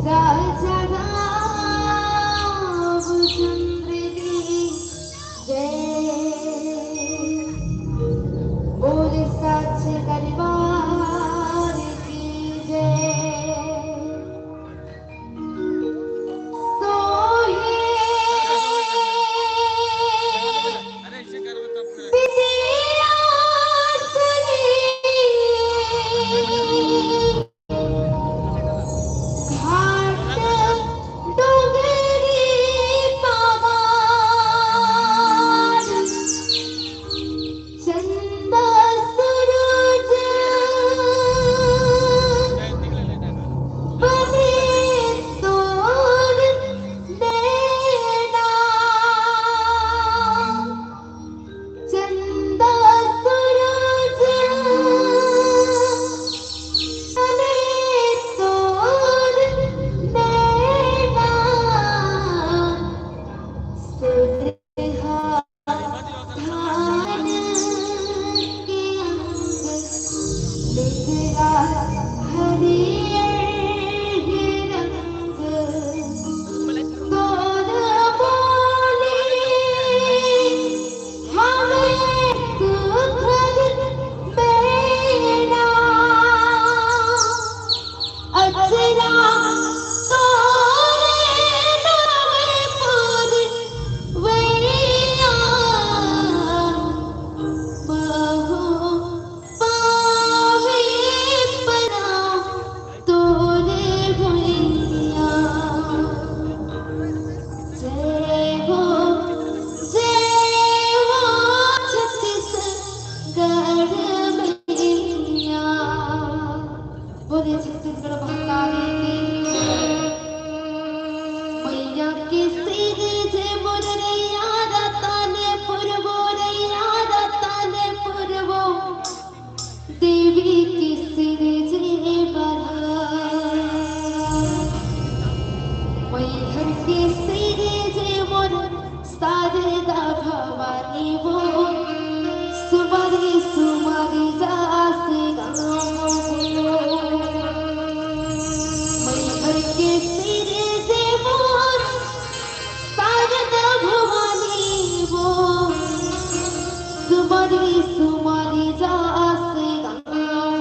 राजा रामचंद्र की जय। बोल सच दरबार की जय। सोहे विजयाचली घाट डोंगरी पवार चंद सूरज बने तोर नैना। चंद सूरज बने तोर नैना। सुरहान के अंग निखरा हरियर रंग। तोर बोले हमें सुखद बेना। अचरा तोरे नाम पर वैया बहु पावे परा तोरे भैया। जय हो छत्तीसगढ़ मैया। बोले छत्तीसगढ़ महाकाली की मैया के सिर जे मुरैया रतने पुरबो रैया रतने पुरबो। देवी के सिर जे बड़ा मैहर के सिर जे मोर शारदा भवानी वो। सुमरी सुमरी जास गाओ। मैहर के सिर जे मोर शारदा भवानी वो। सुमरी सुमरी जास गाओ।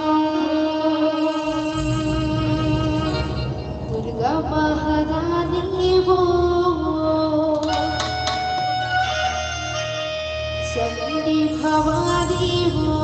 दुर्गा महारानी वो चंडी भवानी वो।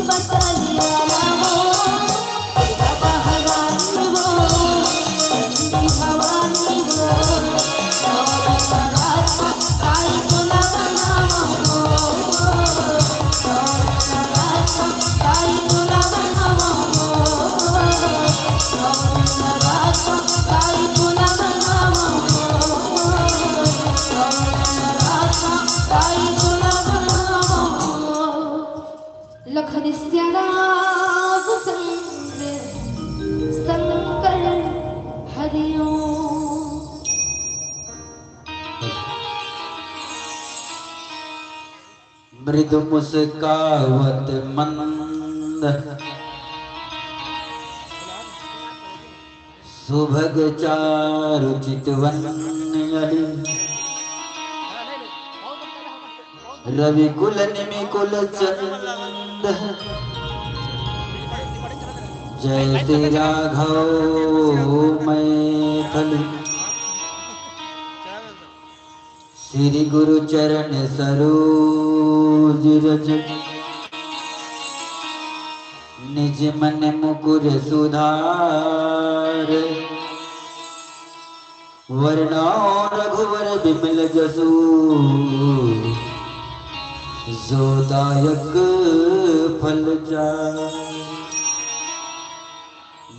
बतलिया वो भवानी वो चंडी भवानी वो नवरत्न ताई तुला बनावा वो नवरत्न ताई तुला बनावा वो नवरत्न ताई तुला बनावा वो नवरत्न ताई तुला बनावा वो लखन स्याराग संग शंकर हरिओम। मृदु मुस्कावत मंद सुभग चारु चितवन रवि कुल निमिकुल चंद जय ते राघव मैथिल श्री गुरु चरण सरोज रज निज मन मुकुर सुधार वरना रघुवर बिमल जसु जोदायक फल जाय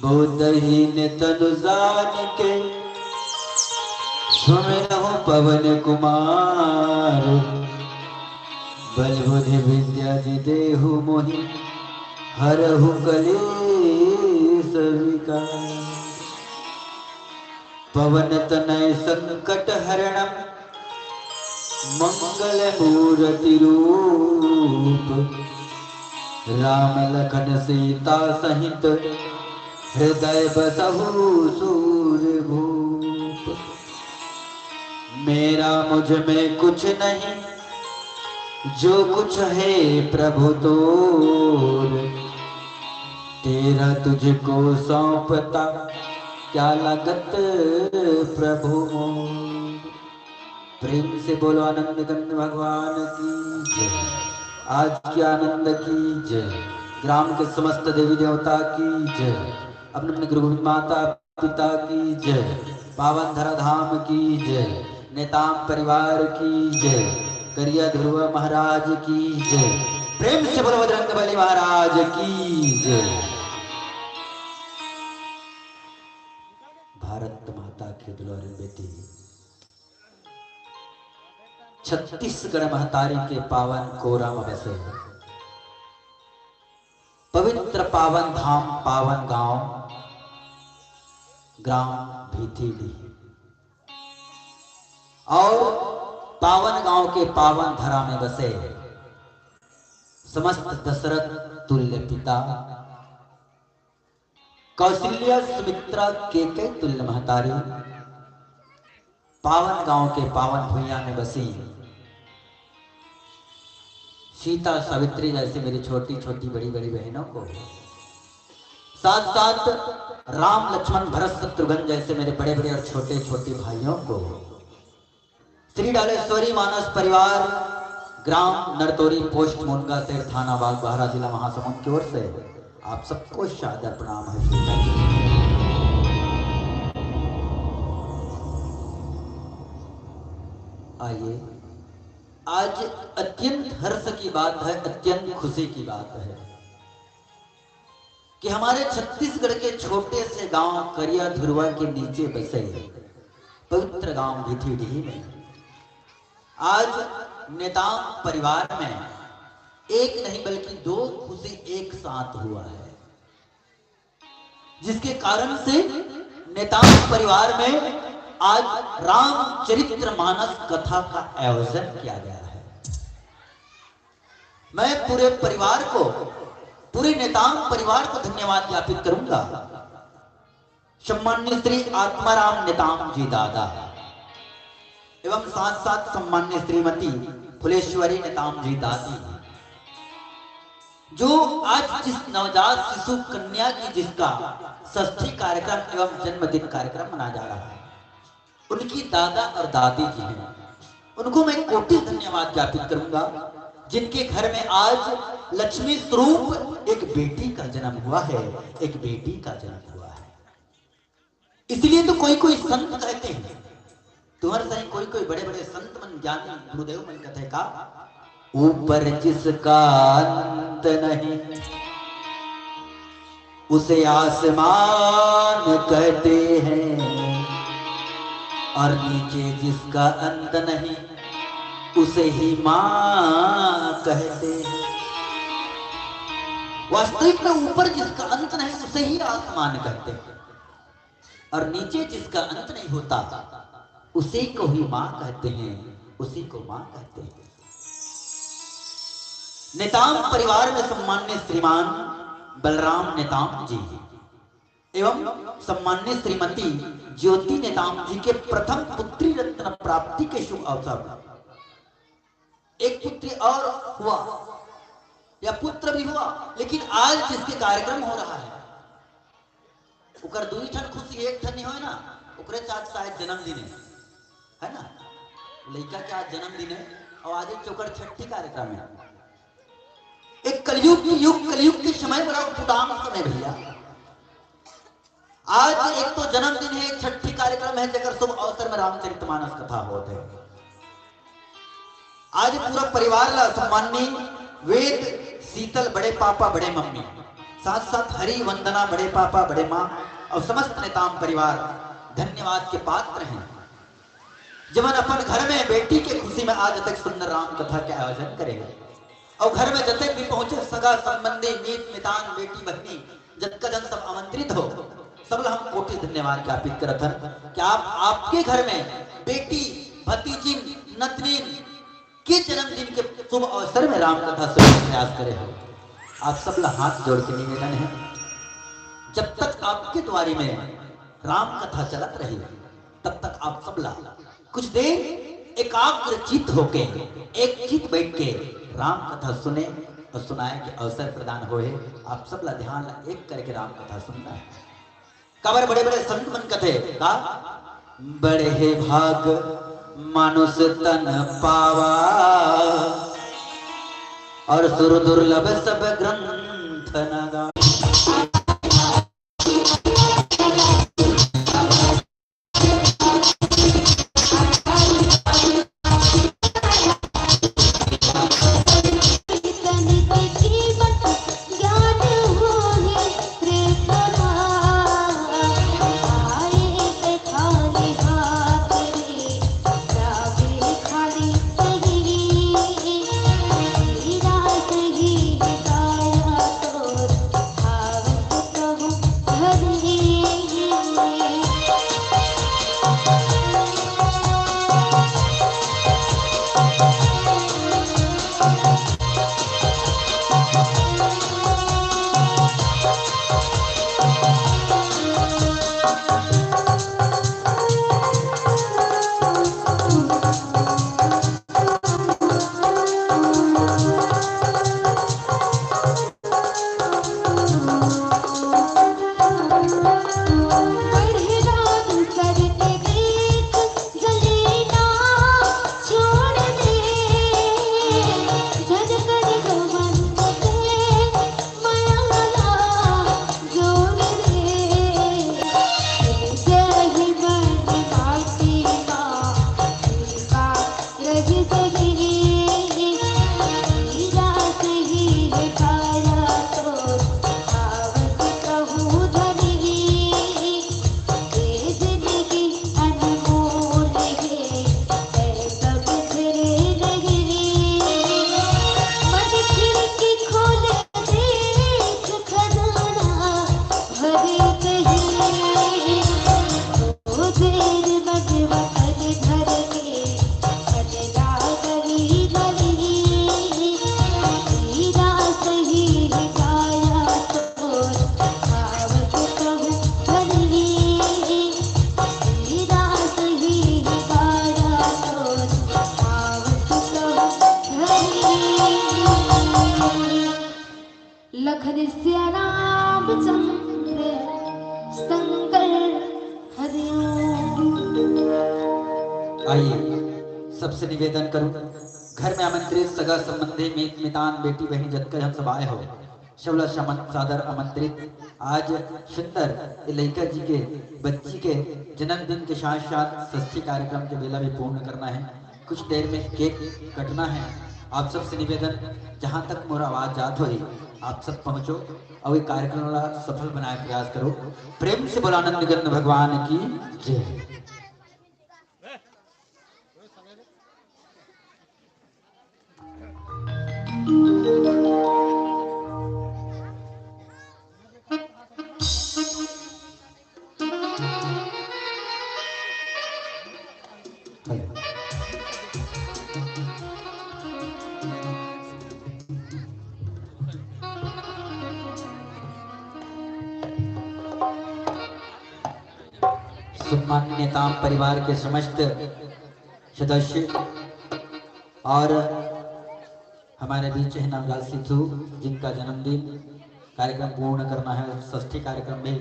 बोधहीन तनु जानिके सुमिरहु पवन कुमार बल बुद्धि विद्या देहु मोहि हरहु कलेश विकार पवन तनय संकट हरणम मंगल मूर्ति रूप राम लखन सीता सहित हृदय बसहु सूरभूप मेरा मुझ में कुछ नहीं जो कुछ है प्रभु तोर तेरा तुझको सौंपता क्या लागत प्रभु मोर। प्रेम से बोलो आनंद कंद भगवान की जय। आज के आनंद की जय। ग्राम के समस्त देवी देवता की जय। अपने अपने गुरु माता पिता की जय। पावन धरा धाम की जय। नेताम परिवार की जय। करिया ध्रुव महाराज की जय। प्रेम से बोलो बजरंग बली महाराज की जय। भारत माता की दुलारी बेटी छत्तीसगढ़ महतारी के पावन कोरा में बसे पवित्र पावन धाम पावन गांव ग्राम भीथीडी और पावन गांव के पावन धरा में बसे समस्त दशरथ तुल्य पिता कौशल्या सुमित्रा केकई तुल्य महतारी पावन गांव के पावन भूइया में बसी सीता सावित्री जैसे मेरी छोटी छोटी बड़ी बड़ी बहनों को साथ साथ राम लक्ष्मण भरत शत्रुघ्न जैसे मेरे बड़े बड़े और छोटे छोटे भाइयों को श्री डालेश्वरी मानस परिवार ग्राम नरतोरी पोस्ट मुनगा शेर थाना बाग बहरा जिला महासमुंद की ओर से आप सबको सादर प्रणाम है। आइए आज अत्यंत हर्ष की बात है, अत्यंत खुशी की बात है कि हमारे छत्तीसगढ़ के छोटे से गांव करिया धुरवा के नीचे बसे पवित्र गांव भीथीडी में आज नेताम परिवार में एक नहीं बल्कि दो खुशी एक साथ हुआ है, जिसके कारण से नेताम परिवार में आज रामचरित्र मानस कथा का आयोजन किया गया है। मैं पूरे परिवार को, पूरे नेताम परिवार को धन्यवाद ज्ञापित करूंगा। सम्मान्य श्री आत्माराम नेताम जी दादा एवं साथ साथ सम्मान्य श्रीमती फुलेश्वरी नेताम जी दादी, जो आज जिस नवजात शिशु कन्या की जिसका षष्ठी कार्यक्रम एवं जन्मदिन कार्यक्रम मनाया जा रहा है, उनकी दादा और दादी जी हैं, उनको मैं कोटि धन्यवाद ज्ञापित करूंगा जिनके घर में आज लक्ष्मी स्वरूप एक बेटी का जन्म हुआ है, एक बेटी का जन्म हुआ है। इसलिए तो कोई कोई संत कहते हैं, तुम्हारे सही कोई कोई बड़े बड़े संत मन ज्ञानी गुरुदेव मन कहते का, ऊपर जिसका अंत नहीं उसे आसमान कहते हैं, और नीचे जिसका अंत नहीं उसे ही मां कहते हैं। वास्तविक में ऊपर जिसका अंत नहीं उसे ही आसमान कहते हैं, और नीचे जिसका अंत नहीं होता उसी को ही मां कहते हैं, उसी को मां कहते हैं। नेताम परिवार में सम्मान्य श्रीमान बलराम नेताम जी एवं सम्मान्य श्रीमती ज्योति नेताम जी के प्रथम पुत्री रत्न प्राप्ति के शुभ अवसर पर एक पुत्री और हुआ या पुत्र भी हुआ, लेकिन आज जिसके कार्यक्रम हो रहा है उकर दुई ठन खुशी एक ठन नहीं हो ना, उकरे आज शायद जन्मदिन है ना, लड़का के आज जन्मदिन है और आज चौकर छठी कार्यक्रम है। एक कलयुग के समय बड़ा उदाम समय भैया। आज एक तो जन्मदिन है, एक छठी कार्यक्रम है, जगह शुभ अवसर में रामचरितमानस कथा होते हैं। आज पूरा परिवार ला सम्मानी वेद शीतल बड़े पापा बड़े मम्मी, साथ साथ हरि वंदना बड़े पापा बड़े माँ और समस्त नेताम परिवार धन्यवाद के पात्र हैं, जब अपन घर में बेटी के खुशी में आज तक सुंदर राम कथा के आयोजन करेंगे। और घर में जते भी पहुंचे सगा संबंधी मीत मितान बेटी बहनी जतका जन सब आमंत्रित हो, सब हम कोटि धन्यवाद ज्ञापित करत हन कि आप आपके घर में बेटी भतीजी नतनीन के जन्मदिन के शुभ अवसर में राम कथा सुनने का प्रयास करे हो। आप सब ला हाथ जोड़ के निवेदन है, जब तक आपके द्वारी में राम कथा चलत रही तब तक आप सब ला कुछ देर एकाग्र चित्त होके एक चित्त बैठ के राम कथा सुने और सुनाए के अवसर प्रदान होए। आप सब ला ध्यान एक करके राम कथा सुनना है। कबर बड़े बड़े संत मन कथे का, बड़े हे भाग मानुष तन पावा और सुर दुर्लभ सब ग्रंथ नगा। आइए सबसे निवेदन करूं, घर में आमंत्रित सगा संबंधी मितान बेटी बहन जतकर हम सब आए हो शबला शमन सादर आमंत्रित। आज सुंदर लड़का जी के बच्ची के जन्मदिन के साथ साथ षष्ठी कार्यक्रम के बेला भी पूर्ण करना है। कुछ देर में केक कटना है। आप सबसे निवेदन, जहाँ तक मोर आवाज जात हो आप सब पहुंचो और ये कार्यक्रम वाला सफल बनाए प्रयास करो। प्रेम से बोला आनंद निगंध भगवान की जय। सम्मानित नेता परिवार के समस्त सदस्य और हमारे बीच है नवलाल सिद्धू जिनका जन्मदिन कार्यक्रम पूर्ण करना है, षष्ठी कार्यक्रम भी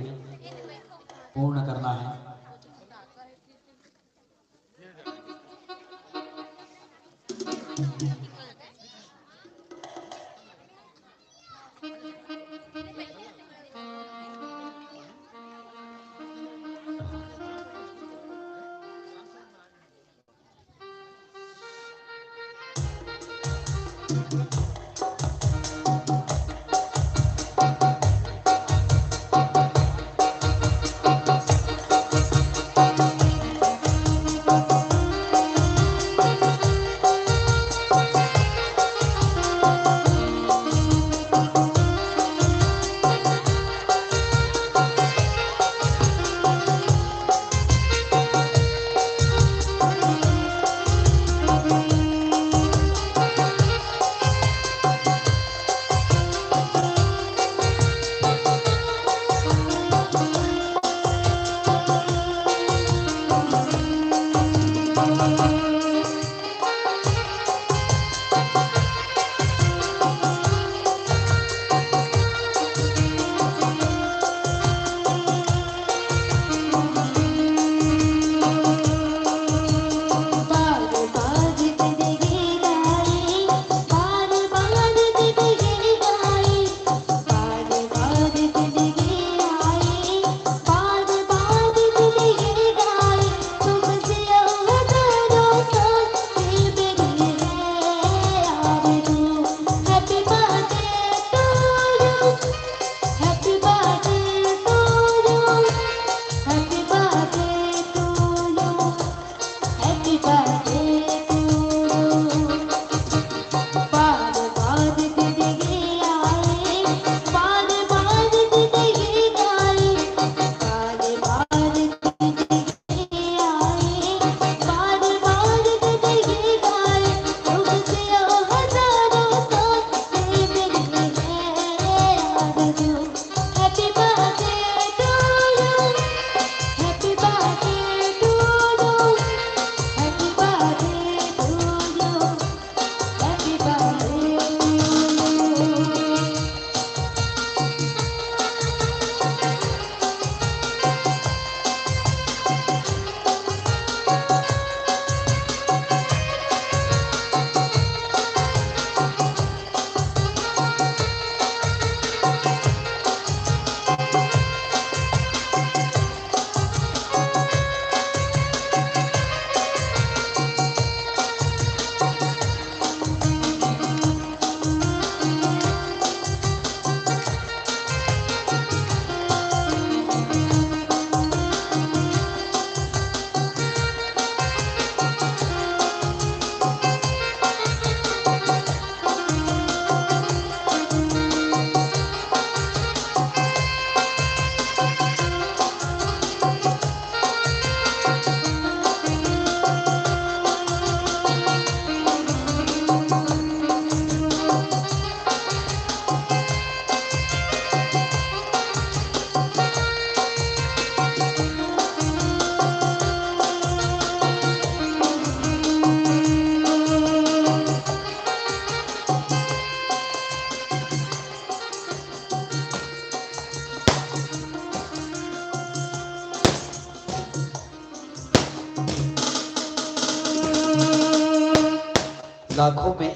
पूर्ण करना है।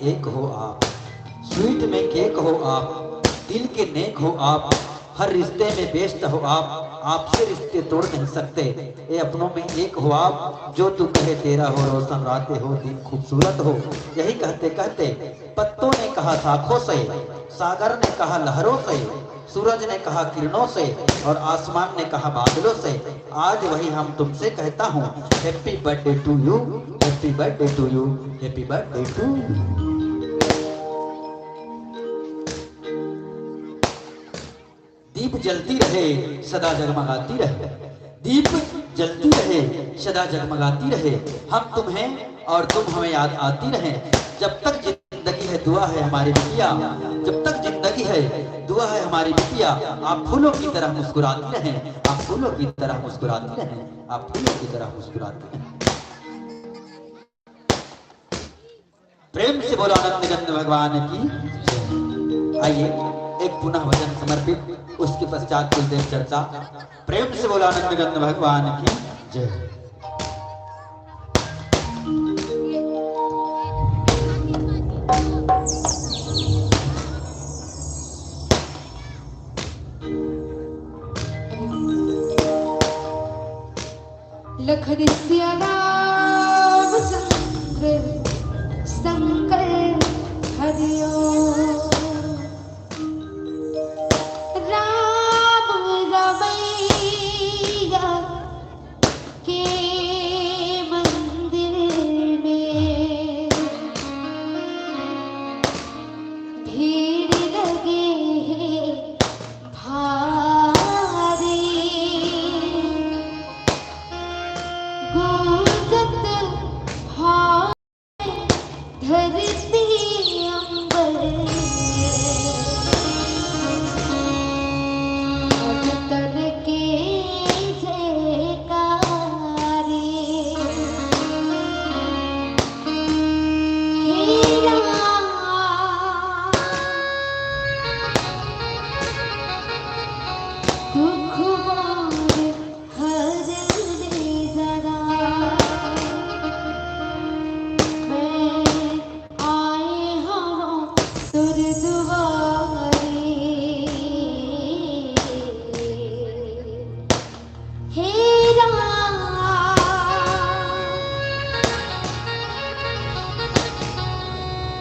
एक हो आप, स्वीट में केक हो आप, दिल के नेक हो आप, हर रिश्ते में बेस्ट हो आप, आपसे रिश्ते तोड़ नहीं सकते, ये अपनों में एक हो आप, जो तू कहे तेरा हो, रोशन रातें हो, दिन खूबसूरत हो। यही कहते कहते पत्तों ने कहा शाखों से, सागर ने कहा लहरों से, सूरज ने कहा किरणों से, और आसमान ने कहा बादलों से। आज वही हम तुमसे कहता हूँ, happy birthday to you, happy birthday to you, happy birthday to you. दीप जलती रहे सदा जगमगाती रहे, दीप जलती रहे सदा जगमगाती रहे, हम तुम्हें और तुम हमें याद आती रहे। जब तक जिंदगी है दुआ है हमारी बिटिया, जब तक जिंदगी है दुआ है हमारी बिटिया, आप फूलों की तरह मुस्कुराती रहें, आप फूलों की तरह मुस्कुराती रहें, आप फूलों की तरह मुस्कुराती रहें। प्रेम से बोलो आनंद गंध भगवान की। आइए एक पुनः भजन समर्पित, उसके पश्चात कुलदेव चर्चा। प्रेम से बोलो आनंद गंध भगवान की जय। लखन सियाराम चंद्र शंकर हरिओ, राम रमैया के मंदिर में भीड़ लगे भारी, गूंजत है धरती अंबर, भगतन के जयकारे। हे राम दुख मोर हर ले जरा, मैं आए हूँ तुर दुआरे। हे राम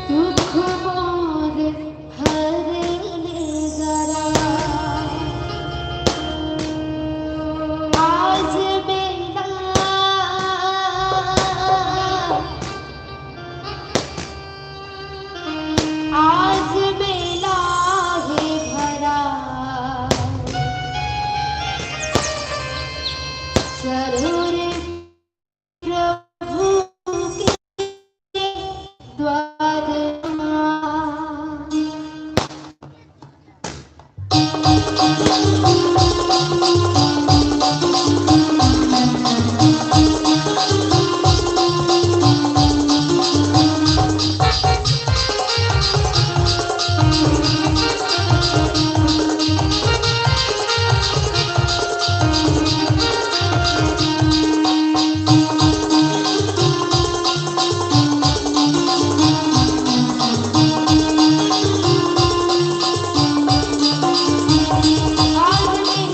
दुख मोर हर ले जरा, आज मेरा आज मेला है भरा, जरूर प्रभु के द्वार। आज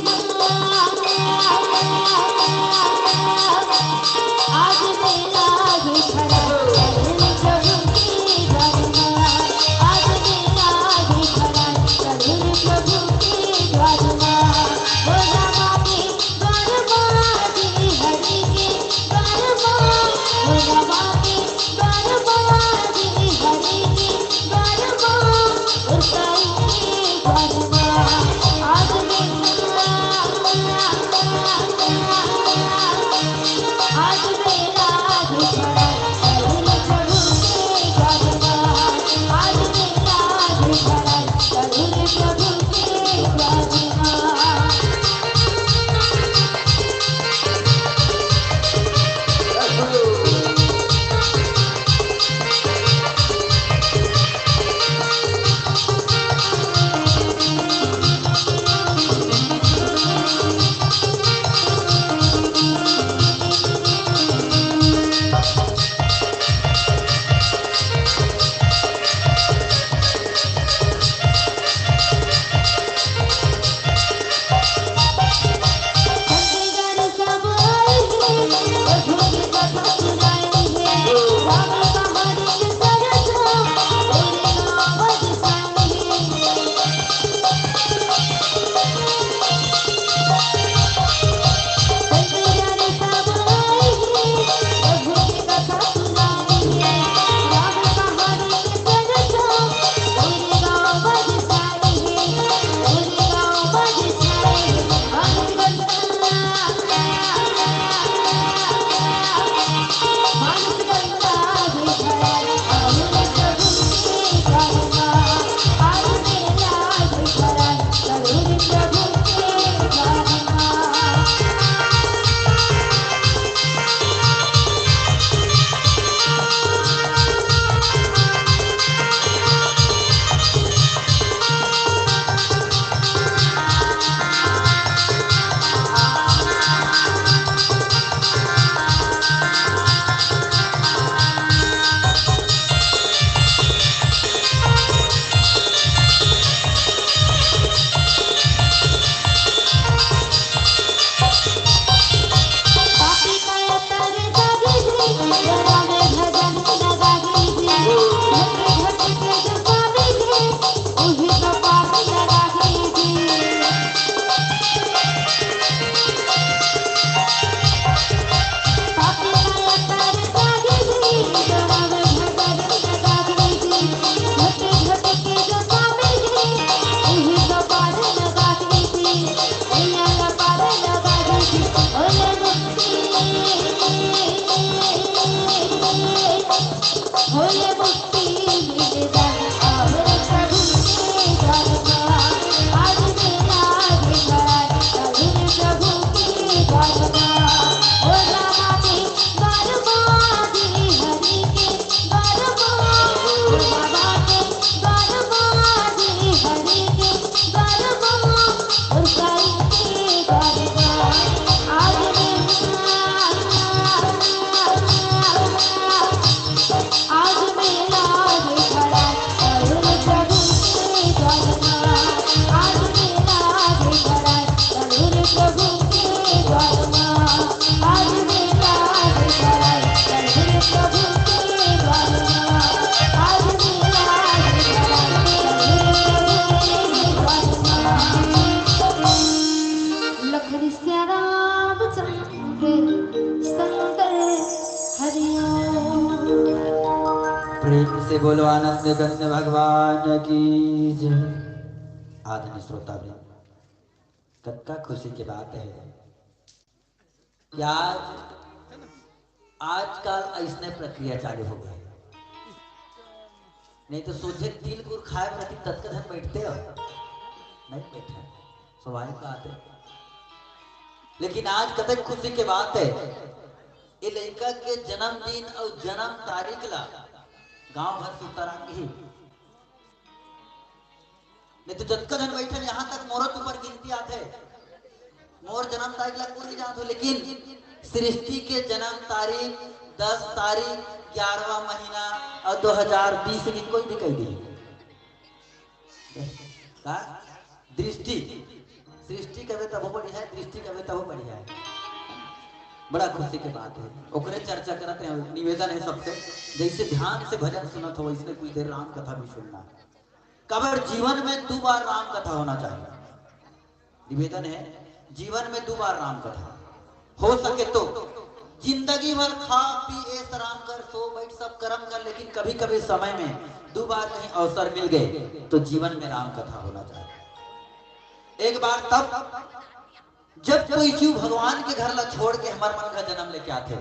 बोलो आनंद कंद भगवान की जय। आदरणीय श्रोता भी कत्का खुशी की बात है कि आजकल ऐसने प्रक्रिया चालू हो गई। नहीं तो सोचे तिल गुड़ खाए प्रति तत्कधन बैठते हो, नहीं बैठे, स्वाभाविक बात है। लेकिन आज कतक खुशी की बात है, ये लड़का के जन्मदिन और जन्म तारीख ला गांव भर सुतरांगी नहीं तो जतका धन बैठन यहाँ तक मोरत ऊपर गिनती आते मोर जन्म तारीख ला कोई नहीं जानते, लेकिन सृष्टि के जन्म तारीख 10 तारीख 11वां महीना और 2020 की कोई भी कह दी का दृष्टि सृष्टि कवे तब बढ़िया है, दृष्टि कवे तब बढ़िया है। बड़ा खुशी की बात है, ओकरे चर्चा करते हैं। निवेदन है सबसे, जैसे ध्यान से भजन सुनत हो वैसे कुछ देर राम कथा भी सुनना। कबर जीवन में 2 बार राम कथा होना चाहिए। निवेदन है जीवन में 2 बार राम कथा हो सके तो जिंदगी भर खा पी ऐश आराम कर सो बैठ सब कर्म कर, लेकिन कभी कभी समय में 2 बार कहीं अवसर मिल गए तो जीवन में राम कथा होना चाहिए। एक बार तब जब कोई जीव भगवान के घर ला छोड़ के हमारे मन का जन्म लेके आते,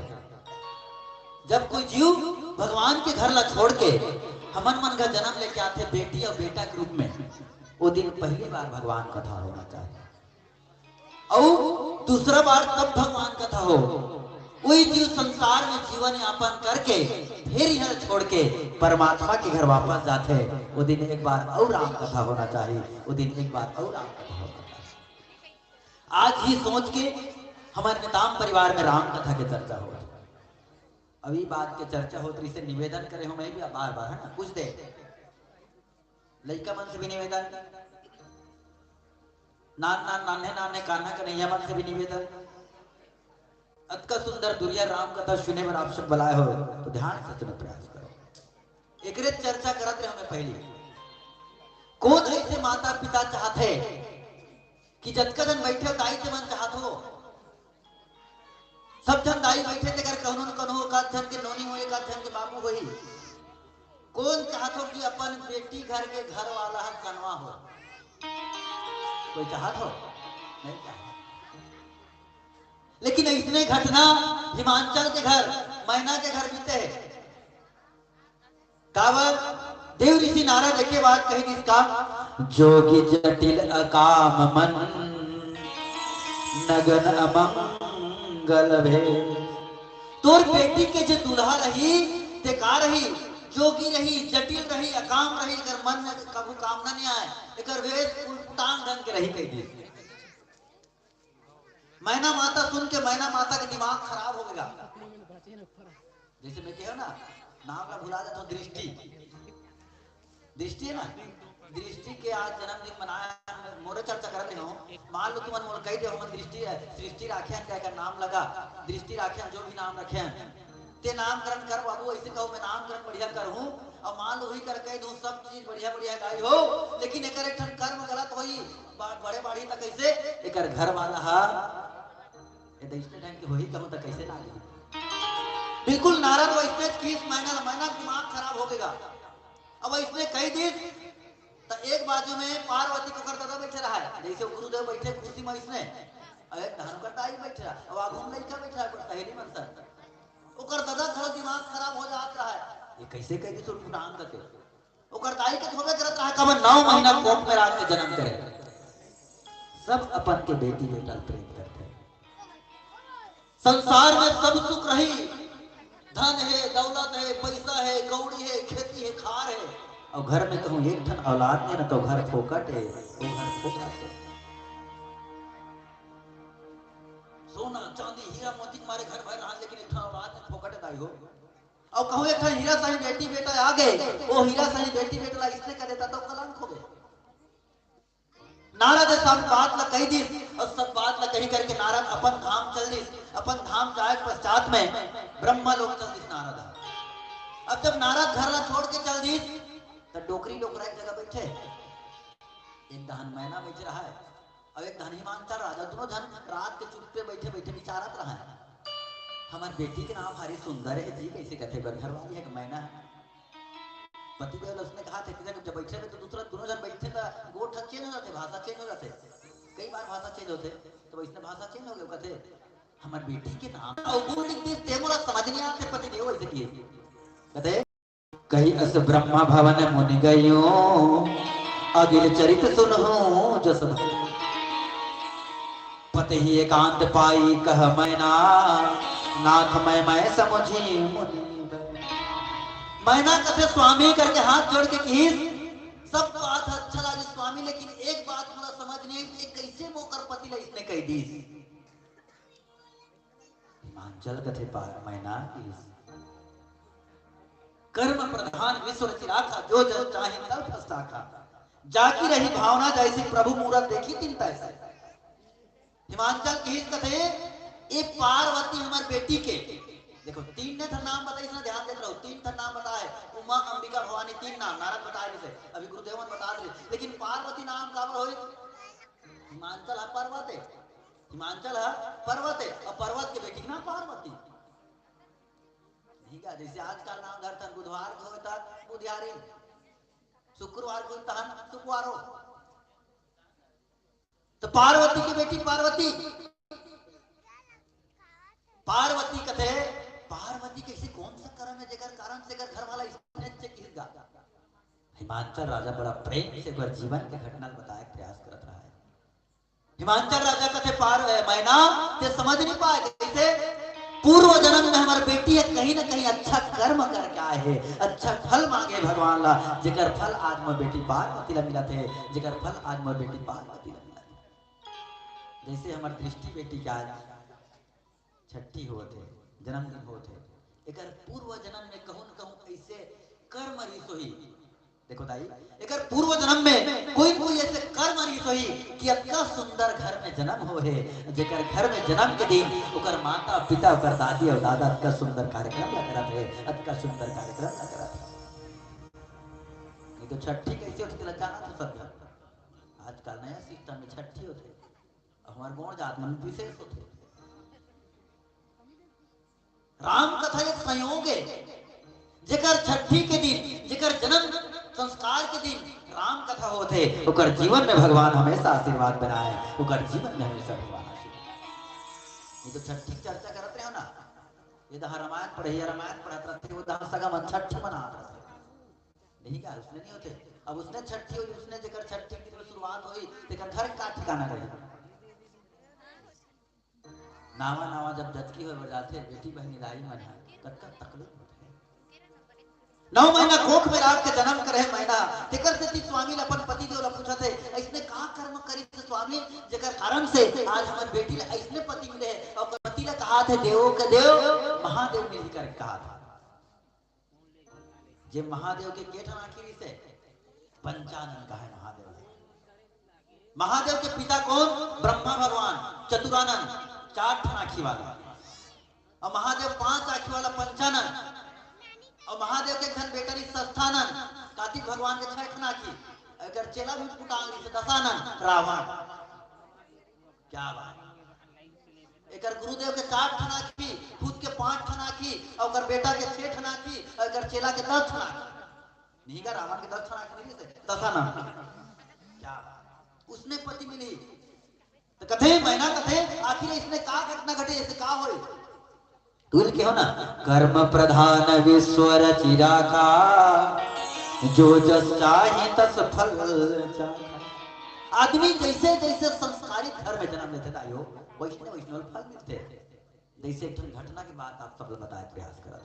जब कोई जीव भगवान के घर ला छोड़ के हमारे मन का जन्म लेके आते बेटी और बेटा के रूप में, वो दिन पहली बार भगवान कथा होना चाहिए। और दूसरा बार तब भगवान कथा हो वही जीव संसार में जीवन यापन करके फिर यह छोड़ के परमात्मा के घर वापस जाते, वो दिन एक बार और राम कथा होना चाहिए। वो दिन एक बार और राम कथा होना चाहिए। आज ही सोच के हमारे निताम परिवार में राम कथा की चर्चा हो, अभी बात के चर्चा हो तो इसे निवेदन करे हो, मैं भी बार बार है ना कुछ दे लड़का मन से भी निवेदन, नाने कान्हा कन्हैया मन से भी निवेदन, अतका सुंदर दुनिया राम कथा सुने में आप सब बुलाए हो तो ध्यान से सुनो, प्रयास करो। एकरे चर्चा करते हमें पहले कौन ऐसे माता पिता चाहते कि जतका जन बैठे दाई से मन चाहत हो, सब जन दाई बैठे थे कर कहनो कनो का जन के नोनी हो का जन के बाबू होई, कौन चाहत हो कि अपन बेटी घर के घर वाला है कनवा हो, कोई चाहत हो नहीं चाहत। लेकिन इसने घटना हिमाचल के घर मैना के घर बीते है। कावर देव ऋषि नारद के बाद कही इसका जोगी जटिल अकाम मन नगन अमंगल भे, तोर बेटी के जो दुल्हा रही ते का रही, जोगी रही, जटिल रही, अकाम रही, अगर मन में कभी कामना नहीं आए, अगर वेद उल्टांग ढंग के रही कही दी। मैना माता सुन के मैना माता का दिमाग खराब हो गया। जैसे मैं कहो ना नाम का भुला जाता, दृष्टि दृष्टि है ना, दृष्टि के आज जन्मदिन मनाया मोरे चर्चा करते हो, मान लो तुम मोर कही दे हम दृष्टि है सृष्टि राखे क्या का नाम लगा, दृष्टि राखे जो भी नाम रखे ते नामकरण कर बाबू, ऐसे कहो मैं नामकरण बढ़िया करूं और मान लो वही कर कह दूं सब चीज बढ़िया बढ़िया गाई हो, लेकिन एक कर्म गलत होई बड़े बाड़ी तक कैसे एक घर वाला हा होही कहूं तो कैसे ना बिल्कुल नाराज वो इसने किस महीना दिमाग खराब हो गएगा। अब इसने कही दी तो एक बाजू में पार्वती को करता बैठे रहा है, जैसे गुरुदेव बैठे कुर्सी में इसने धनुकटा ही बैठे रहा, अब आगू में लड़का बैठा है सहेली मन सर ओकर दादा थोड़ा दिमाग खराब हो जाता है, ये कैसे कह दी सुन फुटान करके ओकर दाई के थोड़े करता है कब 9 महीना कोख में रात के जन्म करे, सब अपन के बेटी बेटा प्रेम करते हैं। संसार में सब सुख रही, धन है, दौलत है, पैसा है, कौड़ी है, खेती है, खार है, और घर में कहूं एक ठन औलाद है ना तो घर फोकट है, वो घर फोकट है। सोना चांदी हीरा मोती मारे घर भर रहा, लेकिन एक ठन औलाद में फोकट दाई हो, और कहूं एक ठन हीरा सही बेटी बेटा आ गए, वो हीरा सही बेटी बेटा इसने कर देता तो कलंक हो गए। नारद सब बात ला कही दी और सब बात ला कही करके नारद अपन धाम चल दी, अपन धाम जाए पश्चात में ब्रह्मा लोग चल दी नारद। अब जब नारद घर ला छोड़ के चल दी तो डोकरी डोकरा एक जगह बैठे, एक दहन मैना बैठ रहा है और एक धन हिमांचल राजा, दोनों धन रात के चुप पे बैठे बैठे विचारत रहा है, हमारी बेटी के नाम हरी सुंदर है जी, कैसे कहते घर वाली है मैना है, पति देव उसने कहा था कि जब बैठे में तो दूसरा दोनों जन बैठे तो गोठ चेंज हो जाते, भाषा चेंज हो जाते, कई बार भाषा चेंज होते, तो इसने भाषा चेंज हो गया, कहते हमार बेटी के नाम और गुण लिख दे ते मोला समझ नहीं आते पति देव ऐसे किए, कहते कहीं अस ब्रह्मा भवन मुनि गयो अगिल चरित सुनहु जस पति ही एकांत पाई कह मैना नाथ मैं समझी मुनि मैना कथे स्वामी करके हाथ जोड़ के कीस सब बात अच्छा लगे स्वामी, लेकिन एक बात मुझे समझ नहीं आई कैसे मोकर पति ला इसने कह दी हिमांचल कथे पार मैना कीस कर्म प्रधान विश्व रचिराखा जो जब चाहे तब फस्ताखा जाकी रही भावना जैसी प्रभु मूरत देखी तीन तैसे हिमांचल कीस कथे ये पार्वती हमारे बेटी के देखो तीन ने था नाम बताइए, इसने ध्यान देते रहो, तीन था नाम बताए उमा अंबिका भवानी तीन नाम नारद बताए जैसे अभी गुरुदेवन बता रहे, लेकिन पार्वती नाम का हो हिमांचल है पर्वत है, हिमांचल है पर्वत है और पर्वत के बेटी ना पार्वती ठीक है। जैसे आजकल नाम धरतन बुधवार को होता बुधियारी, शुक्रवार को तहन शुक्रवारो, तो पार्वती की बेटी पार्वती पार्वती कथे पार्वती कैसे कौन सा कर्म है जेकर कारण से घर वाला इसने किसगा हिमांचल राजा बड़ा प्रेम से घर जीवन के घटना बताए प्रयास करत रहा है। हिमांचल राजा कथे पार मैना ते समझ नहीं पाए कैसे पूर्व जन्म में हमारी बेटी है कहीं ना कहीं अच्छा कर्म करके आए है, अच्छा फल मांगे भगवान ला, जेकर फल आज मोर बेटी पार्वती ला मिला थे, जेकर फल आज मोर बेटी पार्वती ला मिला थे। जैसे हमारी दृष्टि बेटी का छठी हो थे जन्मदिन हो थे, एकर पूर्व जन्म में कहूं न कहूं ऐसे कर्म रीस होई, देखो दाई एकर पूर्व जन्म में कोई ऐसे कर्म रीस होई कि इतना सुंदर घर में जन्म हो है, जेकर घर में जन्म के दिन ओकर माता पिता ओकर दादी और दादा का सुंदर कार्यक्रम लगा रहे, अतका सुंदर कार्यक्रम लगा रहे। नहीं तो छठी कैसे होती है जाना तो सब आजकल नया सिस्टम में छठी होते हमारे गौड़ जात में विशेष होते। राम कथा एक संयोग है, जेकर छठी के दिन जेकर जन्म संस्कार के दिन राम कथा होते ओकर जीवन में भगवान हमेशा आशीर्वाद बनाए, ओकर जीवन में हमेशा भगवान आशीर्वाद। ये तो छठी चर्चा करते हो ना, ये तो रामायण पढ़े रामायण पढ़त रहते वो दह सगा मन छठी मनाते रहते नहीं क्या उसने नहीं होते। अब उसने छठी हुई उसने जेकर छठी की दिन शुरुआत हुई तेकर घर का ठिकाना रही नावा नावा जब जचकी हो जाते बेटी बहनी लाई मन तक तकलीफ होते 9 महीना कोख में राख के जन्म करे महीना तेकर से स्वामी अपन पति देव ला पूछते इसने का कर्म करी थे स्वामी जेकर कारण से आज हमर बेटी ला इसने पति मिले और पति ला कहा थे देव के देव महादेव मिल कर कहा था जे महादेव के केठन आखिरी से पंचानन का है महादेव। महादेव के पिता कौन ब्रह्मा भगवान चतुरानंद 4 आँखी वाला और महादेव 5 आँखी वाला पंचानन और महादेव के घर बेटरी सस्थानन कार्तिक भगवान के 6 आँखी अगर चेला भी फुटांग से दशानन रावण क्या बात एकर गुरुदेव के 4 आँखी खुद के 5 आँखी और बेटा के 6 आँखी अगर चेला के 10 आँखी नहीं का रावण के 10 आँखी नहीं से दशानन क्या उसने पति मिली तो कथे महीना कथे आखिर इसने का घटना घटे ऐसे का होए तुल के हो ना कर्म प्रधान विश्व रचिराखा जो जस चाहे तस फल चाखा। आदमी जैसे जैसे संस्कारित घर में जन्म लेते आयो वैष्णव वैष्णव फल मिलते। जैसे एक घटना की बात आप सब बताए प्रयास करा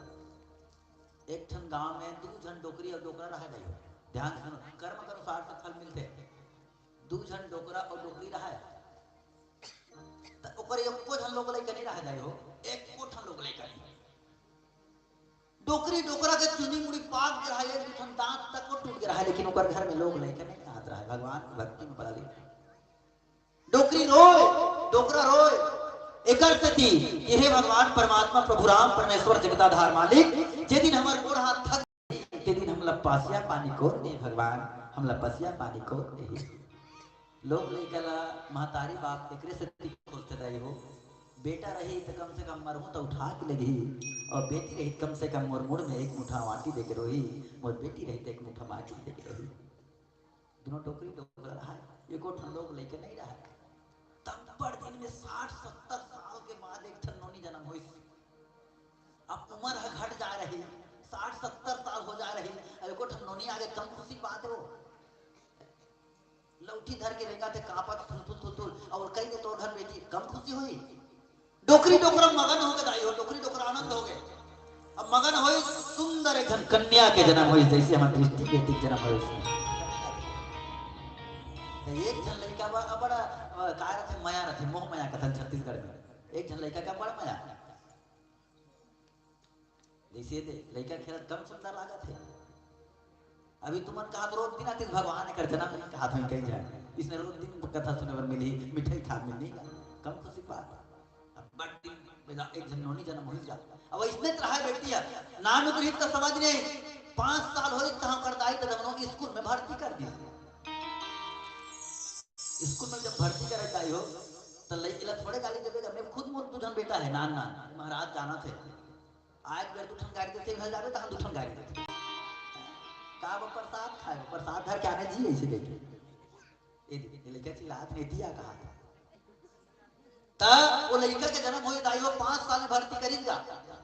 एक ठन गांव में 2 जन डोकरी और डोकरा रहा गई ध्यान सुनो कर्म के अनुसार से फल मिलते 2 जन डोकरा और डोकरी रहा है ओकर एको जन लोग लइका नहीं रह जाए हो एको ठन लोग लइका नहीं डोकरी डोकरा के चुनी मुड़ी पाक के रहा एक ठन दांत तक को टूट के रहा लेकिन ओकर घर में लोग लइका नहीं रहत रहा भगवान की भक्ति में बड़ा ली डोकरी रोए डोकरा रोए एकर सती यही भगवान परमात्मा प्रभु राम परमेश्वर जगताधार मालिक जे दिन हमर गोर हाथ थक ते दिन हम लपसिया पानी को दे भगवान हम लपसिया पानी को दे लोग लेकर महतारी बाप एकरे से खोजते रहे हो बेटा रही तो कम से कम मरहूँ तो उठा के लगी, और बेटी रही कम से कम मोर मुड़ में एक मुठा माटी दे के रोही, मोर बेटी रही तो एक मुठा माटी दे के रोही। दोनों टोकरी टोकरा रहा है, एको ठन लोग लेके नहीं रहा। तब बड़ दिन में 60-70 साल के बाद एक ठन नौनी जन्म हुई। अब उम्र है घट जा रही, 60-70 साल हो जा रही, अब एको ठन नौनी आगे, कम खुशी बात है वो। लौठी धर के रेगा थे कापत थुल और कई दे तो घर बेटी, कम खुशी हुई। डोकरी डोकरा मगन हो गए दाई हो, डोकरी डोकरा आनंद हो गए। अब मगन हुई सुंदर एक कन्या के जन्म हुई, जैसे हमारी दृष्टि बेटी के जन्म हुई उसमें। एक जन लड़का बड़ा काय रथे माया रथे, मोह माया कथन छत्तीसगढ़ में। एक जन लड़का का बड़ा माया, जैसे दे लड़का खेलत कम सुंदर लागत है। अभी तुमन कहा तो रोज दिन आते भगवान कर जन्म हाथ में कहीं जाए, इसने रोज दिन कथा सुने पर मिली, मिठाई खा मिलनी, कम खुशी बात। एक जन नौनी जन्म हुई जा, अब इसने रहा बेटिया नाम गृहित का समझ ने 5 साल होई तहां कर दाई त दमनो स्कूल में भर्ती कर दी। स्कूल में जब भर्ती करे दाई हो तो लइका थोड़े गाली देबे, मैं खुद मोर तुझन बेटा है नान नान महाराज जाना थे, आज बेर तुझन गाड़ी देते घर जाबे तहां तुझन गाड़ी देते का वो प्रसाद खाए, प्रसाद धर के आने जी ऐसे देखे ए लइका चिल्लात ने दिया कहा ता वो लड़का के जन्म होई दाई हो 5 साल में भर्ती करी जा,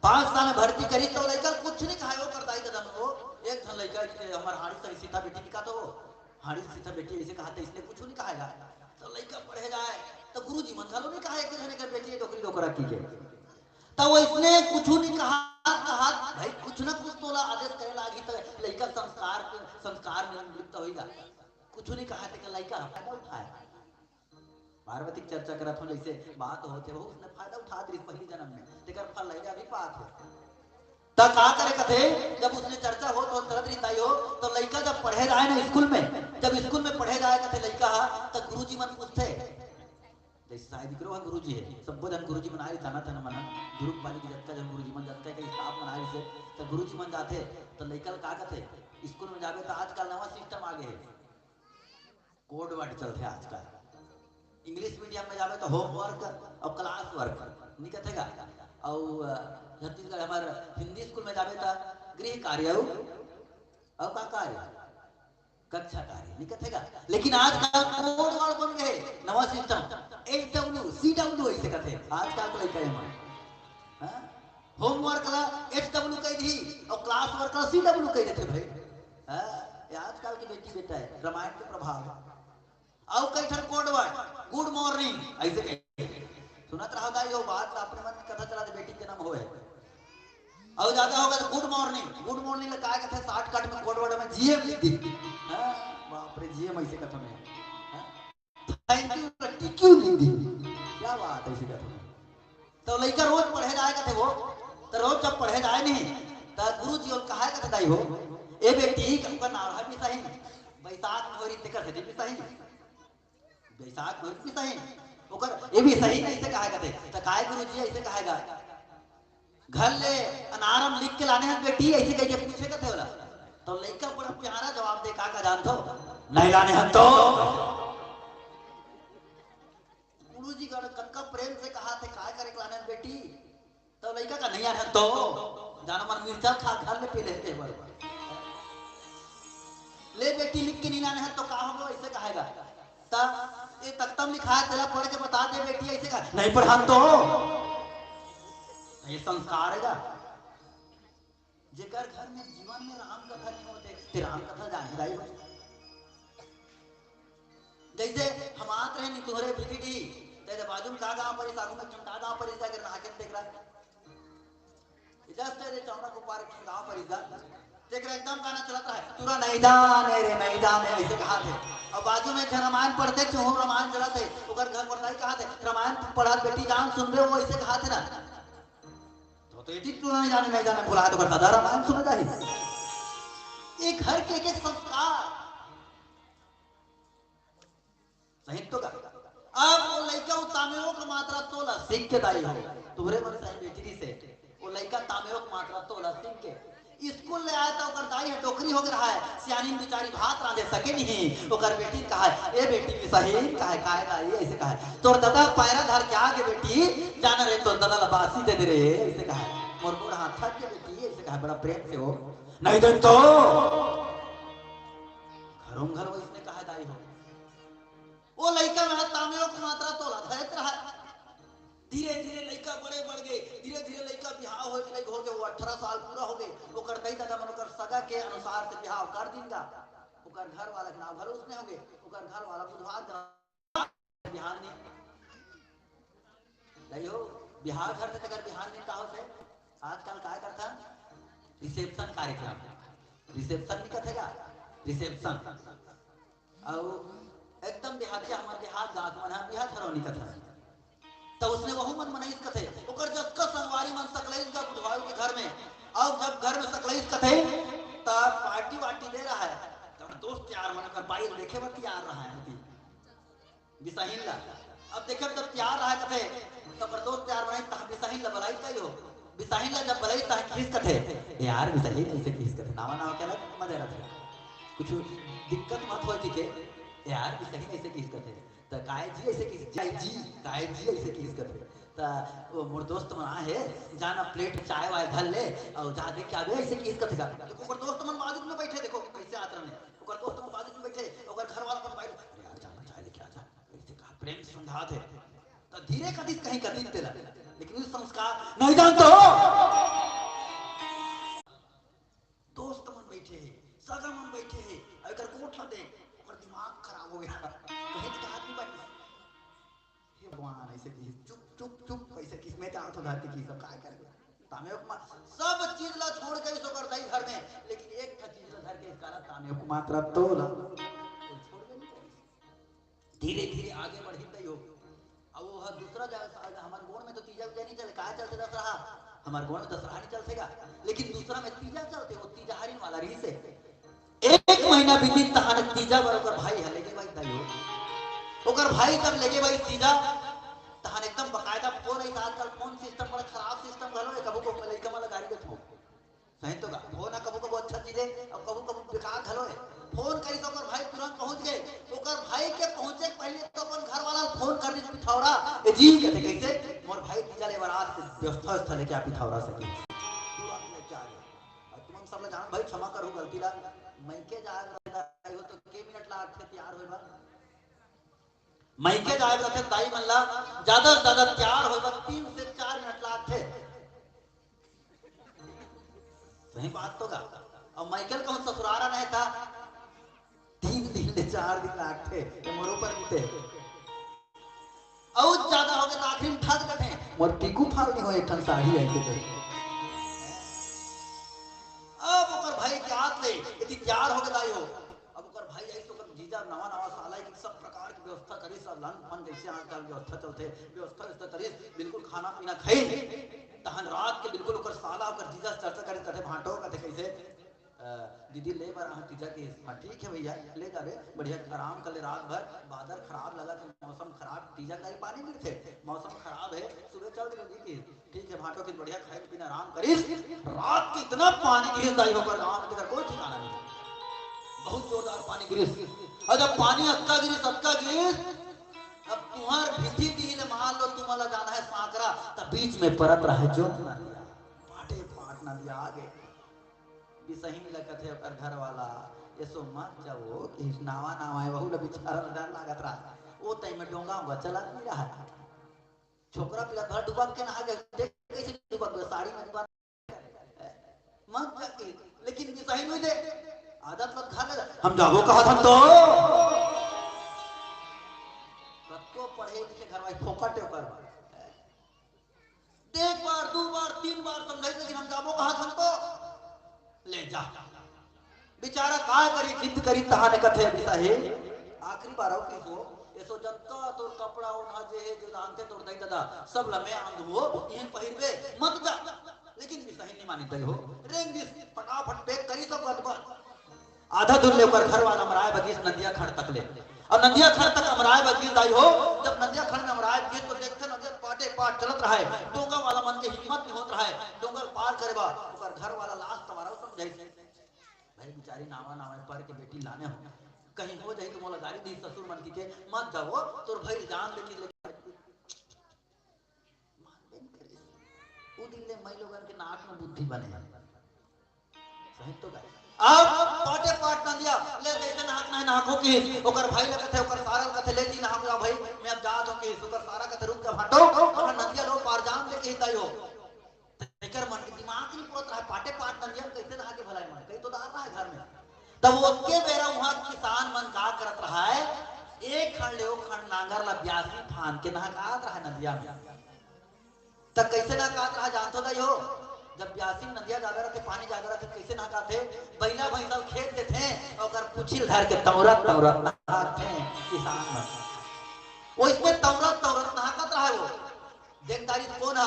5 साल में भर्ती करी तो लड़का कुछ नहीं खाए हो कर दाई कदम हो। एक धन लड़का हमार हाड़ी से सीता बेटी का तो हाड़ी सीता बेटी ऐसे कहा था, इसने कुछ नहीं खाएगा तो लड़का पढ़े जाए तो गुरुजी मन खालो नहीं कहा एक धन के बेटी डोकरी डोकरा की के तो वो इसने कुछ नहीं कहा भाई कुछ ना कुछ तोला आदेश करे लागी तो लड़का संस्कार में लिप्त होएगा, कुछ नहीं कहा थे लड़का फायदा उठाए। पार्वती चर्चा करत हो जैसे बात होते हो, उसने फायदा उठा दी पहली जन्म में, तेकर फल लगे अभी पात है ता का करे कथे। जब उसने चर्चा हो तो तरत रीताई हो तो लड़का जब पढ़े जाए ना स्कूल में, जब स्कूल में पढ़े जाए कथे लड़का तो गुरुजी मन पूछते जैसे शायद करो गुरुजी है सब जन गुरुजी मन आए जाना था ना मन ग्रुप वाली की जत्ता जन गुरुजी मन जत्ता के स्टाफ मन आए से तो गुरुजी मन जाते तो लड़का का कथे स्कूल में जाबे तो आजकल नवा सिस्टम आ गए कोड वर्ड चलते आजकल। इंग्लिश मीडियम में जावे तो होमवर्क और क्लास वर्क नहीं कथेगा, और छत्तीसगढ़ हमारे हिंदी स्कूल में जावे तो गृह कार्य और का कार्य कक्षा कार्य नहीं कथेगा। लेकिन आजकल कोड वर्ड बन गए नवा सिस्टम HW CW ऐसे कथे आजकल तो लइका है होमवर्क ला HW कह दी और क्लास वर्क ला CW कह देते भाई। हां आजकल की बेटी बेटा है रामायण के प्रभाव और कई ठन कोड वर्ड गुड मॉर्निंग ऐसे कहे सुनत रहा था यो बात अपने मन कथा चला दे बेटी के नाम होए और ज्यादा होगा तो गुड मॉर्निंग का कहते हैं शॉर्टकट में कोड वर्ड में जीएम लिख दी। हां बाप रे जीएम ऐसे कथा में थैंक यू टीक्यू लिख दी, क्या बात है ऐसे कथा तो लइका रोज पढ़े जाए कहते वो तो रोज जब पढ़े जाए नहीं तो गुरुजी और कहा कहते दाई हो ए बेटी का नाम है भी सही बैसाख में होरी तेकर से भी सही बैसाख में भी सही ओकर ये भी सही नहीं से कहा कहते तो काय गुरुजी ऐसे कहेगा घर ले अनारम लिख के लाने हैं बेटी ऐसे कह के पूछे कहते होला तो लइका बड़ा प्यारा जवाब दे का जान दो नहीं लाने हैं तो गुरुजी का कनका प्रेम से कहा थे काय करे लाने हैं बेटी तो लइका का नहीं आने तो जाना मन मिर्चा खा घर ले पी लेते बड़ ले बेटी लिख के नहीं लाने हैं तो का हम लोग ऐसे कहेगा ता ये तख्तम लिखा है तेरा पढ़ के बता दे बेटी ऐसे कहा नहीं पढ़ा तो ये संस्कार है जेकर घर में जीवन में राम कथा नहीं होते ते राम कथा जाने दाई हो जैसे हम आत रहे नहीं तोहरे बिगड़ी तेरे बाजू में का गांव पर सागु में चंटा गांव पर इस जाकर नाके देख रहा जस्ट तेरे चौड़ा को पार गांव पर इस देख रहा एकदम गाना चलता है तुरा नहीं जाने ऐसे कहा थे और बाजू में रामायण पढ़ते थे हो रामायण चला थे ओकर घर पर कहा थे रामायण पढ़ा बेटी जान सुन रहे हो ऐसे कहा थे ना तो ये तू नहीं जाने बुला तो करता था रामायण सुना जाए एक घर के एक संस्कार सही तो का अब वो लड़का तामेओ का मात्रा तोला सीख के दाई हो तुहरे मन सही बेटी से वो लड़का तामेओ का मात्रा तोला सीख के स्कूल ले आया तो ओकर दाई है टोकरी हो रहा है, सियानी बेचारी भात रांधे सके नहीं। ओकर बेटी कहा है ए बेटी भी सही कहा है दाई ऐसे कहा है तोर दादा पैरा धर के आगे बेटी जाना रे तोर दादा लबासी दे दे रे ऐसे कहा है मोर गोड़ हाथ थक के बेटी ऐसे कहा बड़ा प्रेम से हो नहीं दे तो घरों घर वो इसने कहा दाई हो वो लड़का में तामियों की मात्रा तोला धरत रहा। धीरे धीरे लड़का बड़े बढ़ गए, धीरे धीरे लड़का बिहाव हो गए, वो 18 साल पूरा हो गए। ओकर दई दादा मन ओकर सगा के अनुसार से बिहाव कर दीनगा। ओकर घर वाला के नाम भरोस नहीं हो गए। ओकर घर वाला बुधवार बिहार ने लइयो बिहार घर से अगर बिहार ने कहा से आजकल काय करता रिसेप्शन कार्यक्रम, रिसेप्शन नहीं कथेगा रिसेप्शन और एकदम देहाती हमारे देहात गांव मना बिहार थरौनी कथा तो उसने वहु मन मनाइस कथे ओकर जब का संगवारी मन सकलैस का बुधवार के घर में और जब घर में सकलैस कथे तब पार्टी वार्टी दे रहा है तो दोस्त यार मन कर बाइल देखे मत यार रहा है बिसाहिन ला अब देखे जब प्यार रहा कथे तब दोस्त यार बनाई ता बिसाहिन ला बलाई कई हो बिसाहिन ला जब बलाई ता किस कथे यार बिसाहिन ऐसे किस कथे नावा नाव के लग मजे रखे कुछ दिक्कत मत होती के यार बिसाहिन ऐसे किस कथे तो काय जी ऐसे किस काय जी ऐसे किस करते तो वो मोर दोस्त मन आए है जाना प्लेट चाय वाय धर ले और जा देख के आवे ऐसे किस करते का ओकर दोस्त मन बाजू में बैठे देखो कैसे आतरा में ओकर दोस्त मन बाजू में बैठे ओकर घर वाला पर बैठ यार जाना चाय लेके आ जा ऐसे कहा प्रेम से समझाते तो धीरे कदी कहीं कदी तेला लेकिन उस संस्कार नहीं जानते हो दोस्त मन बैठे है सगा मन बैठे है अगर कोठा दे ओकर दिमाग खराब हो गया कहीं का आदमी बैठ हे भगवान ऐसे की चुप चुप चुप कैसे किसमें का तो धरती की सब काय कर तामे सब चीज ला छोड़ के सो कर दई घर में लेकिन एक था चीज ला धर के इसका तामे को मात्रा तो ला छोड़ के नहीं धीरे धीरे आगे बढ़ी तई हो अब वो दूसरा जगह हमारे गोड़ में तो तीजा नहीं चले काय चलते दशहरा हमारे गोड़ में दशहरा नहीं चल सकेगा लेकिन दूसरा में तीजा चलते वो तीजा हरिन वाला री से एक महीना बीती तहान तीजा बरोबर भाई है लेके भाई तई हो ओकर भाई जब लेके भाई तीजा तहान एकदम बकायदा फोन है आजकल फोन सिस्टम बड़ा खराब सिस्टम घलो है कबू को लइका वाला गाड़ी के सही तो फोन कबू कबू अच्छा चीज है और कबू कबू बेकार घलो है फोन करी तो ओकर भाई तुरंत पहुंच गए ओकर भाई के पहुंचे पहले तो अपन घर वाला फोन कर दी पिथौरा ए जी कहते कैसे मोर भाई तीजा ले बारात व्यवस्था स्थल लेके आ पिथौरा सके तुरंत लेके आ गए और तुम सब लोग जान भाई क्षमा करो गलती ला मैके जाए हो तो के मिनट ला थे तैयार होइबा मैके जाए थे दाई मल्ला ज्यादा से ज्यादा तैयार होइबा 3 से 4 मिनट ला थे सही बात तो का और माइकल कौन ससुरारा नहीं था 3 दिन से 4 दिन लाग थे ये मोर ऊपर बीते और ज्यादा हो गए तो आखिर में ठग गए मोर टिकू फाल नहीं हो एक ठन साड़ी आई थे अब ओकर भाई के हाथ ले यदि तैयार हो गए दाई हो अब ओकर भाई आई तो जीजा नवा नवा साला की सब प्रकार की व्यवस्था करी सब लन फन जैसे आजकल व्यवस्था चलते व्यवस्था करी बिल्कुल खाना पीना खाई तहन रात के बिल्कुल ओकर साला ओकर जीजा चर्चा करे कथे भांटो कथे कैसे दीदी ले बार हां तीजा के हां ठीक है भैया ले जावे बढ़िया आराम कर ले रात भर बादल खराब लगा तो मौसम खराब तीजा का पानी गिरते मौसम खराब है सुबह चल गई की ठीक है भांटो के बढ़िया खाए पीना आराम करी रात के इतना पानी गिर जाई होकर गांव में कोई ठिकाना नहीं बहुत जोरदार पानी गिरी और जब पानी अक्का गिरी अब तुम्हार भीति दी मान लो तुम वाला जाना है सांकरा तब बीच में परत रहा है जो ना दिया पाटे पाट ना दिया आगे बिसहिन लगत है ओकर घर वाला ये सो मत जाओ कि नावा नावा है बहु बेचारा डर लागत रहा वो तई में डोंगा होगा चला नहीं रहा छोकरा पिला घर डूबा के नहा गए देख कैसे डूबा साड़ी में डूबा मत जाके लेकिन बिसहिन हुई दे आदत मत खा ले हम जाबो कहा था तो कतो पढ़े लिखे घर वाले फोकट है ऊपर एक बार 2 बार 3 बार समझाई लेकिन हम जाबो कहा था तो ले जा बेचारा काय करी जिद करी तहाने कथे बिता है आखिरी बार हो किसो ऐसो जनता तो कपड़ा उठा जे है जो जानते तो दई दादा सब लमे आंद हो यहीं पहिरबे मत जा लेकिन बिसही नहीं मानी तई हो रेंग दिस फटाफट पैक करी सब गदबद आधा दूर लेकर घर वाला अमराय बगीच नदिया खड़ तक ले और नदिया खड़ तक अमराय बगीच आई हो जब नदिया खड़ में अमराय बगीच तो देखते नदिया पाटे पाट चलत रहा है। डोंगा वाला मन के हिम्मत नहीं होत रहा है। डोंगर पार करे बा ओकर घर वाला लास्ट तुम्हारा समझाई भाई बेचारी नावा नावा पर के बेटी लाने हो कहीं हो जाए तो मोला गाड़ी दी ससुर मन की के मत जाओ तोर भाई जान लेके वो दिन ले मैं लोगन के नाक में बुद्धि बने सही तो गाय अब पाटे पाट न दिया ले देते नाक नहीं नाको की ओकर भाई लगत है ओकर सारा कथे ले दी ना हम भाई मैं अब जात हो के ओकर सारा कथे रुक के हटो ओकर नदिया लो पार जान लेके हिताई हो एकर मन के दिमाग नहीं पुरत रहा पाटे पाट न दिया कैसे नहा के भलाई मन कहीं तो दार रहा है घर में तब उसके बेरा वहां किसान मन का करत रहा है एक खंड ले खंड नांगर ला ब्यासी फान के नहात रहा नदिया में तब कैसे नहात रहा जानतो नहीं हो जब ब्यासी नदिया जागर थे पानी जागर थे कैसे नहाते बैला भैंसा खेत के थे और पुछिल धर के तौरत तौरत नहाते किसान मन वो इसमें तौरत तौरत नहात रहा है वो देखदारी कौन है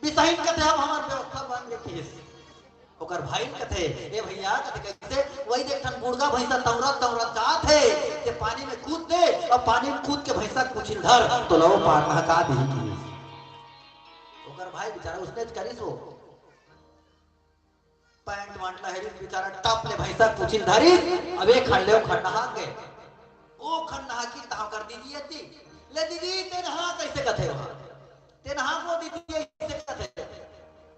बिसहीन कहते हम हमार व्यवस्था बन लेके ओकर भाई कहते ए भैया कहते कैसे वही देख ठन गुड़गा भैंसा तौरत तौरत जात है के पानी में कूद दे और पानी में कूद के भैंसा कुछ धर तो लो पार नहका दी ओकर भाई बेचारा उसने करी सो पैंट वांटला है बेचारा टप ले भैंसा कुछ धरी अब एक खंड ले खंड नहा के ओ खंड नहा की ताव कर दीजिए दी ले दीदी ते नहा कैसे कहते हो ते नहा को दीदी ऐसे कहते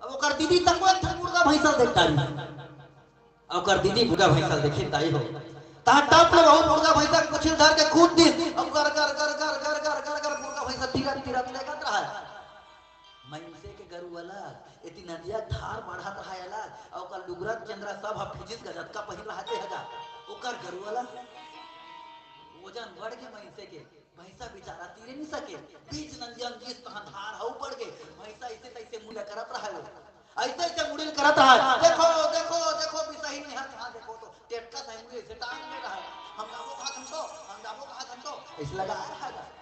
अब ओकर दीदी तक वो मुर्गा भैंसा देखता है ओकर दीदी मुर्गा भैंसा देखी ताई हो ता टप ले बहुत मुर्गा भैंसा कुछ धर के कूद दी अब कर कर कर कर कर कर कर कर मुर्गा भैंसा तीरत तीरत लेकर रहा है मैंसे के गरु वाला इतनी नदिया धार बढ़ा रहा है अलग ओकर लुगरा चंद्रा सब फिजिस गजत का पहिन रहते हगा ओकर गरु वाला वजन बढ़ के मैंसे के भैंसा बेचारा तीरे नहीं सके बीच नदिया में जिस तरह धार हउ पड़ के भैंसा ऐसे तैसे मुड़े करत रहा है ऐसे ऐसे मुड़िल करत रहा है देखो देखो देखो बिसही नहीं है कहां देखो तो टेटका से मुड़े से टांग ले रहा है हम जाबो कहां हमको ऐसे लगा रहा है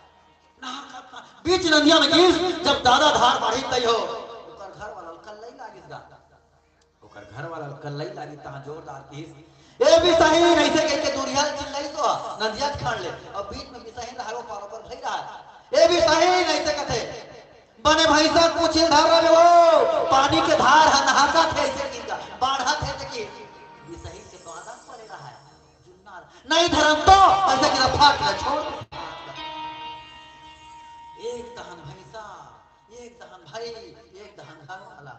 बीच नदिया में गिर जब दादा धार बढ़ी तई हो ओकर घर वाला कल्लई लागिस गा ओकर घर वाला कल्लई लागी ता जोरदार कीस ए बिसहीन ऐसे कह के दुरिया चिल्लाई तो नदिया खड़ ले और बीच में बिसहीन रहा वो पार पर भई रहा ए बिसहीन ऐसे कहते बने भैंसा कुछ धार रहे हो पानी के धार है नहाका थे ऐसे किनका बाढ़ा थे कि बिसहीन के तो आदत पड़े रहा है जुन्नार नहीं धरम तो ऐसे कि फाट ले छोड़ एक दहन भैंसा एक दहन भाई एक दहन घर वाला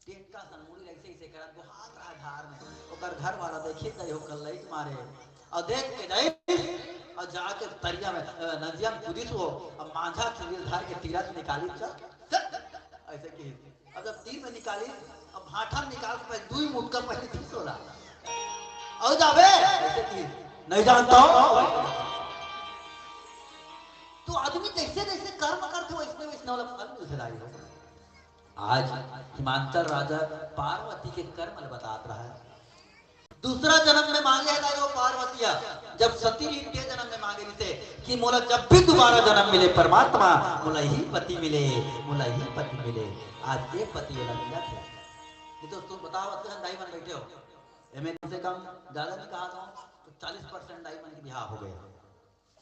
टेटका सनमुड़ी ऐसे ऐसे करत वो हाथ रहा धार में ओकर घर वाला देखी गई हो कल्लई मारे और देख के जाई और जाके तरिया में नदिया में कूदी हो अब मांझा चुरिल धार के तीरथ निकाली चल ऐसे की अब जब तीर में निकाली अब भाठा निकाल के पहले दुई मुटका पहले तीस होला और जाबे ऐसे की नहीं जानता तो आदमी जैसे जैसे कर्म करते हो इसमें वैसे वाला फल मिलते रही हो आज हिमांचल राजा पार्वती के कर्म बतात रहा है दूसरा जन्म में मांगे है वो पार्वतिया जब सती के जन्म में मांगे थे कि मोला जब भी दोबारा जन्म मिले परमात्मा मोला ही पति मिले मोला ही पति मिले आज एक पति वाला मिला थे ये तो तुम बताओ दाई बन बैठे हो एमे कम से कम ज्यादा नहीं कहा था तो 40% दाई बन के बिहार हो गए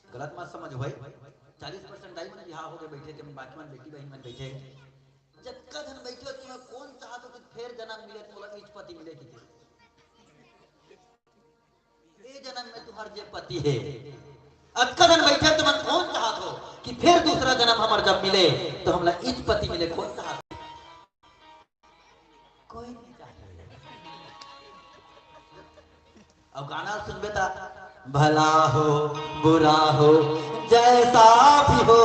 गलत मत समझ भाई 40% दाई मन बिहार हो गए बैठे थे बाकी मन बेटी बहन मन बैठे जब कदन बैठे तुम्हें कौन चाहते कि फिर जन्म मिले तो बोला पति मिले कि ये जन्म में तुम्हार जे पति है अकदन बैठे तुम कौन चाहत हो कि फिर दूसरा जन्म हमार जब मिले तो हमला इज पति मिले कौन चाहत कोई नहीं चाहता अब गाना सुनबे ता भला हो बुरा हो जैसा भी हो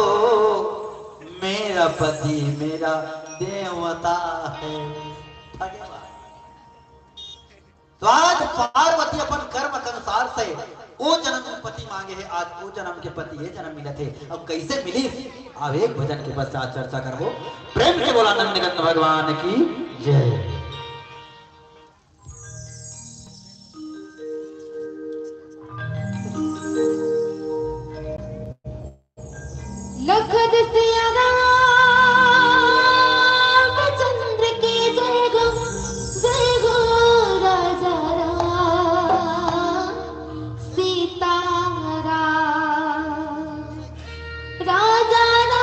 मेरा पति मेरा देवता है तो आज पार्वती अपन कर्म के अनुसार से वो जन्म में पति मांगे है आज वो जन्म के पति ये जन्म मिले थे अब कैसे मिली अब एक भजन के पश्चात चर्चा करबो प्रेम के बोला नंदनंदन भगवान की जय लखद सिया रामचंद्र के जय गो राजा राम सीता राम राजा राम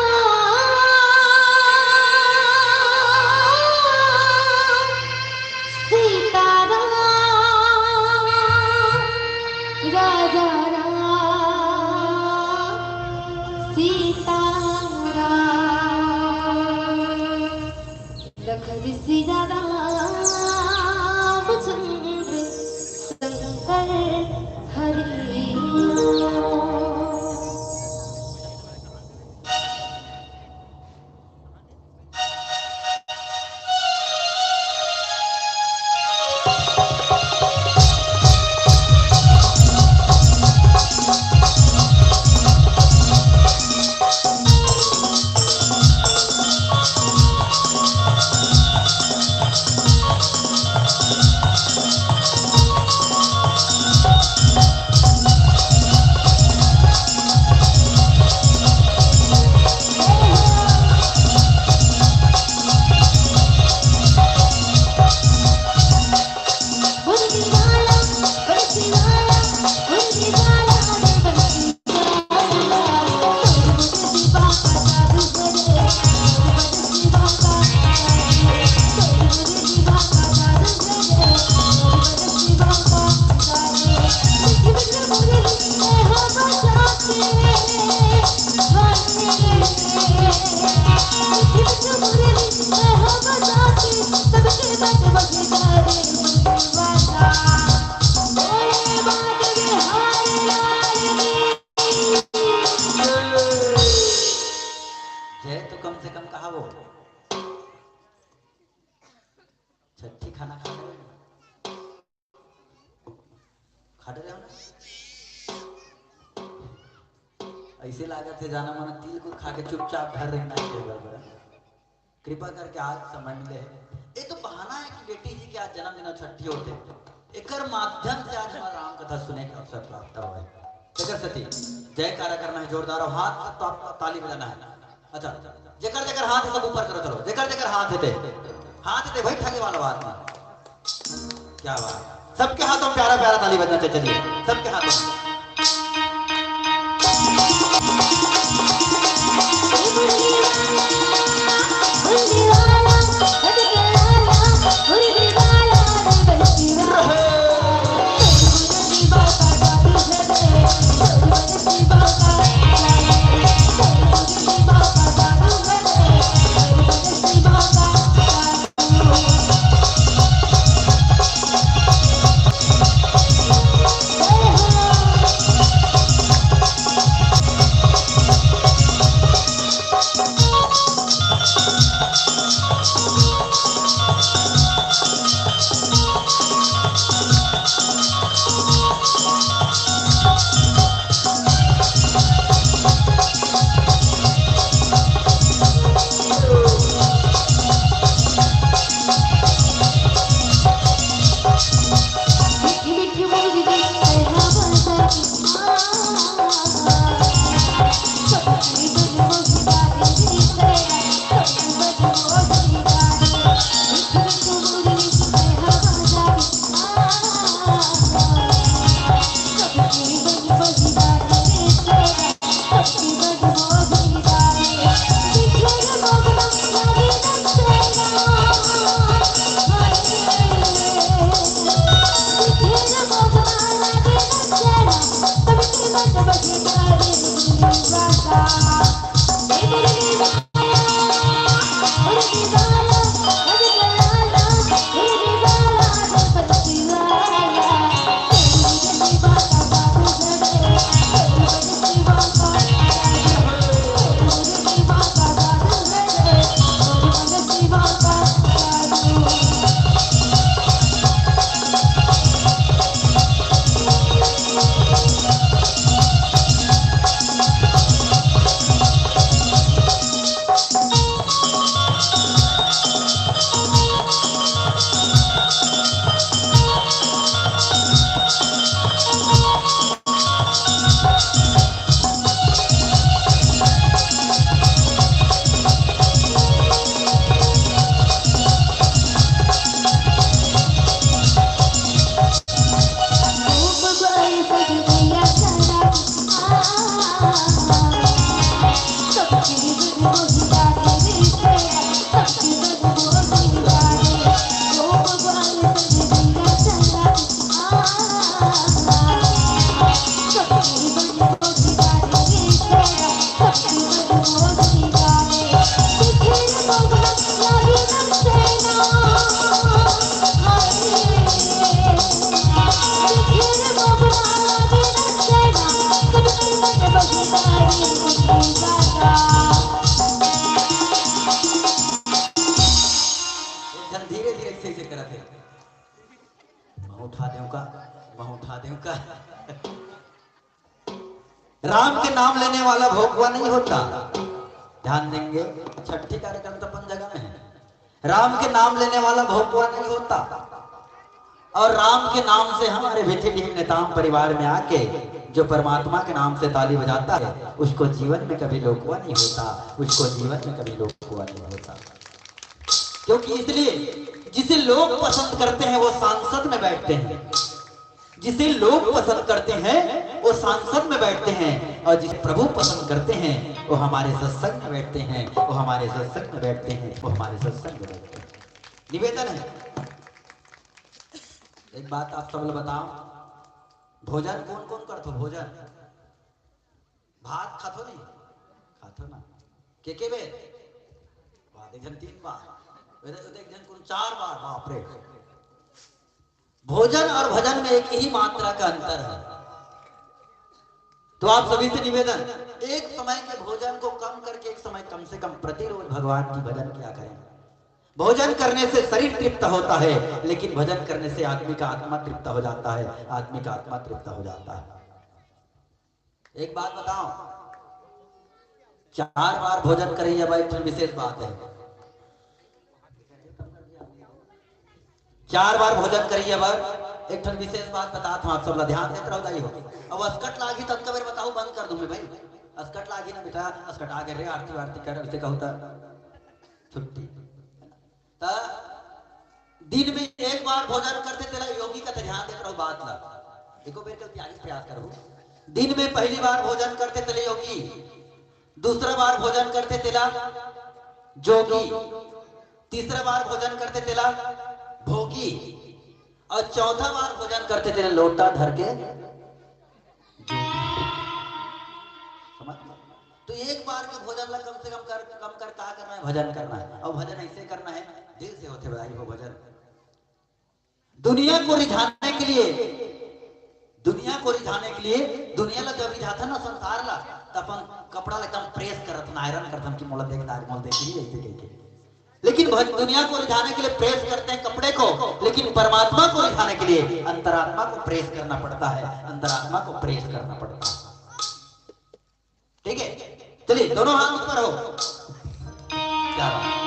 जय तो कम से कम कहा वो छठी खाना खा रहे हो ना ऐसे लागत है जाना माना तिल को खा के चुपचाप घर रहना चाहिए। कृपा करके आज समझ ले ये तो बहाना है कि बेटी जी के आज जन्मदिन और छठी होते एकर माध्यम से आज हमारा राम कथा सुने का अवसर प्राप्त हुआ है। सती जयकारा करना है जोरदार और हाथ तो आपको ताली बजाना है। अच्छा जेकर जेकर हाथ है सब ऊपर करो चलो जेकर जेकर हाथ है भाई ठगे वाला बात नहीं क्या बात सबके हाथों में प्यारा प्यारा ताली बजना चाहिए। चलिए सबके हाथों में राम के नाम लेने वाला भोगवा नहीं होता। ध्यान देंगे छठी कार्यक्रम तो अपन जगह में है। राम के नाम लेने वाला भोगवा नहीं होता और राम के नाम से हमारे बेटे नेताम परिवार में आके जो परमात्मा के नाम से ताली बजाता है उसको जीवन में कभी लोकवा नहीं होता, उसको जीवन में कभी लोकवा नहीं होता। क्योंकि इसलिए जिसे लोग पसंद करते हैं वो सांसद में बैठते हैं, जिसे लोग पसंद करते हैं वो सांसद में बैठते हैं, और जिसे प्रभु पसंद करते हैं वो हमारे सत्संग में बैठते हैं, वो हमारे सत्संग में बैठते हैं, वो हमारे सत्संग में बैठते हैं। निवेदन है, एक बात आप सब लोग बताओ, भोजन कौन कौन करतो भोजन? भात खातो नहीं? खातो ना के बे भात एक जन 3 बार, एक जन कौन 4 बार। बाप रे। भोजन और भजन में एक ही मात्रा का अंतर है। तो आप सभी से निवेदन, एक समय के भोजन को कम करके एक समय कम से कम प्रतिरोज भगवान की भजन किया करें। भोजन करने से शरीर तृप्त होता है, लेकिन भजन करने से आदमी का आत्मा तृप्त हो जाता है, आदमी का आत्मा तृप्त हो जाता है। एक बात बताओ, 4 बार भोजन करिए भाई, फिर विशेष बात है। 4 बार भोजन करिए बार, एक ठन विशेष बात बता था आप सब ध्यान देते रहो दाई हो। अब अस्कट लागी तब कबर बताओ, बंद कर दूं मैं भाई। अस्कट लागी ना बेटा, अस्कट आ गए रे, आरती वारती कर, उसे कहता छुट्टी। दिन में 1 बार भोजन करते तेरा योगी का ध्यान देते रहो बात ला। देखो बेर कल त्यागी प्रयास करो। दिन में पहली बार भोजन करते तेरे योगी, दूसरा बार भोजन करते तेरा जोगी, तीसरा बार भोजन करते तेरा भोगी, और चौथा बार भोजन करते तेरे लोटा धर के। समझ? तो 1 बार के भोजन ला कम से कम कर क्या करना है? भजन करना है। और भजन ऐसे करना है दिल से होते भाई वो भजन। दुनिया को रिझाने के लिए, दुनिया को रिझाने के लिए, दुनिया ला जब रिझाता ना संसार ला, तब अपन कपड़ा ला एकदम प्रेस करत ना, आयरन करत कि मोला देख दाग मोल देख ली ऐसे कह के। लेकिन दुनिया को रिझाने के लिए प्रेस करते हैं कपड़े को, लेकिन परमात्मा को रिझाने के लिए अंतरात्मा को प्रेस करना पड़ता है, अंतरात्मा को प्रेस करना पड़ता है। ठीक है, चलिए दोनों हाथ ऊपर हो। क्या बात?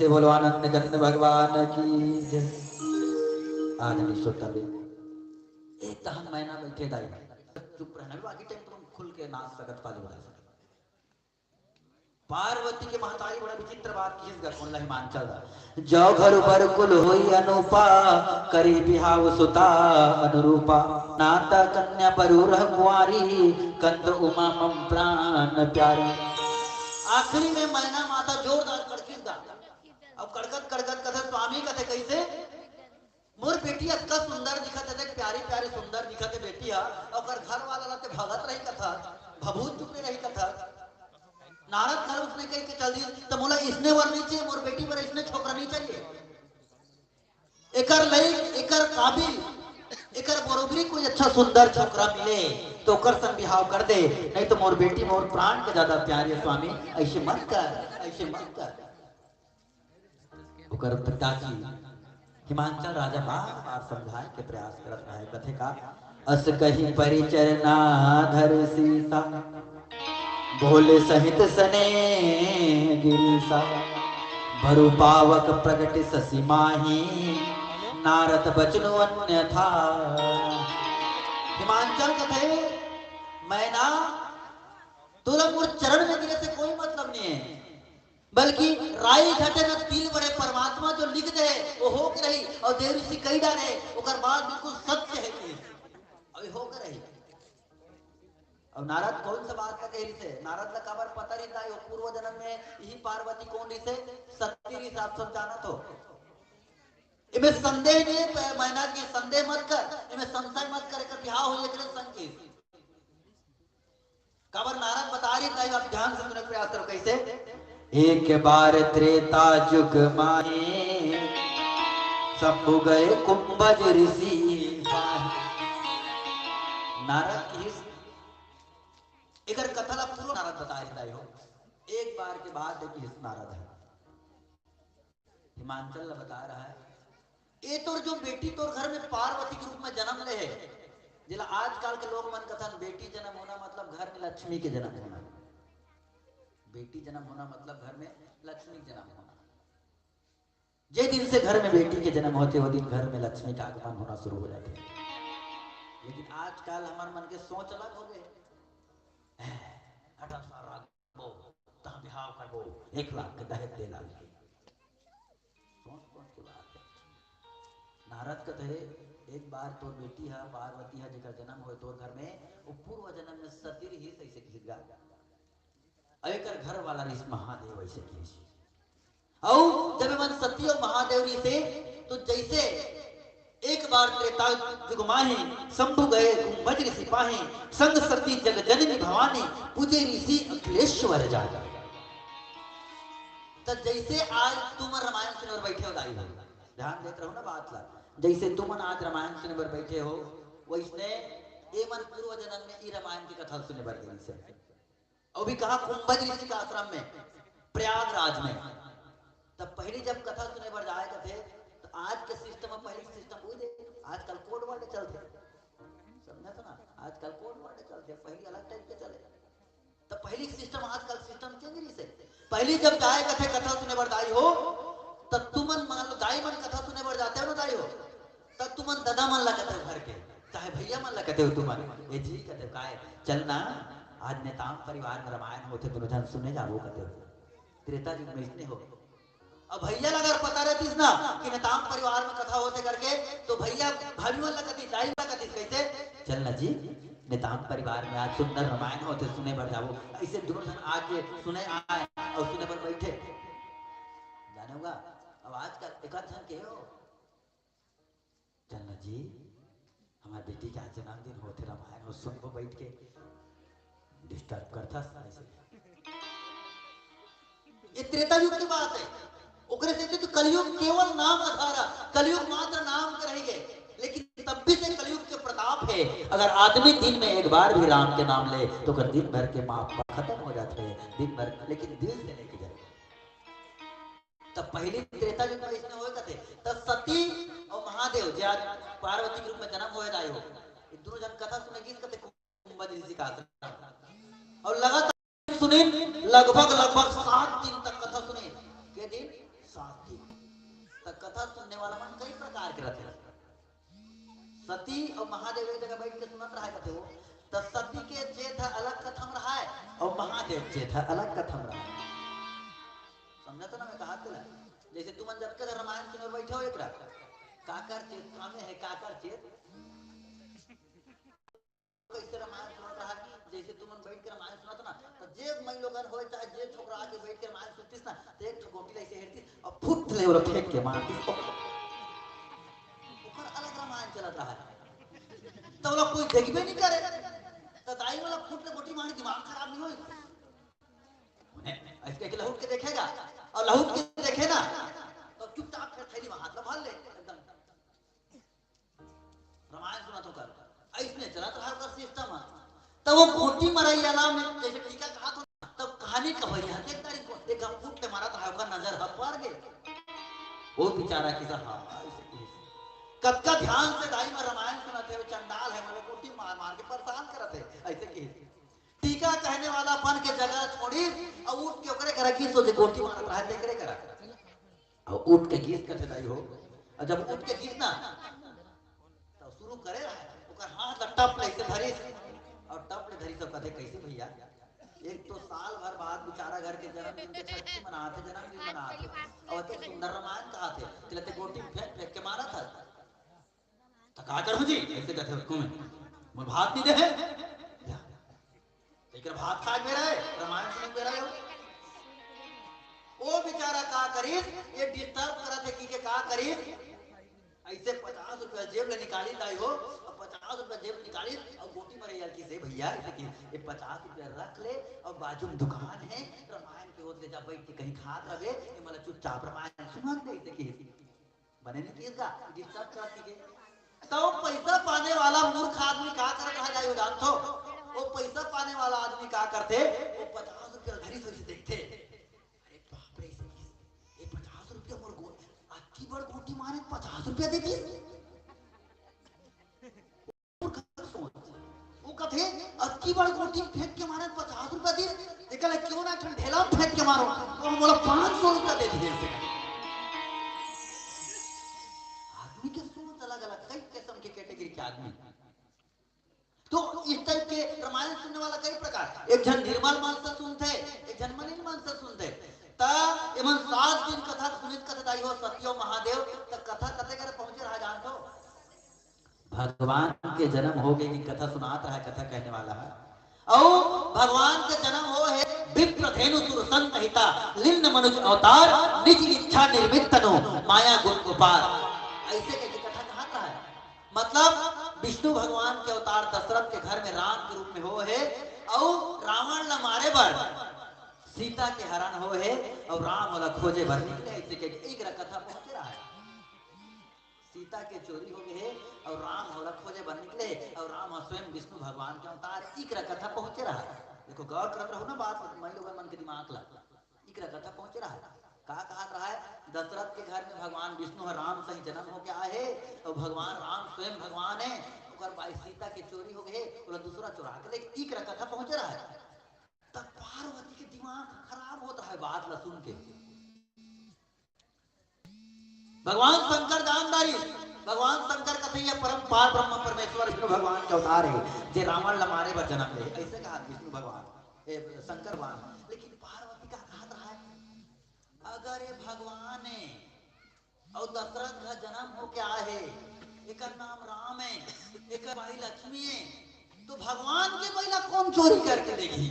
बोलो आनंद गंध भगवान की जय। आज हम श्रोता भी एक दहन महीना बैठे दाई चुप रहना, बाकी टाइम तुम खुल के नाच सकत पाली बजा सकत। पार्वती के महतारी बड़ा विचित्र बात की इस कौन हिमांचल जो घर पर कुल होई अनुपा करी बिहाव सुता अनुरूपा नाता कन्या बरू रह कुंवारी कंद उमा मम प्राण प्यारी। आखिरी में मैना माता जोरदार कड़किस दा। अब कड़कत कड़कत कथे स्वामी कथे कैसे मोर बेटी अत्का सुंदर दिखत है, प्यारी प्यारी सुंदर दिखत है बेटी हा, और घर वाला लाते भगत रही कथा भभूत चुपे रही कथा। नारद घर उसने कह के चल दी तो बोला इसने वर नहीं चाहिए मोर बेटी पर, इसने छोकरा नहीं चाहिए, एकर लई एकर काबिल एकर बरोबरी कोई अच्छा सुंदर छोकरा मिले तो ओकर संग बिहाव कर दे, नहीं तो मोर बेटी मोर प्राण के ज्यादा प्यारी है स्वामी, ऐसे मत कर ऐसे मत कर। ओकर पिताजी हिमांचल राजा बार बार समझाए के प्रयास करत रहे, कथे का अस कही परिचरना धर सीता भोले सहित सने गिरीसा भरु पावक प्रगट ससी माही नारद बचनु अन्यथा। हिमांचल कथे मैना तुरंत मोर चरण में गिरे से कोई मतलब नहीं है, बल्कि राई घटे न तिल बड़े परमात्मा जो लिख दे वो हो के रही, और देव ऋषि कही डाले ओकर बाद बिल्कुल सत्य है कि अभी हो के रही। और नारद कौन सा बात का कही से नारद का खबर पता नहीं था, वो पूर्व जन्म में यही पार्वती कौन रही से सत्य ऋषि आप सब जाना तो इमे संदेह नहीं, मैना की संदेह मत कर, इमे संशय मत कर, कर बिहाव हो एकरे संकेत खबर नारद बता रही था। आप ध्यान से सुनने का प्रयास करो कैसे। एक बार त्रेता जुग माहे शंभु गए कुंभज ऋषि नारद की एकर कथा ला पूरा नारद बता रही हो, एक बार के बाद देखिए नारद है हिमांचल बता रहा है ये तो जो बेटी तोर घर में पार्वती के रूप में जन्म ले है, जिला आजकल के लोग मन कथन बेटी जन्म होना मतलब घर में लक्ष्मी के जन्म होना, बेटी जन्म होना मतलब घर में लक्ष्मी जन्म होना। जे दिन से घर में बेटी के जन्म होते वो दिन घर में लक्ष्मी का आगमन होना शुरू हो जाते हैं। लेकिन आजकल हमारे मन के सोच अलग हो गए, 18 साल राखबो तहाँ बिहाव करबो 1 लाख के दहेज दे लाल सोच कौन की बात है। नारद कथे एक बार तो बेटी है पार्वती है जेकर जन्म हो तोर घर में वो पूर्व जन्म में सती ही ऐसे किस गा एकर घर वाला ऋषि महादेव ऐसे किस और जब मन सती और महादेव ऋषि तो जैसे एक बार त्रेता युग माहे शंभु गए कुंभज ऋषि पाहे संग सती जग जननी भवानी पूजे ऋषि अखिलेश्वर जागा। तो जैसे आज तुम रामायण सुनने बैठे हो दाई हो, ध्यान देते रहो ना बात ला, जैसे तुम आज रामायण सुनने पर बैठे हो वैसने ए मन पूर्व जन्म में ई रामायण की कथा सुनने पर गई से और भी कहा कुंभज ऋषि का आश्रम में प्रयागराज में। तब पहले जब कथा सुने पर जाए थे तो आज के सिस्टम में पहले सिस्टम हुई दे, आजकल कोड वर्ड चलते समझे तो ना, आजकल कोड वर्ड चलते पहले अलग टाइप के चले। तो पहली सिस्टम आजकल सिस्टम चेंज रही से पहले जब जाए थे कथा सुने पर दाई हो तब तुमन मान लो दाई मन कथा सुने पर जाते हो ना दाई हो तब तुमन दादा मन ला कहते हो घर के चाहे भैया मन ला कहते हो तुमन ये जी कहते हो काय चलना आज नेताम परिवार में रामायण होते दोनों जन सुने जाओ कहते हो त्रेता युग में इसने हो। अब भैया अगर पता रहती ना कि नेताम परिवार में कथा होते करके तो भैया भाभी मन ला कहती दाई ला कहती कैसे चलना जी नेताम परिवार में आज सुंदर रामायण होते सुने पर जाओ, ऐसे दोनों जन आज सुने आए और सुने पर बैठे जाने होगा। अब आज का एक जन के हो चलना जी हमारे बेटी का जन्मदिन होते रामायण और सुन को बैठ के डिस्टर्ब करता ऐसे ये त्रेता युग की बात है। ओकरे से तो कलयुग केवल नाम अधारा कलयुग मात्र नाम के रह गए, लेकिन तब भी से कलयुग के प्रताप है। अगर आदमी दिन में एक बार भी राम के नाम ले तो कर दिन भर के माप खत्म हो जाते हैं दिन भर, लेकिन दिल से लेके जाए। तब पहले त्रेता युग में इसने होए कथे तब सती और महादेव जो आज पार्वती के रूप में जन्म होए जाए हो ये दोनों जन कथा सुने किस कथे कुंभज ऋषि का और लगातार सुने लगभग 7 दिन तक कथा सुने के दिन 7 दिन तक कथा सुनने वाला मन कई प्रकार के रहते हैं। सती और महादेव एक जगह बैठ के सुनत रहा करते हो तो सती के जे था अलग कथम रहा है और महादेव जे था अलग कथम रहा है। समझा तो ना मैं कहा था जैसे तुम जब के रामायण सुने बैठे हो एक काकर चेत कामे है काकर चेत कैसे रामायण सुन रहा जैसे तुमन बैठ के रामायण सुनत ना तो जे मई लोगन होए चाहे जे छोकरा आके बैठ के रामायण सुनतिस ना तो एक ठो गोटी ऐसे हेरतिस और फुट ले ओला फेंक के मारतिस ओकर अलग रामायण चलत रहा तो ओला कोई देखबे नहीं करे तो दाई वाला फुट ले गोटी मारी दिमाग खराब नहीं होई ऐसे के लहुट के देखेगा और लहुट के देखे ना तो चुपचाप फिर थैली में हाथ लगा ले एकदम रामायण सुना तो कर ऐसने चला तो हर सिस्टम है तब वो गोटी मराई वाला में जैसे टीका कहा तो तब कहानी कहिया देख तारीख को एक फुट के मारा तो है ओकर नजर हप पर गए वो बेचारा किसा हां कब का ध्यान से दाई में रामायण सुनाते हुए चंडाल है मतलब गोटी मार मार के परेशान करते ऐसे की टीका कहने वाला पन के जगह छोड़ी और उठ के ओकरे घर की सोचे गोटी मार रहा है देख रे करा और उठ के गीत करते दाई हो और जब उठ के गीत ना तो शुरू करे रहा ओकर हाथ टप ले से धरी और टप ले धरी सब कहते कैसे भैया एक तो साल भर बाद बेचारा घर के जन्मदिन के छठी मनाते जन्मदिन मनाते और तो सुंदर रामायण कहा थे चलते गोटी फेंक फेंक के मारा था तो का करूं जी ऐसे कहते उसको में मोर भात नहीं दे है एक भात खा के रहे रामायण सुन के रहे वो बेचारा का करीस ये डिस्टर्ब करा थे कि के का करीस ऐसे 50 रुपया जेब ले निकाली लाई हो और 50 रुपया जेब निकाली और गोटी मरे यार किसे भैया ये 50 रुपया रख ले और बाजू में दुकान है रामायण के होते जा बैठ के कहीं खात रहे ये मतलब चुपचाप रामायण सुना दे कि बने नहीं किसका डिस्टर्ब करती के तो पैसा पाने वाला मूर्ख आदमी का कर रहा जाए जान तो वो पैसा पाने वाला आदमी का करते वो 50 रुपया घड़ी से देखते अरे बाप रे ये 50 रुपया मोर की बड़ गोटी मारे 50 रुपया दे दिए वो कथे अक्की बड़ गोटी फेंक के मारे 50 रुपया दिए एकले क्यों ना ढेला फेंक के मारो तो हम बोला 500 रुपया दे दिए आदमी के सोच अलग अलग कई किस्म के कैटेगरी के आदमी तो इस टाइप के रामायण सुनने वाला कई प्रकार एक जन निर्मल मन से सुनते एक जन मलिन मन से सुनते ता एमन 7 दिन कथा सुनित कथा दाई हो सत्यो महादेव त कथा कते करे पहुंचे रहा जान तो भगवान के जन्म हो गए की कथा सुनाता है कथा कहने वाला है और भगवान के जन्म हो है विप्र धेनु सुर संहिता लिंग मनुष्य अवतार निज इच्छा निर्मित तनु माया गुण गोपाल ऐसे के कथा कहा था है मतलब विष्णु भगवान के अवतार दशरथ के घर में राम के रूप में हो है और रावण न मारे बर सीता के हरण हो है और राम वाला खोजे भर निकले ऐसे के एक कथा पहुंच रहा है सीता के चोरी हो गए और राम वाला खोजे भर निकले और राम स्वयं विष्णु भगवान के अवतार एक कथा पहुंच रहा है देखो गौर कर रहो ना बात मैं लोग मन के दिमाग ला एक कथा पहुंच रहा है का कहा रहा है दशरथ के घर में भगवान विष्णु और राम सही जन्म हो गया है और भगवान राम स्वयं भगवान है और भाई सीता के चोरी हो गए और दूसरा चुरा के लेकिन एक कथा पहुंच रहा है तब पार्वती के दिमाग खराब होता है बात ला सुन के भगवान शंकर जानदारी भगवान शंकर कहते हैं परम पार ब्रह्म परमेश्वर विष्णु भगवान के अवतार है जे रावण ला मारे बर जन्म ले ऐसे कहा विष्णु भगवान शंकर भगवान लेकिन पार्वती का कहा रहा है अगर ये भगवान है और दशरथ का जन्म हो क्या है एक नाम राम है एक भाई लक्ष्मी है तो भगवान के महिला कौन चोरी करके देगी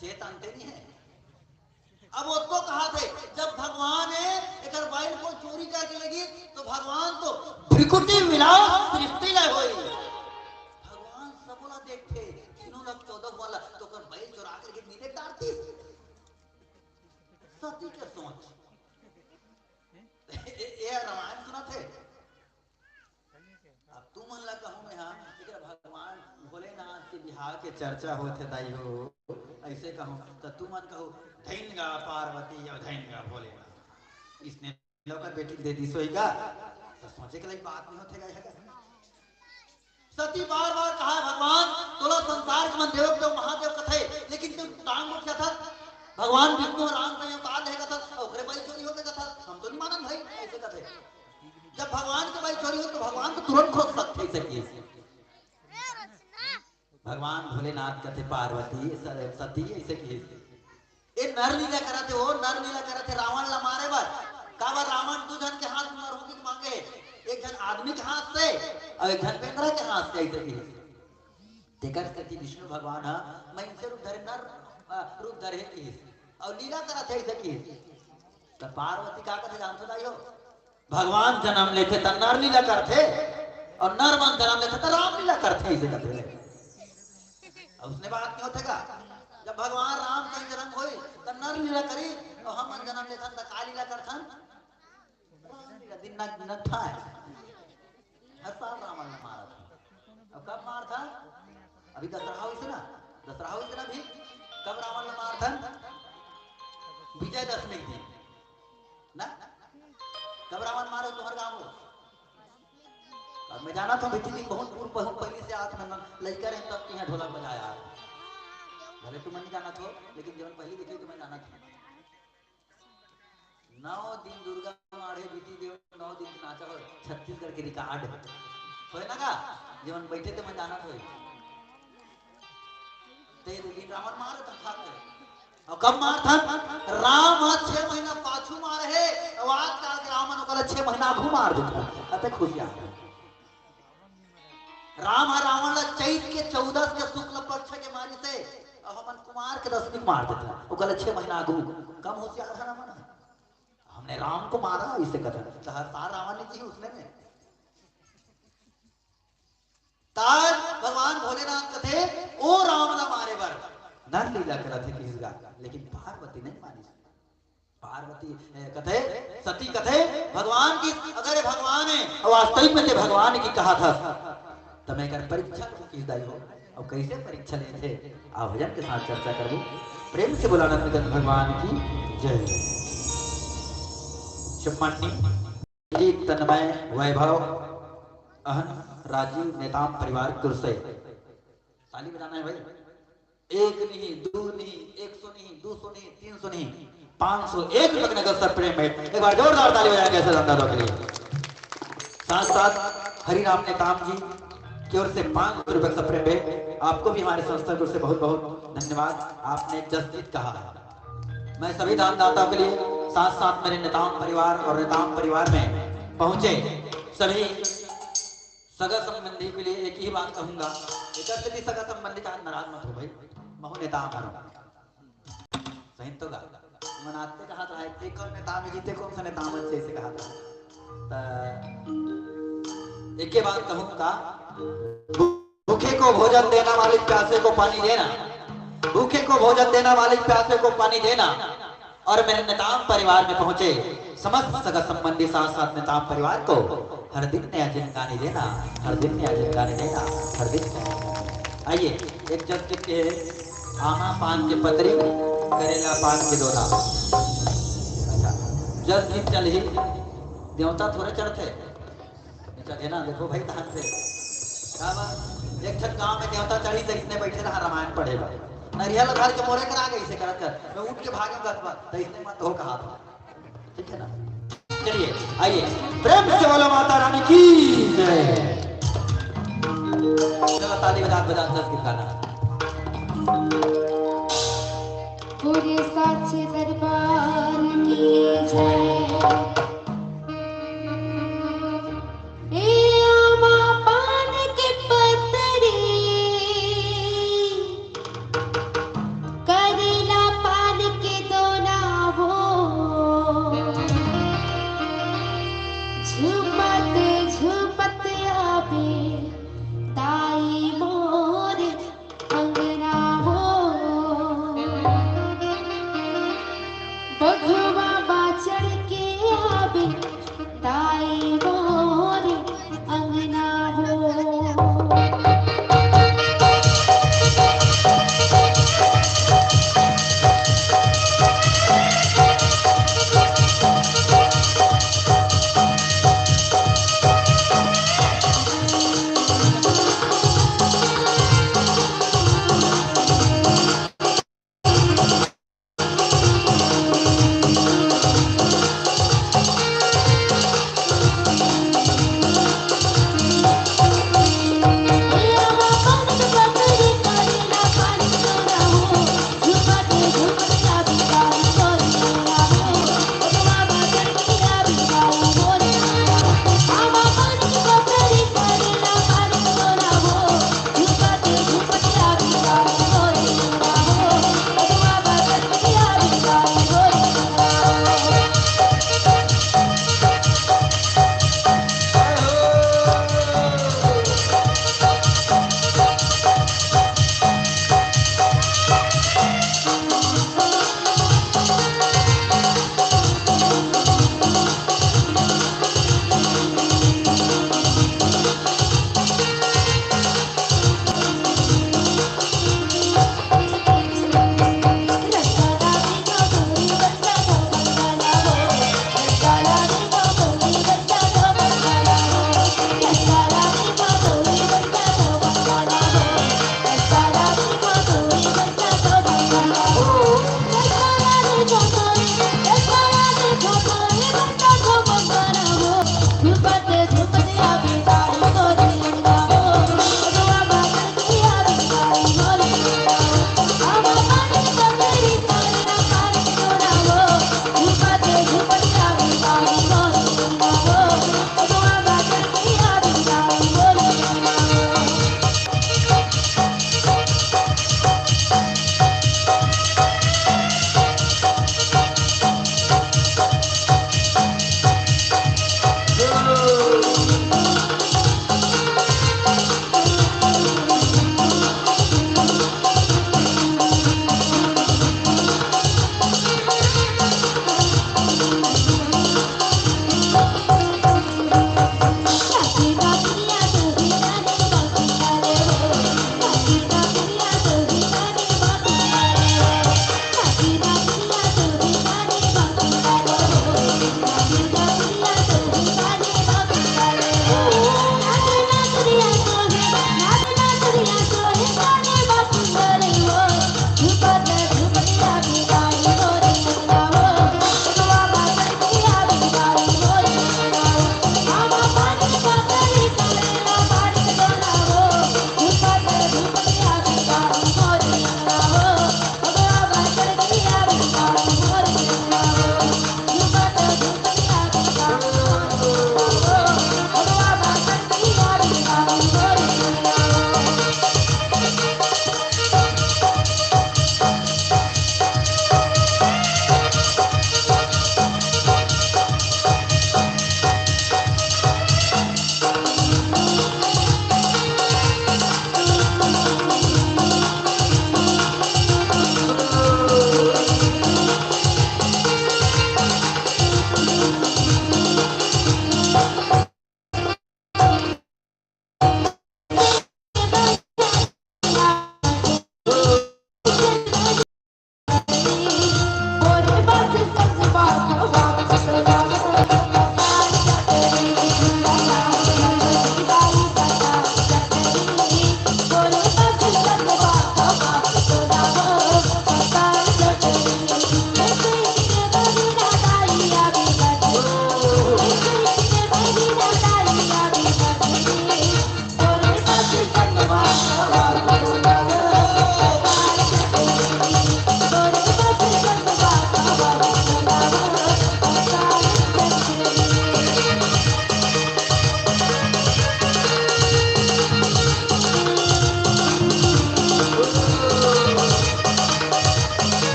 चेत अंते नहीं है अब वो तो कहा थे जब भगवान है एक बैल को चोरी करके लगी तो भगवान तो भ्रिकुटी मिला सृष्टि लय होई भगवान सबला देखते 3,14 वाला तो कर बैल चुरा के नीचे डालती सती के सोच ये रामायण सुना थे अब तू मन ला कहूं मैं हां लेकिन भगवान भोलेनाथ के बिहार के चर्चा होते दाई हो ऐसे कहूं तो तू मन कहूं धैनगा पार्वती और धैनगा भोलेनाथ इसने लोग बेटी दे दी सोईगा तो सोचे के लिए बात नहीं होते गए सती बार बार कहा भगवान तोला संसार के मन देव तो महादेव कथे लेकिन तुम टांग उठ था भगवान विष्णु और राम का अवतार रहेगा था ओकरे भाई चोरी हो गया था हम तो नहीं मानन भाई ऐसे कथे जब भगवान के भाई चोरी हो तो भगवान तो तुरंत खोज सकते सके भगवान भोलेनाथ कहते पार्वती सती ऐसे की ये नर लीला कराते हो नर लीला कराते रावण ला मारे बार काबर रावण दुजन के हाथ में होगी मांगे एक जन आदमी के हाथ से और एक जन पेंद्रा के हाथ से ऐसे की तेकर करती विष्णु भगवान हा मैं इनसे रूप धरे नर रूप धरे की और लीला करत है ऐसे की तो पार्वती का कथे जानते दाइयो भगवान जन्म लेते त नर लीला करते और नर मन जन्म लेते त राम लीला करते ऐसे कहते हैं। और उसने बात नहीं होते का जब भगवान राम का जन्म होई त नर लीला करी और हम मन जन्म लेथन त का लीला करथन राम लीला दिन न था हर साल रावण ने मारा था। अब कब मार था अभी दशहरा हुई थी ना दशहरा हुई थी ना भी कब रावण ने मार था विजयदशमी दिन ना कब रावण मारे तुम्हारे गांव हो अब मैं जाना था बेटी दिन बहुत बहुत पहले से आठ में लड़का रहे तब यहाँ ढोलक बजाया भले तुम नहीं जाना था लेकिन जब पहली बेटी तुम्हें जाना था 9 दिन दुर्गा मारे बीती देव 9 दिन नाचा हो छत्तीसगढ़ के रिकॉर्ड होए ना का जब बैठे तो मैं जाना था ते दिन रावण मारे था खाते और कब मार था राम 6 महीना पाछू मार है आवाज काल के रावण ओकरा 6 महीना आगू मार देता अते खुशियां राम है रावण ला चैत के 14 के शुक्ल पक्ष के मारी से अब हमन कुमार के 10 मार देता ओकरा 6 महीना आगू कम होशियार है रावण हमने राम को मारा इसे कथा तो हर साल रावण ने जी उसने में ताज भगवान भोलेनाथ कथे ओ राम ना मारे बर नर लीला करत है किसगा लेकिन पार्वती नहीं मानी पार्वती कथे सती कथे भगवान की अगर भगवान है वास्तविक में भगवान की कहा था तब मैं कर परीक्षा को किस दाई हो और कैसे परीक्षा लिए थे आप भजन के साथ चर्चा करूं प्रेम से बुलाना भगवान की जय शिवमणि तन्मय वैभव अहन राजीव नेताम परिवार कुर्से ताली बजाना है भाई एक नहीं दो नहीं 100 नहीं 200 नहीं 300 नहीं 501 तक नगर सर प्रेम में एक बार जोरदार ताली बजाएं कैसे अंदाजों के लिए साथ साथ हरिराम नेताम जी की ओर से 500 रुपए सब प्रेम में आपको भी हमारे संस्था की ओर से बहुत बहुत धन्यवाद आपने जसजीत कहा है मैं सभी दानदाताओं के लिए साथ साथ मेरे नेताम परिवार और नेताम परिवार में पहुंचे सभी सगा संबंधी के लिए एक ही बात कहूंगा इधर से भी सगा संबंधी का नाराज मत हो भाई महो नेताम करो सही तो गा मनाते कहा था ते कौन नेताम जीते कौन सा नेताम से कहा था एक ही बात कहूंगा भूखे को भोजन देना मालिक प्यासे को पानी देना भूखे को भोजन देना मालिक प्यासे को पानी देना और मेरे नेताम परिवार में पहुंचे समस्त सगा संबंधी साथ साथ नेताम परिवार को हर दिन नया जिनगानी देना हर दिन नया जिनगानी देना हर दिन आइए एक जग के आमा पान के पतरी करेला पान के दोना अच्छा जग गीत चल ही देवता थोड़े चढ़ते चढ़े ना देखो भाई धान से एक छठ गांव में देवता चढ़ी तो इसने बैठे रहा रामायण पढ़ेगा नरियल घर के मोरे करा गई से करत कर मैं उठ के भागे गया तो इसने मत हो कहा था ठीक है ना चलिए आइए प्रेम से बोलो माता रानी की जय चलो ताली बजा बजा 10 की गाना पूरे साचे दरबार की जय भगवा बाचड़ के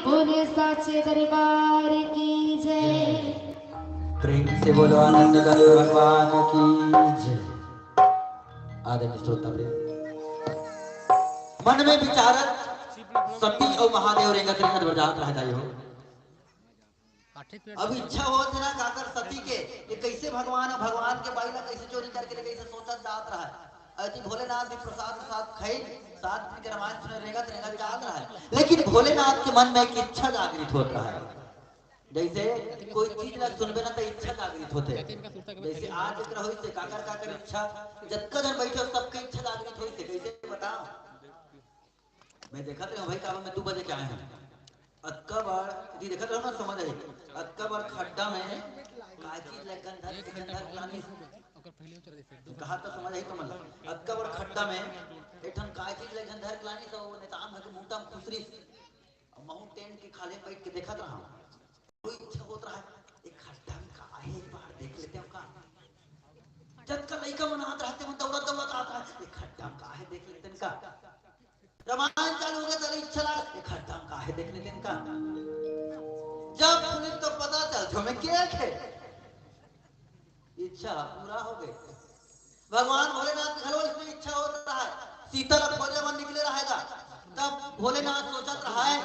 बोले साचे दरबार की जय। प्रेम से बोलो आनंद गंग भगवान की जय। आदरणीय श्रोता मन में विचारत सती और महादेव रेंगत रेंगत बजात रह जाई हो। अब इच्छा हो ना काकर सती के ये कैसे भगवान है, भगवान के बाइला कैसे चोरी करके ले कैसे सोचत जात रहा है। अति भोलेनाथ भी प्रसाद साथ खाई साथ में के रामायण सुने रेंगत रेंगत जात रहा है, लेकिन भोलेनाथ के मन में एक इच्छा जागृत होत रहा है। जैसे कोई चीज ला सुनबे ना तो इच्छा जागृत होते। जैसे आज एकरा होई से काकर काकर इच्छा जत्का जन बैठे सबके इच्छा जागृत होई से कैसे बताओ। मैं देखत रहा भाई काबा में 2 बजे के आए हैं अक्का बार जी देखत रहो ना समझ आई अक्का बार खड्डा में काय चीज लगन धर प्लानी कहा तो समझ आई कमल अक्का बार खड्डा में एठन काय चीज लगन धर प्लानी तो नेताम है के मुंटा में खुसरी माउंटेन के खाले बैठ के देखत रहा कोई इच्छा होत रहा एक खड्डा में का है एक बार देख लेते हैं का जब का लइका मनात रहते मन दौड़त दौड़त आता है एक खड्डा का है देख लेते हैं का रामायण चालू हो गया चलो इच्छा ला एक खड्डा का है देख लेते हैं का जब सुनी तो पता चल जो मैं क्या है इच्छा पूरा हो गई। भगवान भोलेनाथ घरों इसमें इच्छा होता है सीता का खोजे मन निकले रहेगा तब भोलेनाथ सोचत रहा है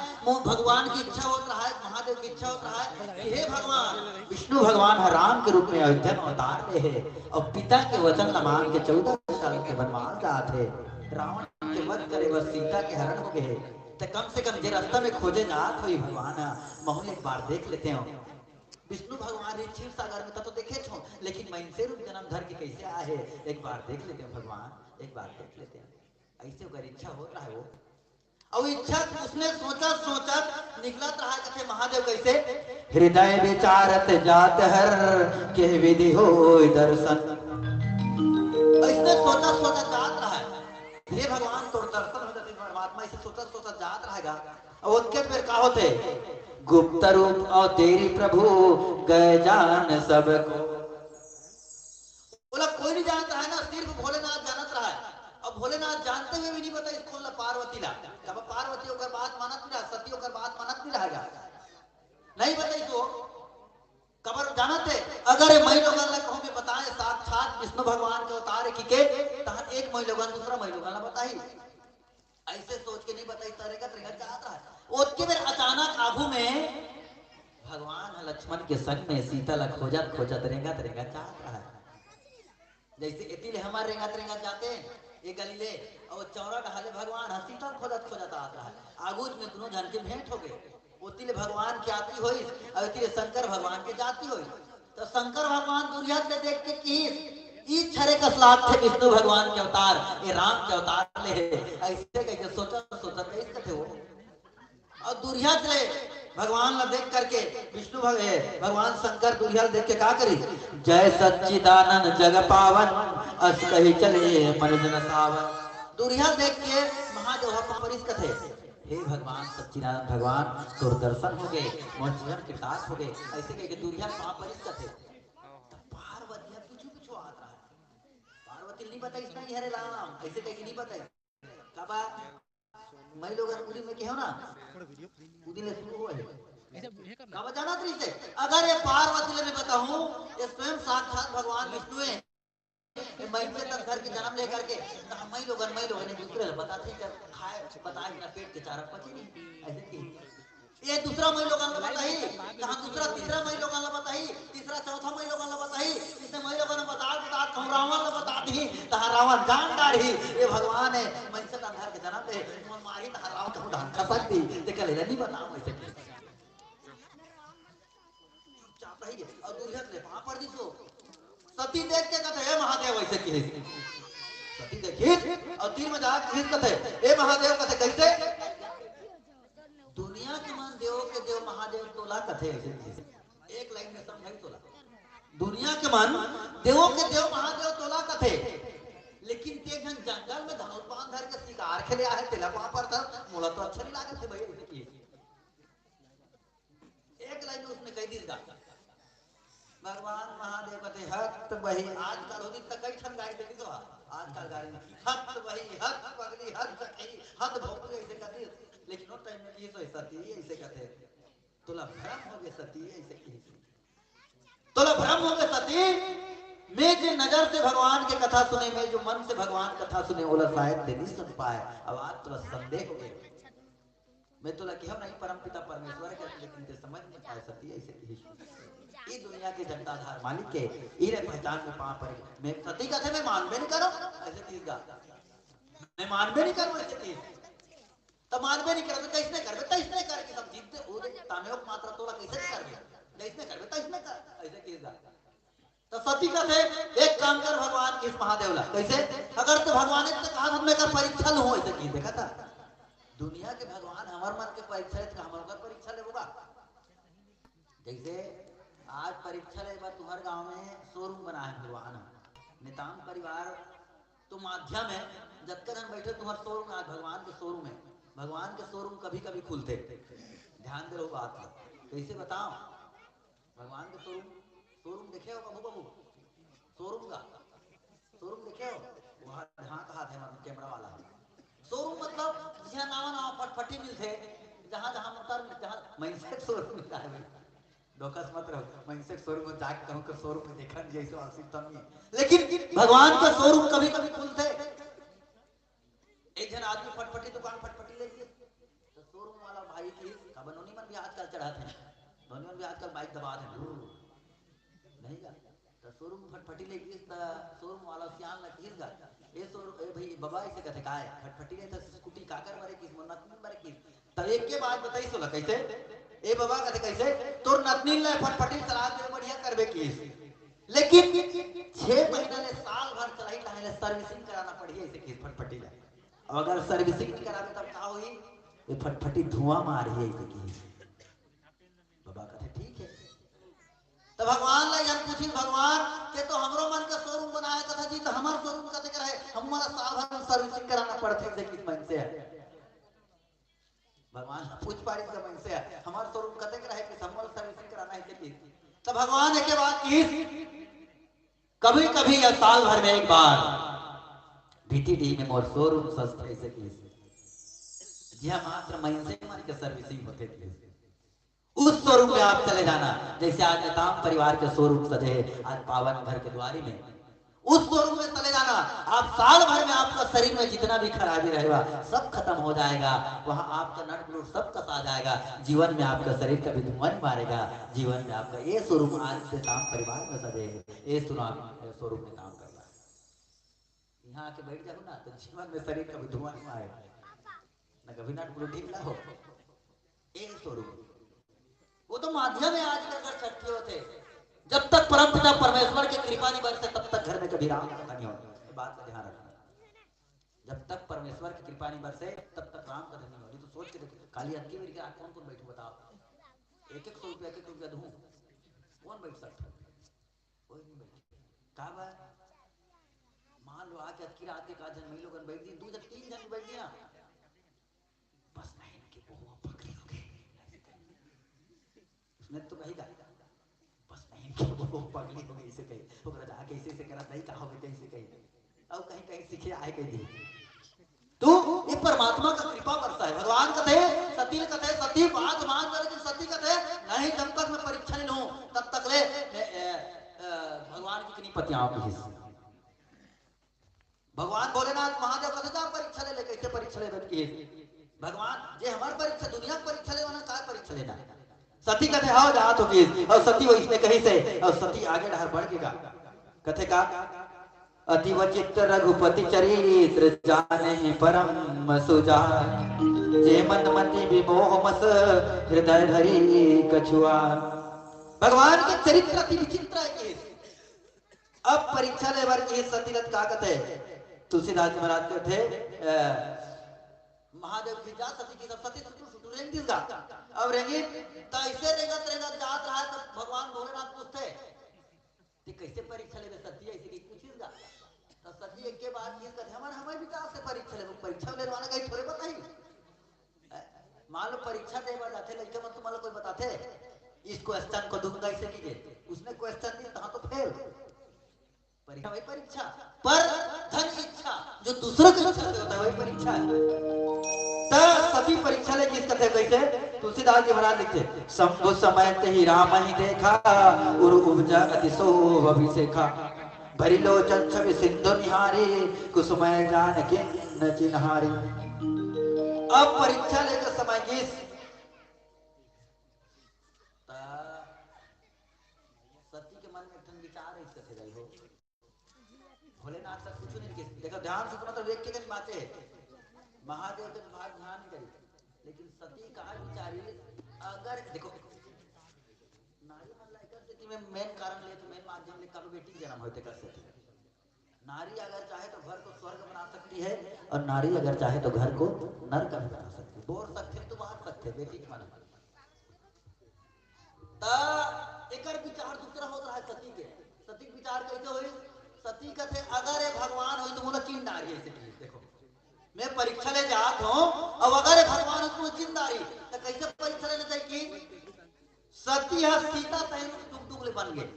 भगवान की इच्छा होत रहा है महादेव की इच्छा होत रहा है कि हे भगवान विष्णु भगवान है राम के रूप में अयोध्या में अवतार ले है और पिता के वचन न मान के 14 साल के वनवास जाते रावण के वध करे वह सीता के हरण हो गए तो कम से कम जे रास्ता में खोजे जात हुई भगवान महु एक बार देख लेते हो। विष्णु भगवान क्षीर सागर में तो देखे छो लेकिन मनुष्य रूप जन्म धर के कैसे आए है एक बार देख लेते हैं भगवान एक बार देख लेते हैं ऐसे अगर इच्छा हो रहा है वो और इच्छा उसने सोचा निकलत रहा कहते महादेव कैसे हृदय विचारत जात हर के विधि हो दर्शन ऐसे सोचा जात रहा है हे भगवान तो दर्शन हो जाते परमात्मा ऐसे सोचा जात रहेगा और उनके फिर का होते गुप्त रूप और तेरी प्रभु गए जान सबको बोला कोई नहीं जानता है ना सिर्फ भोलेनाथ जानत रहा है अब भोलेनाथ जानते हुए भी नहीं पता इसको ला पार्वती ला कब पार्वती होकर बात मानत नहीं रहा सती होकर बात मानत नहीं रहेगा नहीं बताई तो कबर जानते अगर मई लोगन ला कहूं भी बताएं साक्षात विष्णु भगवान के अवतार की के तहन एक मई लोगन दूसरा मई लोगन ला बताई ऐसे सोच के नहीं बताई तरीका चाहता है उसके फिर अचानक आगू में भगवान लक्ष्मण के संग में सीता ला खोजत रेंगत चाहता है जैसे इतिले हमारे रेंगत जाते ये गलीले और चौरा ढाले भगवान हंसी तो खोजत आता है आगूज में दोनों जन के भेंट हो गए ओतिले भगवान की आती हुई और इतिले शंकर भगवान के जाती हुई तो शंकर भगवान दुनिया से देख के की ई छरे का श्लाघ थे विष्णु भगवान के अवतार ये राम के अवतार ले ऐसे कह के सोचा कैसे थे वो और दुनिया से भगवान ला देख करके विष्णु भगवान शंकर दुनिया देख के का करी जय सच्चिदानंद जग पावन अस कही चले मन जन सावन दुनिया देख के महादेव परिस कथे हे भगवान सच्चिदानंद भगवान तोर दर्शन हो गए मोर जीवन के दास हो गए ऐसे कह के दुनिया परिस कथे पार्वती पीछू आता है पार्वती नहीं बताई इसमें हरे राम ऐसे कह के नहीं बताई कबा मैं लोग पूरी में के हो ना पूरी ने शुरू हुआ है कब जाना तरी से अगर ये पार्वती ले मैं बताऊं ये स्वयं साक्षात भगवान विष्णु है मैं से तक घर के जन्म लेकर के मैं लोग ने दूसरे बताते जब खाए बताए ना पेट के चारा पचे नहीं ऐसे की ये दूसरा मैं लोगों ने बताई कहां दूसरा तीसरा मैं लोगों ने बताई तीसरा चौथा मैं लोगों ने बताई इसने मैं लोगों ने बता कहूं रावण ने बता दी तहां रावण जान डारी ये भगवान है मन से तक घर के जन्म ले मन मारी तहां रावण को ढंग का सकती ते कले नहीं बताऊं ऐसे चाहता ही और दुर्गा ने वहां पर दिसो सती देख के कहते हे महादेव ऐसे की सती देखी और तीर में जाके खींच कहते हे महादेव कहते कैसे दुनिया के मन देव के देव महादेव तोला कथे एक लाइन में समझाई तोला दुनिया के मन देवों के देव महादेव तोला कथे लेकिन ते जन जंगल में धनुष बांध धर के शिकार खेले आए तेला वहां पर था मोला तो अच्छा नहीं लागे थे भाई एक लाइन में उसने कह दी भगवान महादेव कहते हत वही आजकल होती तक कई ठन गाड़ी देखी तो आजकल गाड़ी में हत वही हत पगली हत सखी हत भोपली ऐसे कहती लेकिन की सो सती ऐसे कहते तुला भ्रम हो गए सती ऐसे की तुला भ्रम हो गए सती मैं जो नजर से भगवान की कथा सुने मैं जो मन से भगवान कथा सुने ओला शायद ते नहीं सुन पाए अब आज तुला संदेह हो गया मैं तुला कहूं नहीं परम पिता परमेश्वर के लेकिन ते समझ नहीं पाए सती ऐसे की ये दुनिया के जनताधार मालिक के इरे पहचान में पा पड़े मैं सती कथे मैं मानबे नहीं करो ऐसे चीज का मैं मानबे नहीं करूं ऐसे चीज तो मानबे नहीं करो तो कैसे करबे तो इसने करके सब जीतते हो तानेक मात्रा तोला कैसे करबे कैसे करबे तो इसने कर ऐसे चीज का तो सती का थे एक काम कर भगवान किस महादेवला कैसे अगर तो भगवान ने कहा हमें का परीक्षा लो ऐसे की देखा था दुनिया के भगवान हमार मन के परीक्षा ले तो हम का परीक्षा लेबोगा जैसे आज परीक्षा ले बार तुम्हारे गांव में शोरूम बना है भगवान निताम परिवार तो माध्यम है जब तक हम बैठे तुम्हारा शोरूम आज भगवान के शोरूम है भगवान के शोरूम कभी कभी खुलते ध्यान दे लो बात कैसे बताओ भगवान के शोरूम देखे हो बाबू बाबू शोरूम देखे हो वहाँ हाँ कहा थे हमारे कैमरा वाला शोरूम मतलब जहाँ नावा फटफटी मिलते जहाँ जहाँ मतलब जहाँ मैंसेक शोरूम मिलता है डोकस मत रहो मैंसेक शोरूम में जाके कहूँ कि शोरूम में देखा जैसे आवश्यकता नहीं लेकिन भगवान का शोरूम कभी कभी खुलते एक जन आदमी फटफटी दुकान फटफटी ले लिए तो शोरूम वाला भाई की बनोनी मन भी आजकल चढ़ाते हैं बनोनी मन भी आजकल बाइक दबा दें नहीं गा तो शोरूम फटफटी ले गई तो शोरूम वाला श्याम ना किस गा ए शोरूम ए भाई बाबा ऐसे कहते का है फटफटी ले तो स्कूटी काकर मारे किस मन नतनी मारे किस तो एक के बाद बताई सोला कैसे ए बाबा कहते कैसे तोर नतनी ले फटफटी चला दे बढ़िया करबे किस लेकिन 6 महीना ले साल भर चलाई ताहे सर्विसिंग कराना पड़ी ऐसे किस फटफटी ले अब अगर सर्विसिंग नहीं करावे तब का होई ये फटफटी धुआं मार रही है ऐसे की बाबा कहते ठीक है तो भगवान ला जन पूछी भगवान के तो हमरो मन का शोरूम बनाया कथा जी तो हमार शोरूम कते कर है हमारा साल भर सर्विसिंग कराना पड़ते है किस मन से है भगवान पूछ पाड़ी का मन से है हमार शोरूम कते कर है कि हमारा सर्विसिंग कराना है कि तो भगवान के बाद किस कभी कभी या साल भर में एक बार बीटीडी में मोर शोरूम सस्ते से किस यह मात्र महीने से मन के सर्विसिंग होते थे उस शोरूम में आप चले जाना जैसे आज निताम परिवार के शोरूम सजे आज पावन घर के द्वारी में उस शोरूम में चले जाना आप साल भर में आपका शरीर में जितना भी खराबी रहेगा सब खत्म हो जाएगा वहां आपका नट ब्लूड सब कसा जाएगा जीवन में आपका शरीर कभी धुआं नहीं मारेगा जीवन में आपका ये शोरूम आज निताम परिवार में सजे ये शोरूम निताम परिवार यहाँ आके बैठ जाओ ना तो जीवन में शरीर कभी धुआं नहीं मारेगा ना कभी नट ब्लूड ठीक ना हो ये शोरूम वो तो माध्यम है आज के अगर सत्य होते जब तक परम पिता परमेश्वर की कृपा नहीं बरसे तब तक घर में कभी राम कथा नहीं होती बात का ध्यान रखना जब तक परमेश्वर की कृपा नहीं बरसे तब तक राम कथा नहीं होती तो सोच के देखो खाली अक्की मेरी आज कौन कौन बैठू बताओ एक 100 रुपया दूं कौन बैठ सकता कोई नहीं बैठ का बात मान लो आके अक्की रात के 1 जन मई लोगन बैठ दी 2 जन 3 जन बैठ दिया बस नहीं कि वो पकड़ी लोगे उसने तो कही बस नहीं कि वो पगली हो गई इसे कही तो राजा कैसे से करा नहीं कहा होगे कैसे कही अब कहीं कहीं सीखे आए कहीं तो ये परमात्मा का कृपा बरसा है भगवान कहते सती कहते सती बात मान करके सती कहते नहीं जब तक मैं परीक्षा नहीं लूं तब तक ले भगवान की कितनी पतियां की भगवान भोलेनाथ महादेव कहते जा परीक्षा ले कैसे परीक्षा ले की भगवान जे हमार परीक्षा दुनिया की परीक्षा ले वाला का परीक्षा लेना सती कहते हाँ जा तो की और सती वो इसने कही से और सती आगे डहर बढ़ के कथे का अति वचित रघुपति चरित्र जाने परम सुजान जे मन मति विमोह मस हृदय धरी कछुआ भगवान के चरित्र अति विचित्र है अब परीक्षा ले बार की सतीरथ का कहते तुलसीदास महाराज कहते महादेव की जा सती की सब सती रेंग दिस गा अब रेंगी तो ऐसे रेंगत रेंगत जात रहा तो भगवान भोलेनाथ पूछते कि कैसे परीक्षा लेवे सती ऐसे की पूछिस गा तो सती एक के बाद ये कहते हमारे विकास से परीक्षा लेवे परीक्षा लेने वाला कहीं थोड़े बताई मान लो परीक्षा दे बार जाते लड़के मत तुम्हारा कोई बताते इस क्वेश्चन को दूंगा ऐसे कीजिए उसने क्वेश्चन दिया कहां तो फेल परीक्षा वही परीक्षा पर धन इच्छा जो दूसरों की इच्छा से होता है वही परीक्षा है तो सभी परीक्षा ले किस कहते कैसे तुलसीदास जी महाराज लिखते शंभु समय ते ही राम ही देखा उरु उपजा अतिशो अभिषेखा भरी लोचन छवि सिंधु निहारी कुसुमय जान के न चिन्हारी। अब परीक्षा लेकर समय गीस सती के मन में ठन विचार है इसका थे हो भोलेनाथ तक कुछ नहीं किस देखो ध्यान से मतलब देख के कहीं बातें है महादेव के भाग ध्यान करी लेकिन सती कहा विचारी अगर देखो नारी मन लाइक स्थिति में मेन कारण ले तो मेन माध्यम ले कब बेटी जन्म होते कर सकती नारी अगर चाहे तो घर को स्वर्ग बना सकती है और नारी अगर चाहे तो घर को नरक भी बना सकती है बोल सकते तो बात सकते बेटी के मन एकर विचार दूसरा हो रहा है सती के विचार कैसे हुई सती कहते अगर ये भगवान हो तो बोला चिंदारी ऐसे देखो मैं परीक्षा ले जात हूं अब अगर ये भगवान हो तो चिंदारी तो कैसे परीक्षा लेने चाहिए कि सती हा सीता सही डुग ले बन गए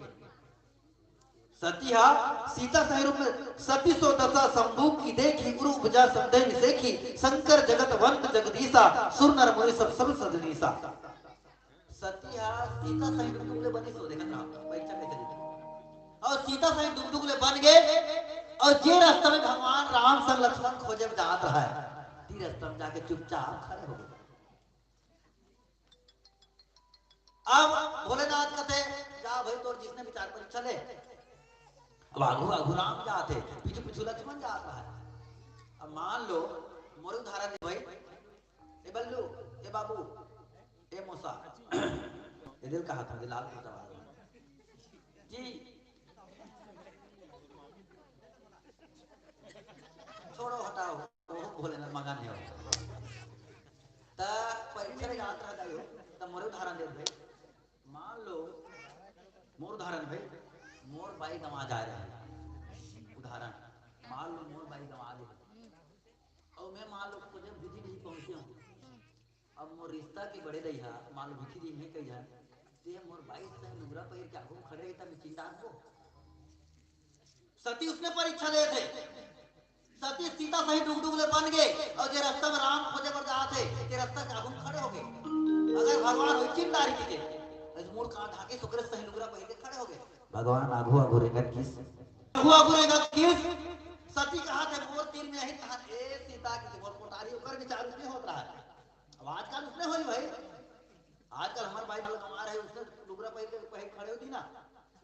सती हा सीता सही रूप में सती सो दशा शंभु की देखी गुरु उपजा संदेह निसेखी शंकर जगत वंत जगदीशा सुर नर मुनि सब सदनीसा सती हा सीता सही डुग ले बनी सो देखत रहा परीक्षा कैसे ली और सीता सही डुग ले बन गए और जे रास्ते में भगवान राम संग लक्ष्मण खोजे जात रहा है ती रास्ते में जाके चुपचाप खड़े हो गए। अब भोलेनाथ कहते जा भाई तोर जिसने विचार परीक्षा ले अब आगू आगू राम जाते पीछे पीछे लक्ष्मण जात रहा है। अब मान लो मोर उदाहरण दे भाई ए बल्लू ए बाबू ए मोसा ये दिल कहा था लाल कुत्ता जी छोड़ो हटाओ भोलेनाथ मगन है ता परीक्षा में याद रह गयो ता मोर उदाहरण दे भाई मान लो मोर उदाहरण भाई मोर बाई गंवा जा रहा है उदाहरण मान लो मोर बाई गंवा दे और मैं मान लो मुझे विधि नहीं पहुंचे हूं अब मोर रिश्ता के बड़े रही मान लो विधि नहीं कही है ते मोर बाई से लुगरा पहिर के आगू खड़े तब चिंता को सती उसने परीक्षा ले थे सती सीता सही डुग ले बन गए और जे रास्ता में राम खोजे पर जाते ते रास्ता के आगू खड़े हो गए अगर भगवान हो चिंतारी के मूल कान ढाके सुकर सही लुगरा पहिर के खड़े हो गए भगवान आगू आगू रेगा किस सती कहा थे मोर तीर में ही कहा ए सीता की मोर कोटारी ऊपर विचार उसने होत रहा है अब आजकल उसने होई भाई आजकल हमार भाई बल कमा रहे उसने लुगरा पहिर के पहिर खड़े होती ना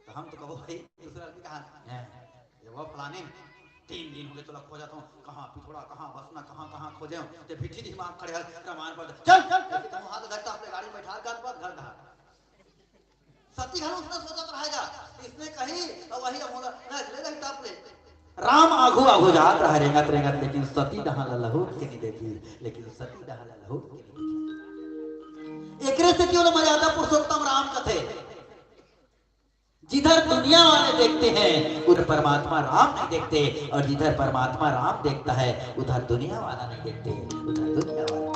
तो हम तो कहो भाई दूसरा आदमी कहा ये वो फलाने 3 दिन हो गए तोला खोजा तो कहां पिछोड़ा कहां बसना कहां खोजे ते बिठी दिमाग खड़े है प्रमाण पर चल तुम हाथ धरता अपने गाड़ी में बैठा कर पर घर कहा सती घन उसने सोचा रहेगा इसने कही और वही होगा ना लेगा ही टाप ले राम आगू आगू जात रहा रेंगत लेकिन सती दहा लहू के नहीं देखी लेकिन सती दहा लहू के नहीं देखी एकरे से क्यों मर्यादा पुरुषोत्तम राम कथे जिधर दुनिया वाले देखते हैं उधर परमात्मा राम नहीं देखते और जिधर परमात्मा राम देखता है उधर दुनिया वाला नहीं देखते उधर दुनिया वाला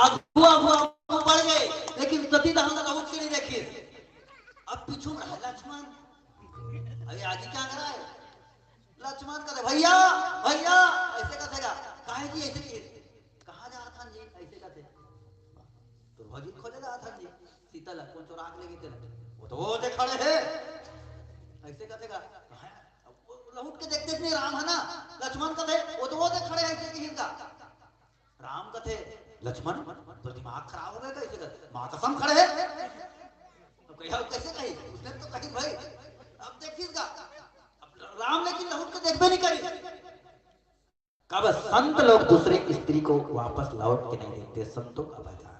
आगू आगू आगू बढ़ गए लेकिन सती दहा लहू के नहीं देखी अब पीछू रहा लक्ष्मण अरे आगे क्या कर रहा है लक्ष्मण कहते भैया भैया ऐसे कहेगा काहे जी ऐसे कहां जा था जी ऐसे कहते तो भौजी खोजे जा था जी सीता लक्ष्मण चोरा के ले गए थे वो तो वो दे खड़े हैं ऐसे कहेगा लौट के देखते नहीं राम है ना लक्ष्मण कहते वो तो वो दे खड़े हैं ऐसे की हिंदा राम कहते लक्ष्मण तो दिमाग खराब हो गया कैसे कहते मां कसम खड़े हैं तो कहिया कैसे कही उसने तो कही भाई अब देखिएगा राम लेकिन लहुट के देखबे नहीं करी कब संत लोग दूसरे स्त्री को वापस लौट के नहीं देखते संतों का पहचान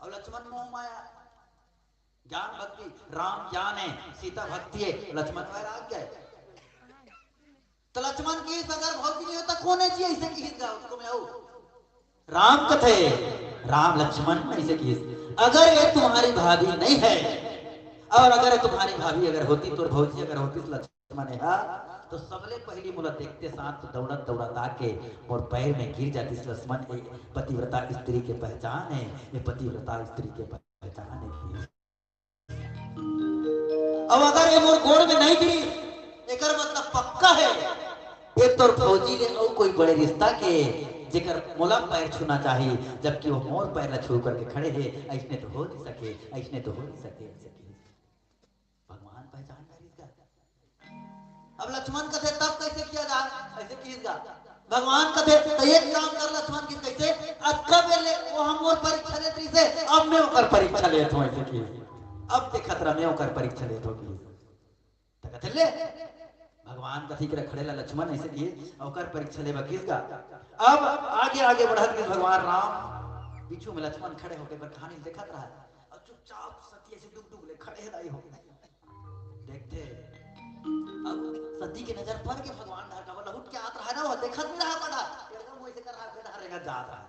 और लक्ष्मण मोह माया ज्ञान भक्ति राम ज्ञान है सीता भक्ति है लक्ष्मण वैराग्य है तो लक्ष्मण की अगर भक्ति नहीं होता कौन है जी ऐसे की उसको मैं आऊं राम कथे राम लक्ष्मण ऐसे की अगर ये तुम्हारी भाभी नहीं है और अगर तुम्हारी भाभी अगर होती तो भौजी अगर होती तो लक्ष्मण है तो सबले पहली मुला देखते साथ तो दौड़त आके और पैर में गिर जाती लक्ष्मण एक पतिव्रता स्त्री के पहचान है ये पतिव्रता स्त्री के पहचान है अब अगर ये मोर गोड़ में नहीं गिरी एकर मतलब पक्का है एक तो फौजी ले और कोई बड़े रिश्ता के जेकर मोला पैर छूना चाहिए, जबकि वो मोर पैर न छू करके खड़े हैं। ऐसने तो हो नहीं सके, ऐसने तो हो नहीं सके। भगवान पहचान कर इसका। अब लक्ष्मण कथे तब कैसे किया जाए, ऐसे कीजिएगा भगवान कथे तो एक काम कर लक्ष्मण की कैसे अच्छा बेले वो हम और परीक्षा लेत से अब मैं ओकर परीक्षा लेत हूं ऐसे की। अब ते खतरा में ओकर परीक्षा लेत हो की त कथे ले भगवान कथी के खड़े ला लक्ष्मण ऐसे किए ओकर परीक्षा लेबा किसका। अब आगे आगे बढ़त के भगवान राम पीछू में लक्ष्मण खड़े होके पर कहानी देखत रहा और चुपचाप सती ऐसे डुग डुग ले खड़े रही हो देखते। अब सती की नजर पड़ के भगवान का बोला उठ के आत रहा ना वो देखत नहीं रहा पड़ा एकदम वैसे कर रहा है रेगा जात रहा।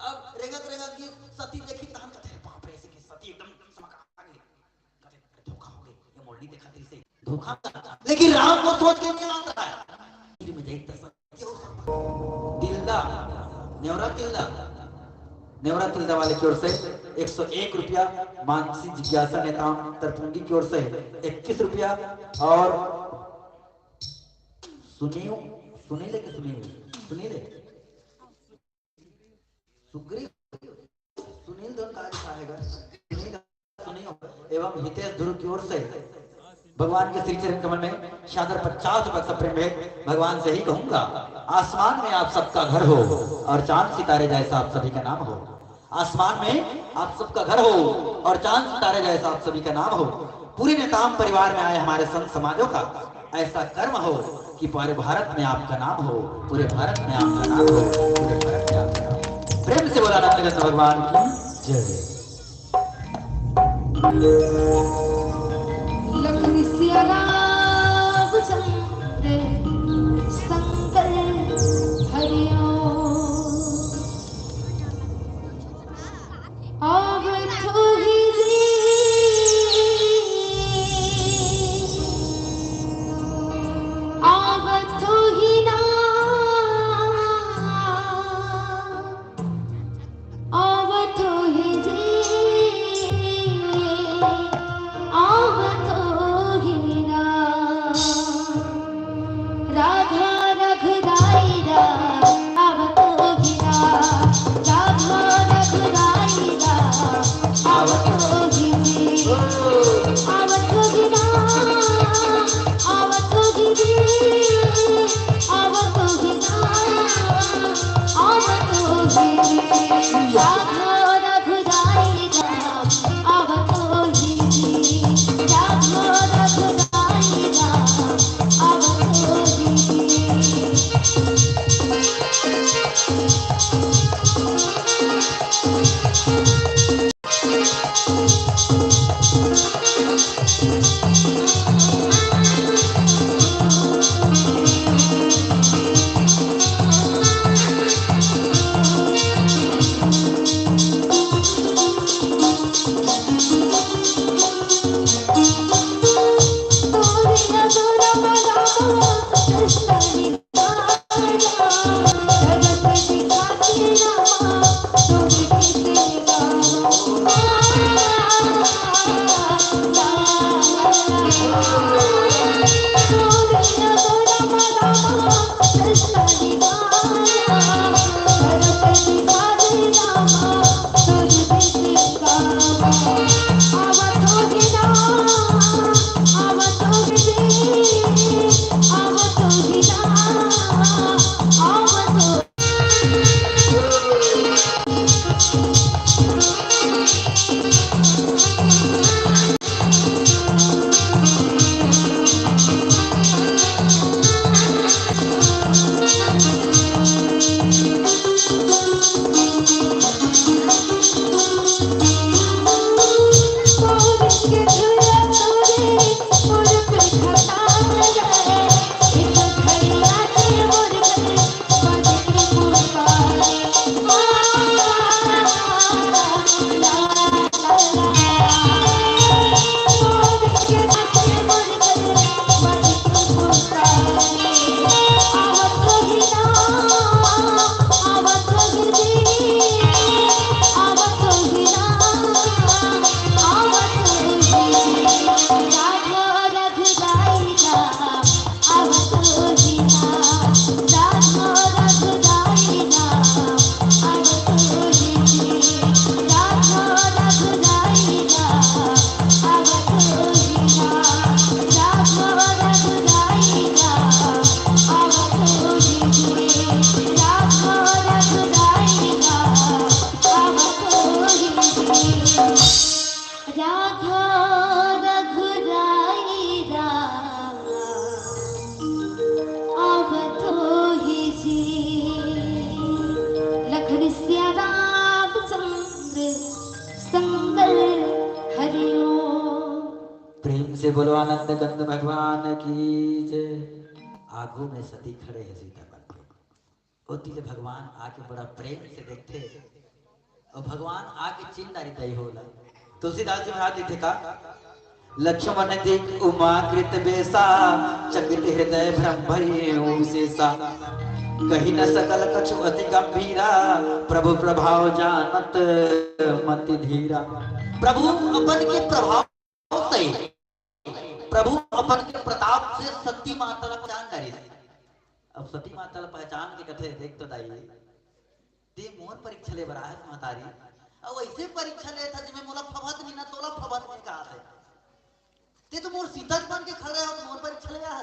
अब रेगत रेगत की सती देखी तहन कथे बाप रे ऐसे की सती एकदम समका आ गई कथे धोखा हो गई ये मोरनी देखा तेरी से धोखा। लेकिन राम को सोच के नहीं आता है फिर में देखता सत्य तिल्दा नेवरा तिल्दा वाले की ओर से 101 रुपया, मानसी जिज्ञासा नेता तरपुंगी की ओर से 21 रुपया और सुनीले सुग्रीव सुनील धन का लिखा है एवं हितेश ध्रुव की ओर से भगवान के श्री चरण कमल में शादर 50 रुपए सब प्रेम है। भगवान से ही कहूंगा आसमान में आप सबका घर हो और चांद सितारे जैसा आप सभी का नाम हो। आसमान में आप सबका घर हो और चांद सितारे जैसा आप सभी का नाम हो। पूरे नेताम परिवार में आए हमारे संत समाजों का ऐसा कर्म हो कि पूरे भारत में आपका नाम हो, पूरे भारत में आपका नाम हो, पूरे भारत में आपका नाम हो। प्रेम से बोला नंदकृष्ण भगवान की जय। लखन सिया रामचंद्र शंकर हरिओम। आवत ही जी आवत ही ना आवत ही जी राधा रघुराई आवत गिरा राधा रघुराई आवत गिरी आवत गिरा आवत गिरी आवत गिरा आवत गिरी राधा रघुराई आवत गिरी राधा रघुराई आवत गिरी। बोलो आनंद गंग भगवान की जय। आगू में सती खड़े है सीता बन के ओती ले भगवान आके बड़ा प्रेम से देखते और भगवान आके चिंतारी तय होला। तुलसीदास जी महाराज लिखे का लक्ष्मण दिख उमा कृत बेसा चकित हृदय भ्रम भये शेषा कही न सकल कछु अति गंभीरा प्रभु प्रभाव जानत मति धीरा। प्रभु अपन के प्रभाव से प्रभु अपन के प्रताप से सती माता ला पहचान करी। अब सती माता ला पहचान के कथे देख तो दाई ते मोर परीक्षा ले बरा है महतारी अब ऐसे परीक्षा ले था जिमे मोला फबत नहीं ना तोला फबत नहीं कहा है ते तो मोर सीता बन के खड़े हो मोर परीक्षा ले आ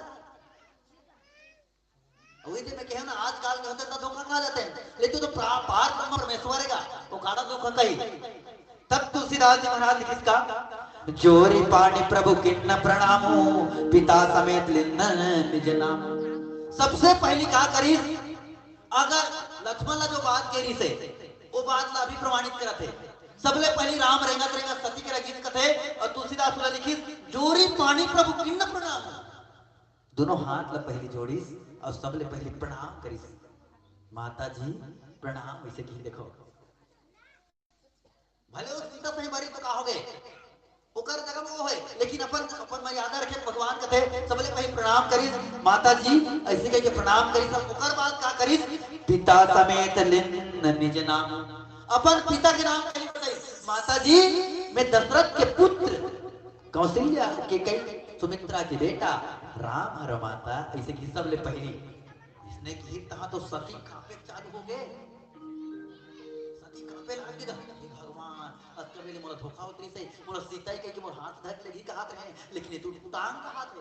वही थे मैं कह ना आजकल के होते तो धोखा खा जाते हैं लेकिन तो पार ब्रह्म परमेश्वर का वो काड़ा धोखा कही। तब तुलसीदास जी महाराज लिखित का जोरी पानी प्रभु किन्न प्रणामो पिता समेत लिन्न निज नाम। सबसे पहली क्या करी अगर लक्ष्मण ला जो बात करी से वो बात ला अभी प्रमाणित करते सबले पहली राम रहेगा करेगा सती के रगीत कथे और तुलसीदास वाला लिखित जोरी पानी प्रभु किन्न प्रणाम। दोनों हाथ ला पहली जोड़ी और सबले पहले प्रणाम करी माता जी प्रणाम ऐसे की देखो भले उस सीता सही बारी तो कहोगे ओकर जगह वो है लेकिन अपन मर्यादा रखे भगवान कथे सबले पहले प्रणाम करी माता जी ऐसे कह के प्रणाम करी सब ओकर बाद का करी पिता समेत लिन्न निज नाम। अपन पिता के नाम कही बताई माता जी मैं दशरथ के पुत्र कौशल्या के कई सुमित्रा के बेटा राम हर माता ऐसे की सबले पहली इसने की तहां तो सती कांपे चालू हो गए सती कांपे लागे भगवान अतकबेले मोला धोखा उतरी से मोला सीता ही के मोर हाथ धर लेगी कहा रहे लेकिन तू उतांग कहा थे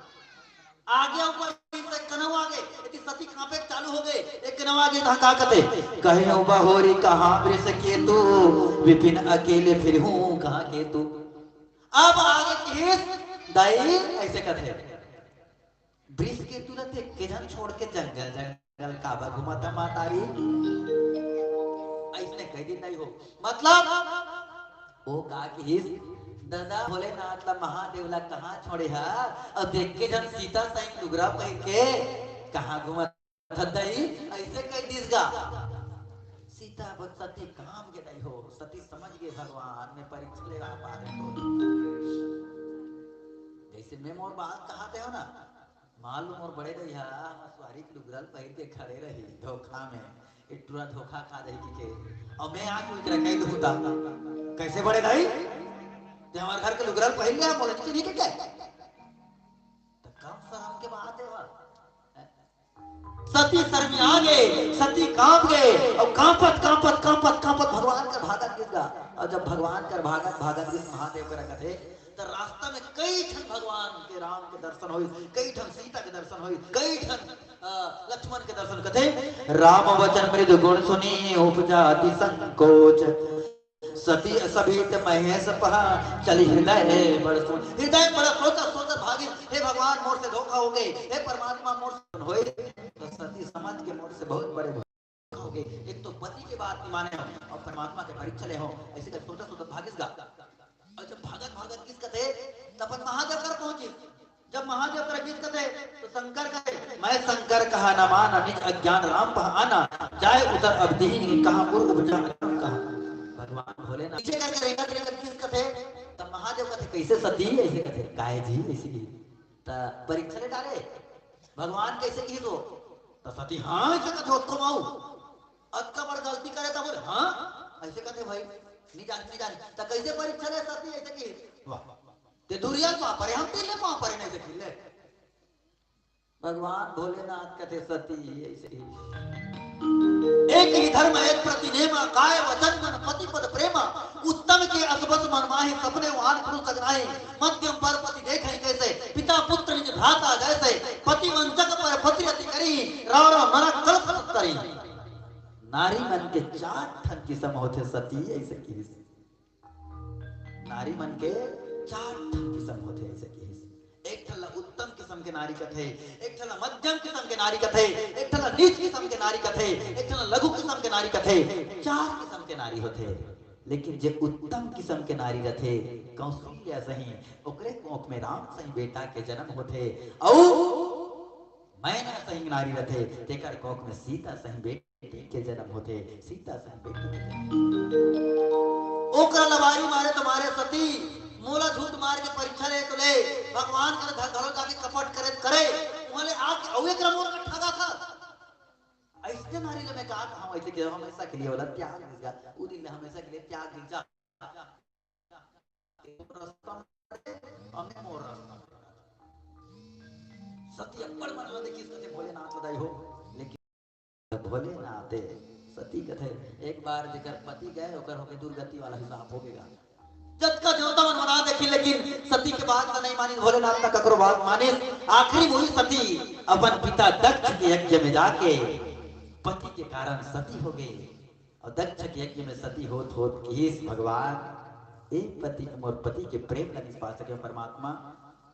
आगे ऊपर से कनव आगे यदि सती कांपे चालू हो गए एक कनव आगे कहा कहते कहे उबा होरी कहां वृष के तू विपिन अकेले फिर हूं कहां के तू। अब आगे केस दाई ऐसे कहते वृष के तुरंत के जन छोड़ के जंगल जंगल काबा घुमाता मातारी ऐसने कह दिन नहीं हो मतलब वो का कि दादा भोलेनाथ ला महादेव ला कहां छोड़े हा और देख के जन सीता सही लुगरा पहन के कहां घुमाता दई ऐसे कह दिसगा सीता बन सती काम के नहीं हो सती समझ गए भगवान में परीक्षा ले रहा पारे तो जैसे मैं मोर बात कहाते हो ना मालूम और बड़े दैया मसवारी के लुगरल पहन के खड़े रही धोखा में एक टूरा धोखा खा रही के और मैं आके उधर कह दूंगा कैसे बड़े भाई ते हमारे घर के लुगरल पहन लिया बोले कि नहीं के क्या तो कम शर्म के बात है वह सती शर्म आ गए सती कांप गए और कांपत भगवान का भागत गिर गया और जब भगवान का भागत गिर महादेव का रखते तो रास्ता में कई ठन भगवान के राम के दर्शन हुई कई ठन सीता के दर्शन हुई कई ठन लक्ष्मण के दर्शन कथे राम वचन मृदु गुण सुनी उपजा अति संकोच सती सभीत महेश पहा चली हृदय बड़ सोच भागी हे भगवान मोर से धोखा हो गए हे परमात्मा मोर से होए तो सती समझ के मोर से बहुत बड़े हो गए एक तो पति के बात नहीं माने हो और परमात्मा के परीक्षा ले हो ऐसे कर सोचा भागिस गा और जब भागत किस कथे तब महादेव कर पहुंची जब महादेव कर किस कथे तो शंकर कहे मैं शंकर कहा न मान निज अज्ञान राम आना जाए उधर अब दीन कहा पुर उपजा कहा भगवान भोले ना पीछे करके रेखा किस कथे तब महादेव कथे कैसे सती ऐसे कथे काहे जी ऐसे की त परीक्षा ले डाले भगवान कैसे की तो सती हां ऐसे कथे उसको माऊ अक्का बड़ गलती करे तब हां ऐसे कथे भाई नहीं जान तो कैसे परीक्षा ले सती ऐसे की वाह ते दुरिया पा परे हम तेले पा परे नहीं देखी ले भगवान भोलेनाथ कथे सती ऐसे एक ही धर्म एक प्रतिनेम काय वचन मन पति पद प्रेम उत्तम के असबत मन माहि सपने वान पुरुष सगनाहि मध्यम पर पति देखे कैसे पिता पुत्र निज भ्राता जैसे पति वंचक पर पति अति करी राव नरक कल्प करी नारी मन के चार ठन किस्म होते सती ऐसे की नारी मन के चार ठन किस्म होते ऐसे की एक ठला उत्तम किस्म के नारी कथे एक ठला मध्यम किस्म के नारी कथे एक ठला नीच किस्म के नारी कथे एक ठला लघु किस्म के नारी कथे चार किस्म के नारी होते लेकिन जे उत्तम किस्म के नारी रथे कौशल्या सही ओकरे कोख में राम सही बेटा के जन्म होथे औ मैना सही नारी रथे तेकर कोख में सीता सही बेटी के जन्म होथे सीता सही बेटी के जन्म ओकरा लबारी मारे तुम्हारे सती मोला झूठ मार के परीक्षा ले तो ले भगवान करे घरों जाके कपट करे करे मोले आके औ एकरा मोर का ठगा था ऐसे नारी ले मैं कहा हम ऐसे के हमेशा के लिए वाला त्याग दीजा उ दिन हमेशा के लिए त्याग दीजा रास्ता हमें मोर रास्ता सती अकड़ मन में देखी सती भोलेनाथ बधाई हो लेकिन भोलेनाथ सती कथे एक बार जेकर पति गए ओकर होके दुर्गति वाला हिसाब हो गएगा जब का देवता मन मना देखी लेकिन सती के बात नहीं मानी भोलेनाथ का ककरो बात माने आखिरी वही सती अपन पिता दक्ष के यज्ञ में जाके पति के कारण सती हो गई और दक्ष के यज्ञ में सती होत किस भगवान एक पति मोर पति के प्रेम लगी पा सके परमात्मा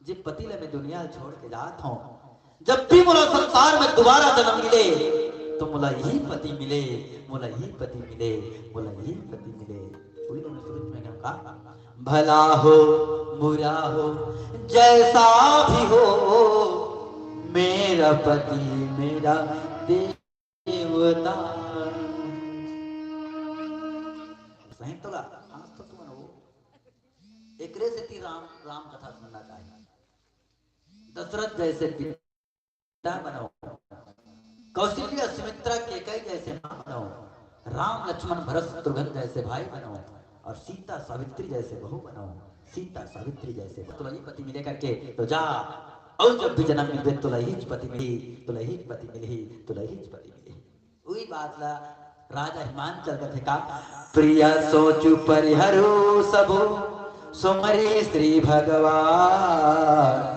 जे पति ले मैं दुनिया छोड़ के जात हूं जब भी मोला संसार में दोबारा जन्म मिले तो मोला यही पति मिले मोला यही पति मिले मोला यही पति मिले वही तो मैं सूरज में कहा भला हो बुरा हो जैसा भी हो मेरा पति मेरा देवता सही तो ला आज तो तुम हो एकरे से ती राम राम कथा सुनना चाहिए दशरथ जैसे पिता बनाओ कौशल्या सुमित्रा के कई जैसे मां बनाओ राम लक्ष्मण भरत शत्रुघ्न जैसे भाई बनाओ और सीता सावित्री जैसे बहू बनाओ सीता सावित्री जैसे तुला ही पति मिले करके तो जा और जब भी जन्म मिले तुला ही पति मिली तुला ही पति मिली तुला ही पति मिली वही बात ला राजा हिमांचल का थे का प्रिया सोचु परिहरो सबो सुमरे श्री भगवान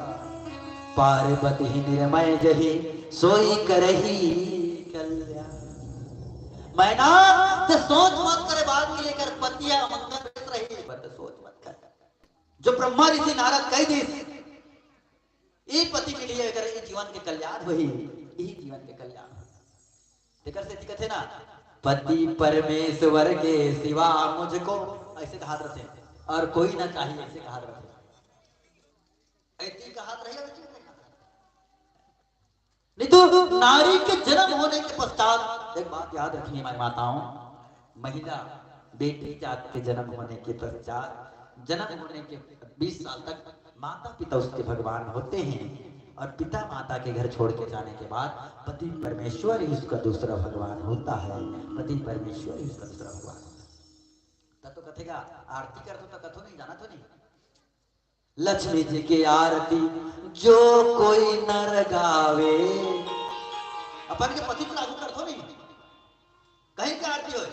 पार्वती निर्मय जही सोई करही कल्याण मैना ते सोच मत करे बात के लेकर पतिया मंगल बेच रही बट सोच मत कर जो ब्रह्मा ऋषि नारद कह दी ये पति के लिए अगर ये जीवन के कल्याण हुई यही जीवन के कल्याण देखकर से दिक्कत है ना पति परमेश्वर के सिवा मुझको ऐसे कहा रहे और कोई ना चाहिए ऐसे कहा रहे ऐसी कहा रहे नहीं तो नारी के जन्म होने के पश्चात एक बात याद रखनी हमारी माताओं महिला बेटी जात के जन्म होने के पश्चात जन्म होने के 20 साल तक माता पिता उसके भगवान होते हैं और पिता माता के घर छोड़ के जाने के बाद पति परमेश्वर ही उसका दूसरा भगवान होता है पति परमेश्वर ही उसका दूसरा भगवान होता है तो कथेगा आरती कर तो कथो नहीं जाना तो नहीं लक्ष्मी जी की आरती जो कोई नर गावे अपन के पति को लागू कर दो नहीं कहीं की आरती हो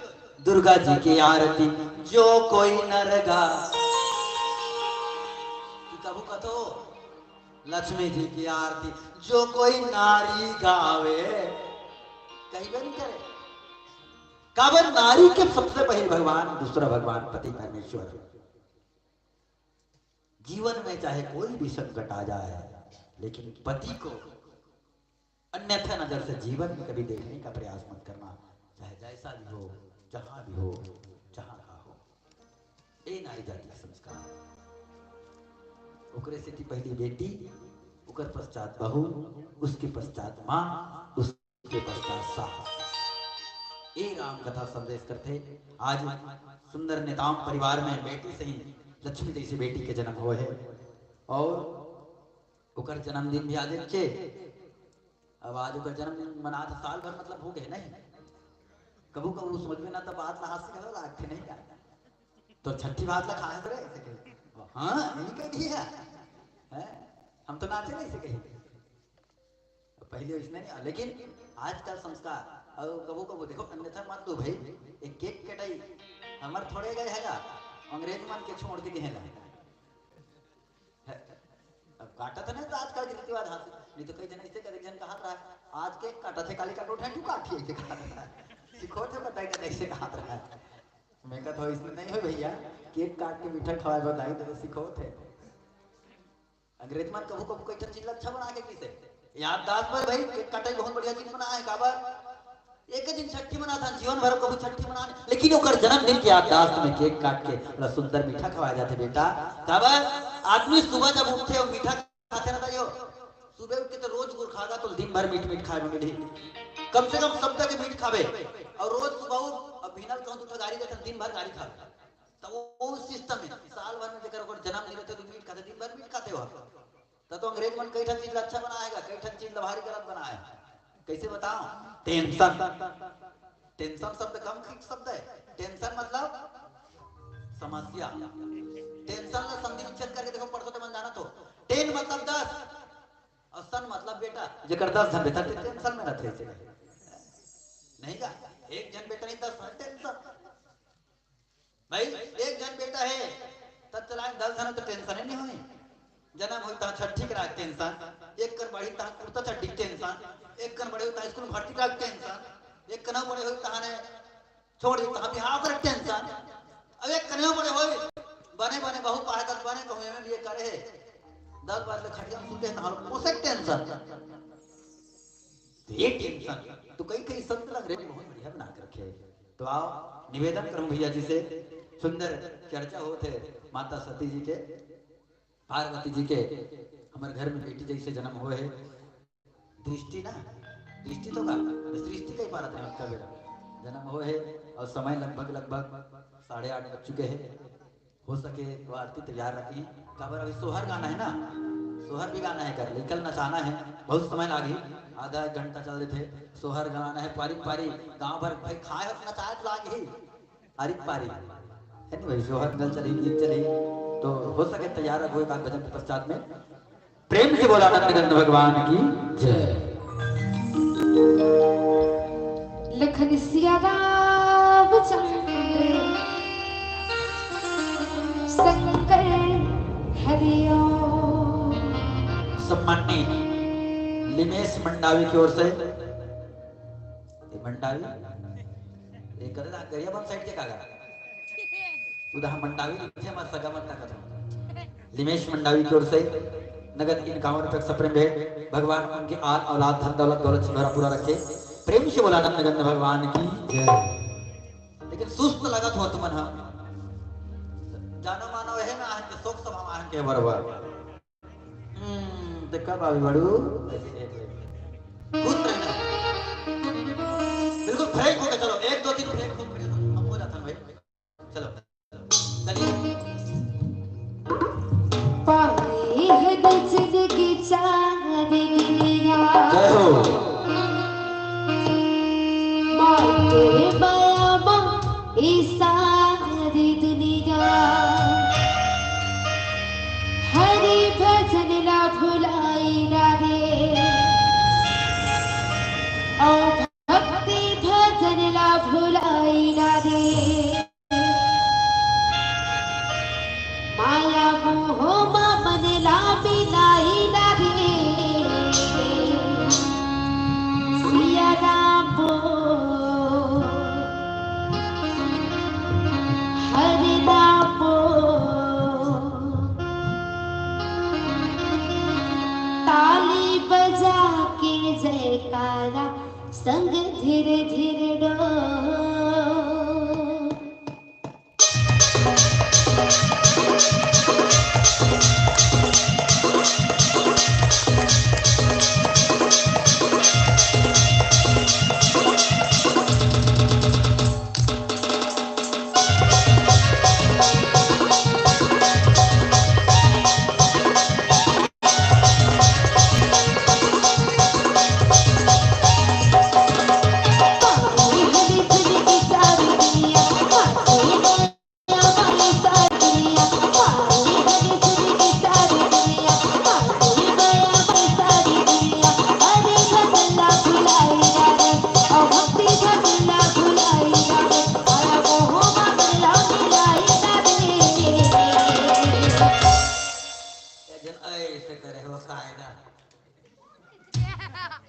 दुर्गा जी की आरती जो कोई नर गा कबू कथो लक्ष्मी जी की आरती जो कोई नारी गावे कहीं भी नहीं करे काबर नारी के सबसे पहले भगवान दूसरा भगवान पति परमेश्वर जीवन में चाहे कोई भी संकट आ जाए लेकिन पति को अन्यथा नजर से जीवन में कभी देखने का प्रयास मत करना चाहे जैसा भी हो जहां भी हो जहां का हो ये नारी जाति का संस्कार ओकरे से पहली बेटी ओकर पश्चात बहू उसके पश्चात मां उसके पश्चात सास ये राम कथा संदेश करते आज सुंदर नेताओं परिवार में बेटी सही लक्ष्मी जैसी बेटी के जन्म हुए है और ओकर जन्मदिन भी आज के अब आज ओकर जन्मदिन मना साल भर मतलब हो गए नहीं कबू कबू समझ में ना तो बात हाथ से करो लागते नहीं क्या तो छठी बात ला खाए तो ऐसे कही हाँ यही कह दिया है हम तो नाचे नहीं से कही पहले इसने नहीं लेकिन आजकल संस्कार और कबू कबू देखो अन्यथा मत दो भाई एक केक कटाई हमारे थोड़े गए हैगा अंग्रेज मान के छोड़ के गए अब काटा था ना तो आजकल के रीति रिवाज हाथ नहीं तो कई जन ऐसे कर जन कहा था आज केक काटा थे काली काटो उठा तू काटी ऐसे कहा था सिखो थे बताई था कैसे कहा था मैं कहा तो इसमें नहीं हो भैया केक काट के मीठा खवाए बताई तो सिखो थे अंग्रेज मान कबू कबू कई चीज अच्छा बना के किसे याददाश्त पर भाई केक काटा बहुत बढ़िया चीज बना है काबर एक दिन छठी मना था, जीवन भर कभी छठी मनाने, लेकिन ओकर जन्मदिन के याददाश्त में केक काट के बड़ा सुंदर मीठा खवाया जाते बेटा। तब आदमी सुबह जब उठे और मीठा खाते ना यो, सुबह उठ के तो रोज गुड़ खागा तो दिन भर मीठ मीठ खाए मिली, कम से कम सप्ताह के मीठ खावे, और रोज सुबह अब बिनल कहूं तो गाड़ी देते दिन भर गाड़ी खावे। तो वो सिस्टम है, साल भर में जेकर ओकर जन्मदिन होते तो मीठ खाते, दिन भर मीठ खाते हो। तो अंग्रेज मन कई ठन चीज अच्छा बनाएगा, कई ठन चीज लभारी गलत बनाए। कैसे बताओ? टेंशन, टेंशन शब्द कम ठीक शब्द है। टेंशन मतलब समस्या। टेंशन ला संधि विच्छेद करके देखो, परसों तो मन जाना तो टेन मतलब 10 और सन मतलब बेटा, जेकर 10 जन बेटा टेंशन में रहते थे नहीं का, एक जन बेटा नहीं 10 टेंशन भाई, एक जन बेटा है तब चलाए 10 जन तो टेंशन ही नहीं हुई। जन्म हुई ता छठी करा टेंशन, एक कर बड़ी ता कुर्ता छठी टेंशन, एक कन बड़े होता स्कूल भर्ती का टेंशन, एक कन बड़े होता ने छोड़ देता बिहार कर टेंशन, अब एक कन बड़े होई बने बने बहु पागल बने कहूं में लिए करे 10 बार से खटिया सुनते हैं उसे टेंशन। ये टेंशन तो कई कई संत लग रहे बहुत बढ़िया बना के रखे। तो आओ निवेदन करूं भैया जी से, सुंदर चर्चा होते माता सती जी के, पार्वती जी के, हमारे घर में बेटी जैसे जन्म हुए है, दृष्टि ना दृष्टि तो का सृष्टि का ही पारत है आपका बेटा जन्म हुए है, और समय लगभग 8:30 बज चुके हैं। हो सके तो आरती तैयार रखी, काबर अभी सोहर गाना है ना, सोहर भी गाना है कर निकल नचाना है, बहुत समय लागी, आधा 1 घंटा चल रहे थे, सोहर गाना है पारी पारी गांव भर भाई खाए नचाए तो लागी पारी पारी है नहीं भाई, सोहर गल चली गीत चली, तो हो सके तैयार रखो एक भजन के पश्चात में। प्रेम से बोला नंदगंध भगवान की जय। लखन सिया राम शंकर हरिओ। सम्माननीय लिमेश मंडावी की ओर से, मंडावी एक कदा गरिया बम साइड के कागा उदा मंडावी लिखे हमारा सगा मत का लिमेश मंडावी की ओर से नगद 51 सप्रेम भेंट, भगवान उनके आल औलाद धन दौलत दौलत से भरा पूरा रखे। प्रेम से बोला नंदगंध भगवान की जय। लेकिन सुस्त लगत हो तुमन हम जानो मानो है ना आहन के शोक सभा आहन के बराबर देखा बाबी बड़ू खुद रहना बिल्कुल फ्रेश होके चलो, 1 2 3 फ्रेश हम हो जाता भाई, चलो चलिए। पाए है दिल की चांदनिया, जय हो माते बयाबा सारी दुनिया, हरि भजन ला भुलाई ना रे, और भक्ति भजन ला भुलाई ना रे, माया मोह मन ला बिनाई ना रे, सिया राम बोल हरि नाम बोल, ताली बजा के जयकारा संग धीरे धीरे डोल।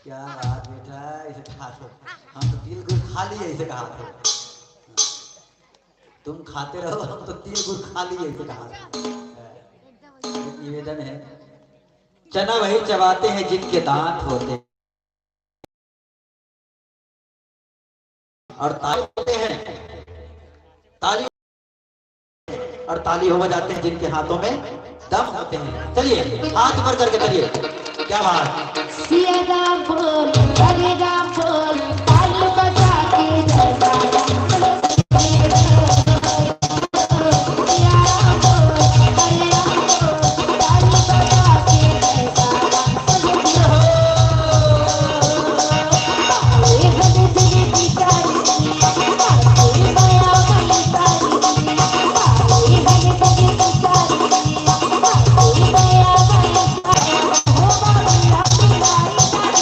क्या बात बेटा, इसे खा दो, हम तो तिल गुड़ खा लिए इसे कहा थे, तुम खाते रहो हम तो तिल गुड़ खा लिए इसे कहा थे। निवेदन है, चना वही चबाते हैं जिनके दांत होते और ताली होते हैं, ताली और ताली हो बजाते हैं जिनके हाथों में दम होते हैं। चलिए हाथ ऊपर करके चलिए, क्या बात। सिया राम बोल, हरे राम बोल, ताली बजा के जय राम बोल। सिया राम बोल, हरे राम बोल, ताली बजा के जय राम बोल। ये हमें तेरी बिचारी, ये माया वाली सारी, ये हमें तेरी बिचारी, ये माया वाली सारी, हो बाबा अपनी सारी सारी।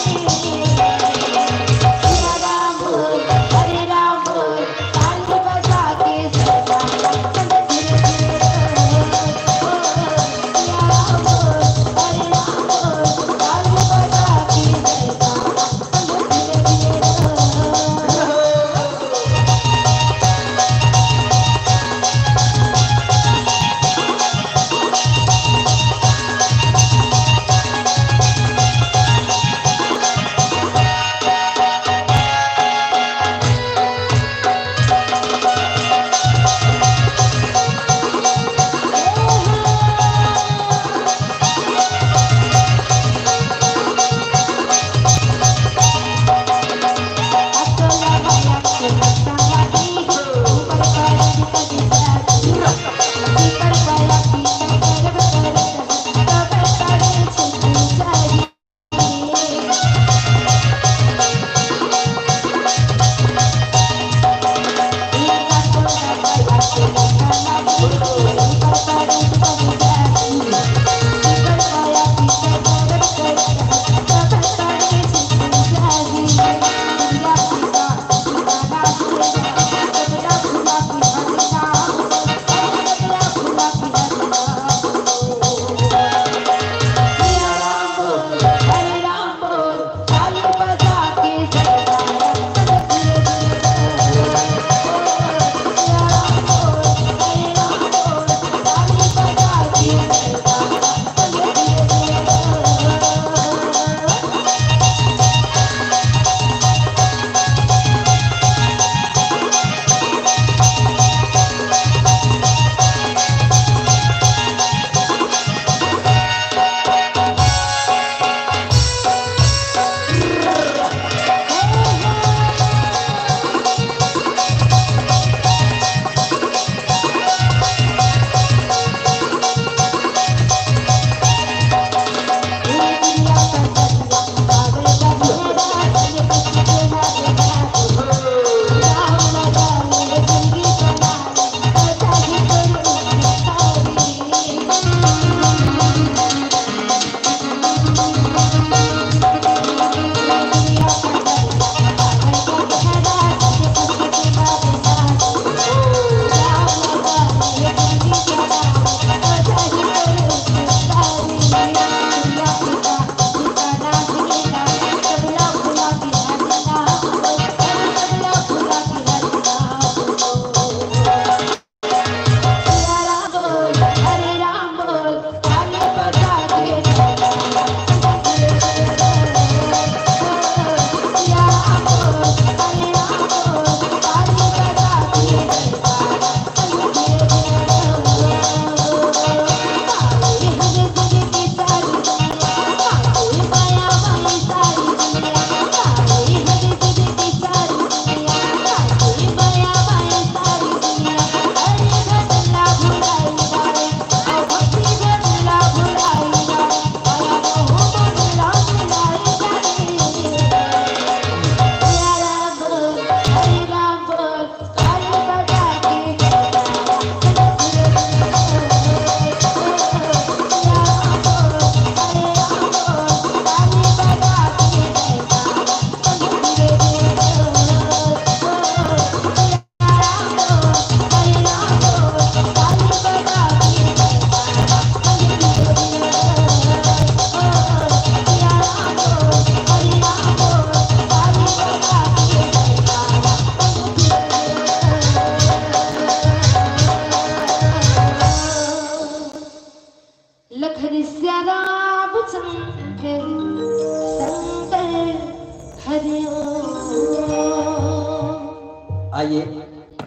आइए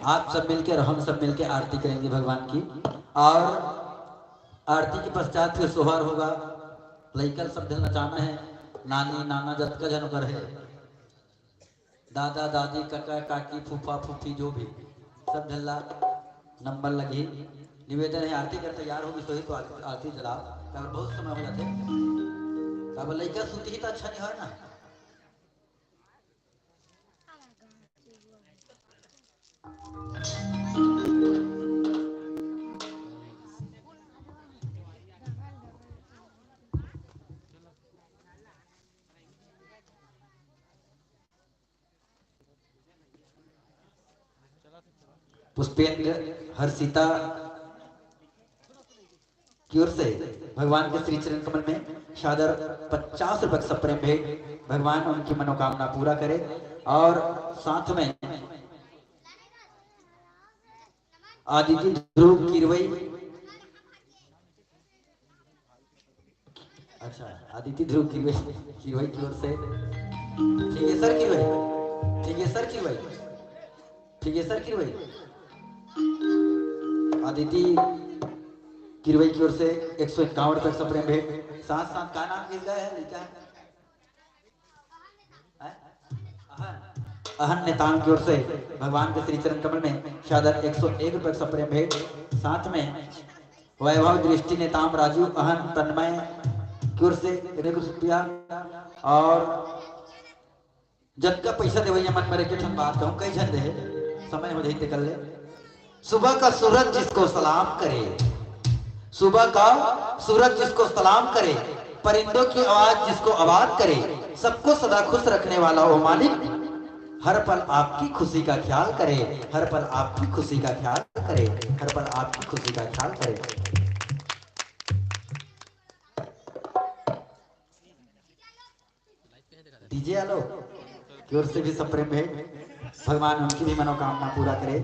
आप सब मिलकर और हम सब मिलकर आरती करेंगे भगवान की। और आरती के पश्चात फिर सोहर होगा। लइकल सब दिन नचाना है, नानी नाना जत का जनवर है, दादा दादी काका काकी फूफा फूफी जो भी सब ढल्ला नंबर लगी। निवेदन है आरती कर तैयार होगी तो ही तो आरती जला, बहुत समय हो जाते। अब लइका सुती ही तो अच्छा नहीं है ना। पुष्पेंद्र हर्षिता की ओर से भगवान के श्री चरण कमल में सादर 50 रुपए सब प्रेम भेंट। भगवान उनकी मनोकामना पूरा करे। और साथ में आदित्य ध्रुव किरवई, अच्छा आदित्य ध्रुव किरवई की ओर से ठिकेसर किरवई, ठिकेसर किरवई, ठिकेसर किरवई, आदित्य किरवई की ओर से 151 रुपए सब प्रेम भेंट। साथ साथ का नाम किस गए है? अहन नेतान की ओर से भगवान के श्री चरण कमल में शादर 101 रुपए सब प्रेम भेंट। साथ में वैभव दृष्टि नेताम राजू अहन तन्मय की ओर से 1 रुपया। और जब का पैसा देवैया मन मरे के ठन बात कहूं कई झन दे समय हो जाते कर ले। सुबह का सूरज जिसको सलाम करे, सुबह का सूरज जिसको सलाम करे, परिंदों की आवाज जिसको आबाद करे, सबको सदा खुश रखने वाला वो मालिक हर पल आपकी खुशी का ख्याल करे, हर पल आपकी खुशी का ख्याल करे, हर पल आपकी खुशी का ख्याल करे। डीजे आलो की ओर से भी सब प्रेम है। भगवान उनकी भी मनोकामना पूरा करे।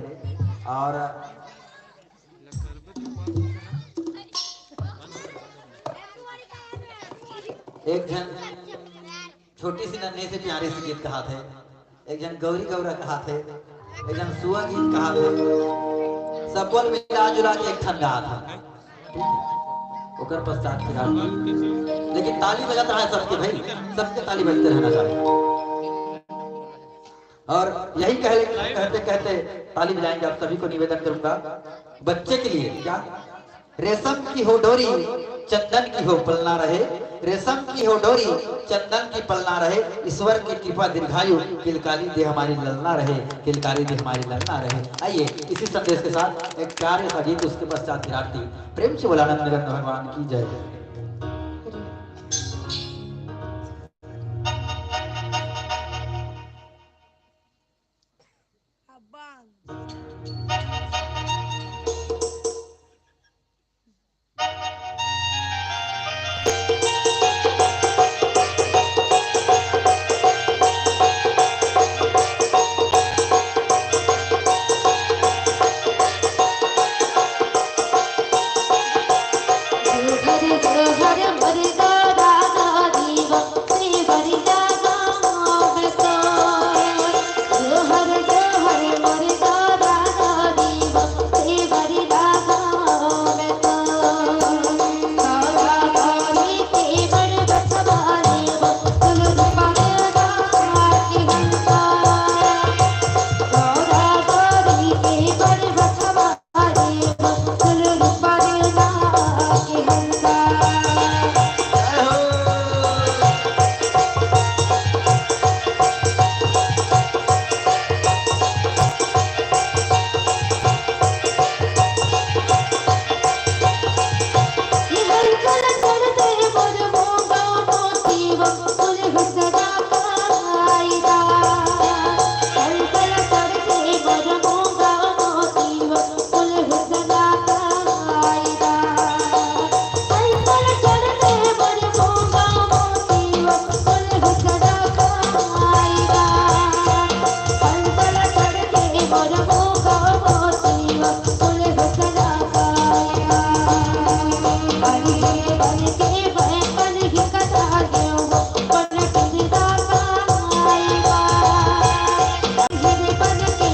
और एक जन छोटी सी नन्हे से प्यारे से गीत कहा थे, एक जन गौरी गौरा कहा थे, एक जन सुआ गीत कहा थे, सबल मिला जुला के एक ठन गा था। ओकर पश्चात लेकिन ताली बजाता है सबके भाई, सबके ताली बजते रहना चाहिए। और यही कहते कहते ताली बजाएंगे। आप सभी को निवेदन करूंगा बच्चे के लिए क्या, रेशम की हो डोरी चंदन की हो पलना रहे, रेशम की हो डोरी चंदन की पलना रहे, ईश्वर की कृपा दीर्घायु किलकारी दे हमारी ललना रहे, किलकारी दे हमारी ललना रहे। आइए इसी संदेश के साथ एक प्यारे सा गीत, उसके पश्चात की आरती। प्रेम से बोला आनंद निरंजन भगवान की जय। बन के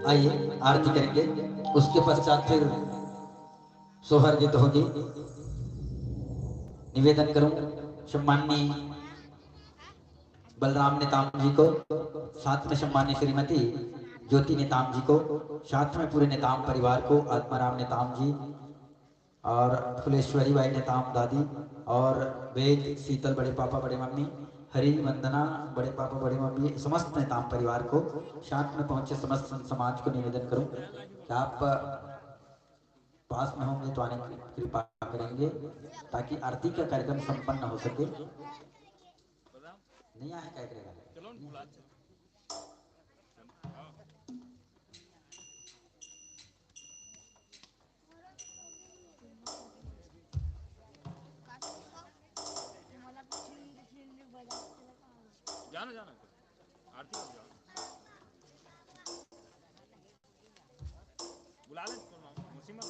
आइए आरती करेंगे, उसके पश्चात फिर सोहर गीत होगी। निवेदन करूं सम्माननीय बलराम नेताम जी को, साथ में सम्माननीय श्रीमती ज्योति नेताम जी को, साथ में पूरे नेताम परिवार को, आत्माराम नेताम जी और फुलेश्वरी बाई नेताम दादी और वेद शीतल बड़े पापा बड़े मम्मी, हरि वंदना बड़े पापा बड़े मम्मी, समस्त नेताम परिवार को, साथ में पहुंचे समस्त संत समाज को निवेदन करूं कि आप पास में होंगे तो आने की कृपा करेंगे ताकि आरती का कार्यक्रम संपन्न हो सके। नहीं आए क्या करेगा? जाना जाना आरती कर जाओ, बुला ले मुसीमा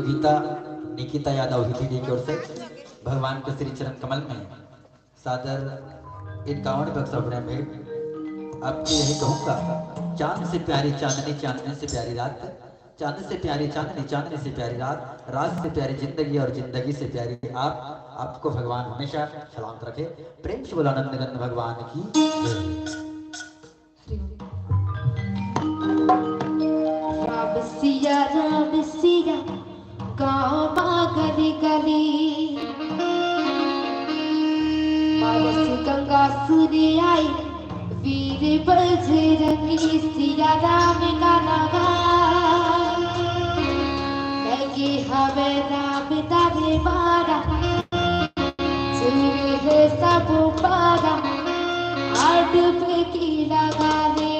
गीता निकिता यादव हिंदी की ओर से भगवान के श्री चरण कमल में सादर 51 बक्सा प्रेम भेंट। आपसे यही कहूँगा, चांद से प्यारी चांदनी, चांदनी से प्यारी रात, चांद से प्यारी चांदनी, चांदनी से प्यारी रात, रात से प्यारी जिंदगी और जिंदगी से प्यारी आप। आपको भगवान हमेशा सलामत रखे। प्रेम से बोला आनंद गंध भगवान की राम सिया गाँव गली गली, मानस गंगा सुने आई, वीर बजरंगी सिया राम का लगा, लगे हमें राम तारे मारा, चुरे सब पारा, आठ की लगा ले।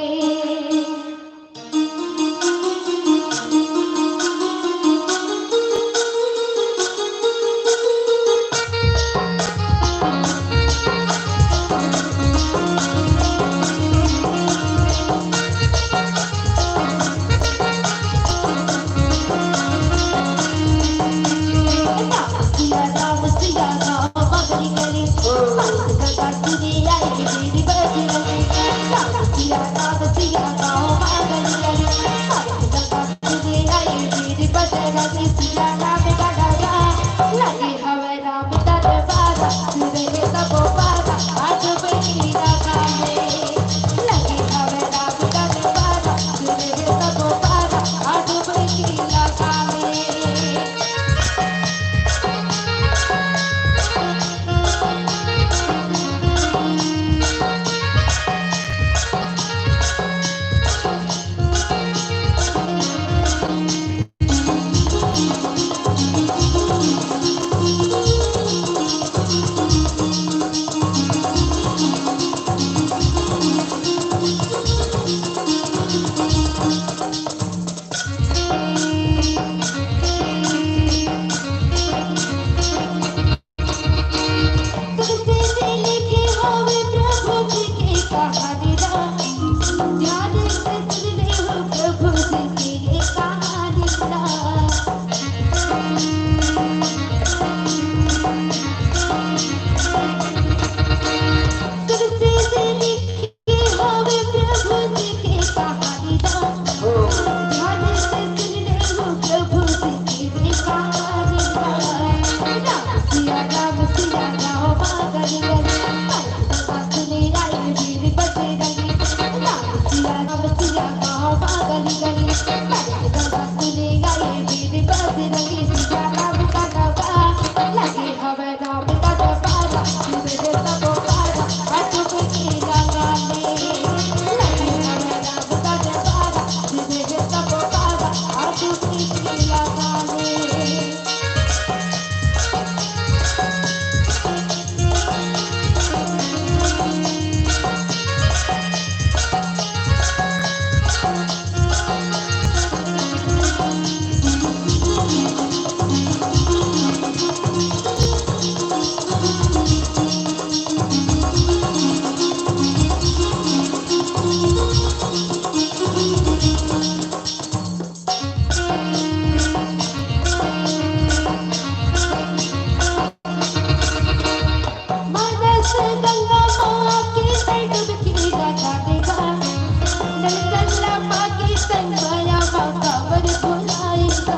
पाके तन्मया वातावर भुलाएगा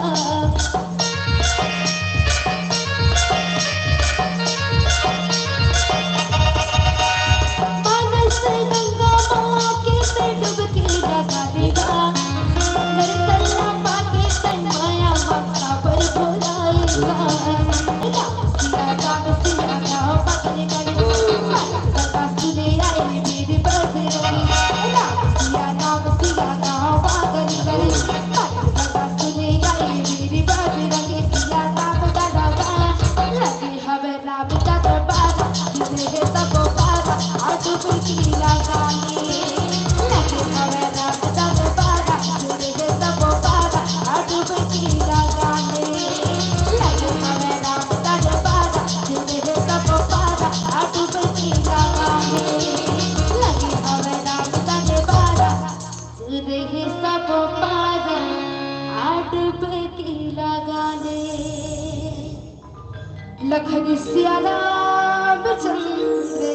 मानस गंगा माँ के से डुबकी लगा देगा नरकल्ला पाके तन्मया वातावर भुलाएगा राम सिया गाँव पकड़े गए सका सुने आए मेरे बजरंगी राम सिया गाँव पकड़े गए सका सुने आए मेरे बजरंगी सिया राम का दरबार लगे हमें राम का दरबार जिसे है सब पार आज की लगाने लगे हमें राम का दरबार जिसे है सब पार आज की लगाने लगे हमें राम का दरबार जिसे है सब पार आज की लगाने लगे हमें राम का दरबार जिसे है सब पार आज की लगाने लखन सिया राम चंद्र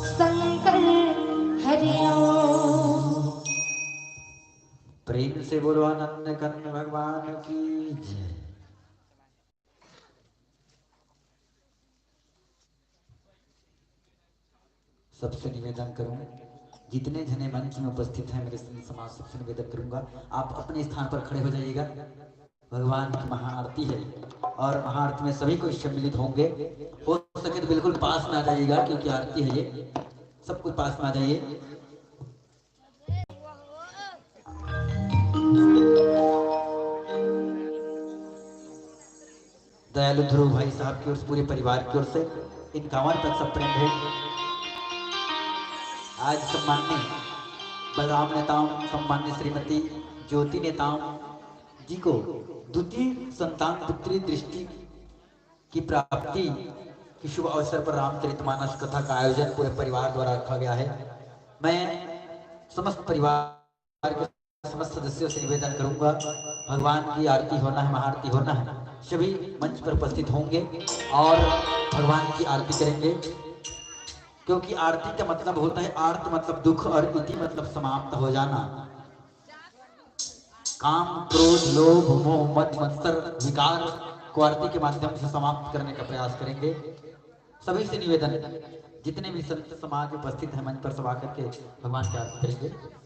शंकर हरिओम। प्रेम से बोलो आनंद कंद भगवान की जय। सबसे निवेदन करूं, जितने जने मंच में उपस्थित हैं मेरे संत समाज सबसे निवेदन करूंगा आप अपने स्थान पर खड़े हो जाइएगा। भगवान की महाआरती है और महाआरती में सभी कोई सम्मिलित होंगे। हो सके तो बिल्कुल पास में आ जाइएगा क्योंकि आरती है ये, सब कुछ पास में आ जाइए। दयालु ध्रुव भाई साहब की ओर से पूरे परिवार की ओर से इन कांवर तक सब प्रेम है। आज सम्मान्य बलराम नेताओं, सम्मान्य श्रीमती ज्योति नेताओं जी को द्वितीय संतान पुत्री दृष्टि की प्राप्ति की शुभ अवसर पर रामचरितमानस कथा का आयोजन पूरे परिवार द्वारा रखा गया है। मैं समस्त परिवार के समस्त सदस्यों से निवेदन करूंगा, भगवान की आरती होना है, महाआरती होना है, सभी मंच पर उपस्थित होंगे और भगवान की आरती करेंगे। क्योंकि आरती का मतलब होता है आर्त मतलब दुख और इति मतलब समाप्त हो जाना। काम, क्रोध, लोभ, मोह, मद, मत्सर, विकार को आरती के माध्यम से समाप्त करने का प्रयास करेंगे। सभी से निवेदन, जितने भी संत समाज उपस्थित हैं मंच पर सब आकर के भगवान की आरती करेंगे।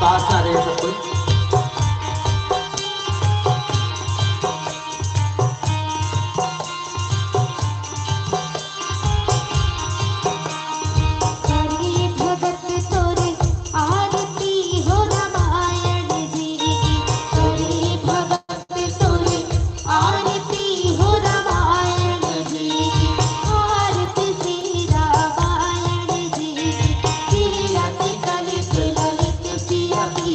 पास आ रहे सब कोई। करी भगत तोरे आरती हो रामायण जी की। करी भगत तोरे आरती हो रामायण जी की। आरती श्री रामायण जी की। कीरति कलित ललित सिया की।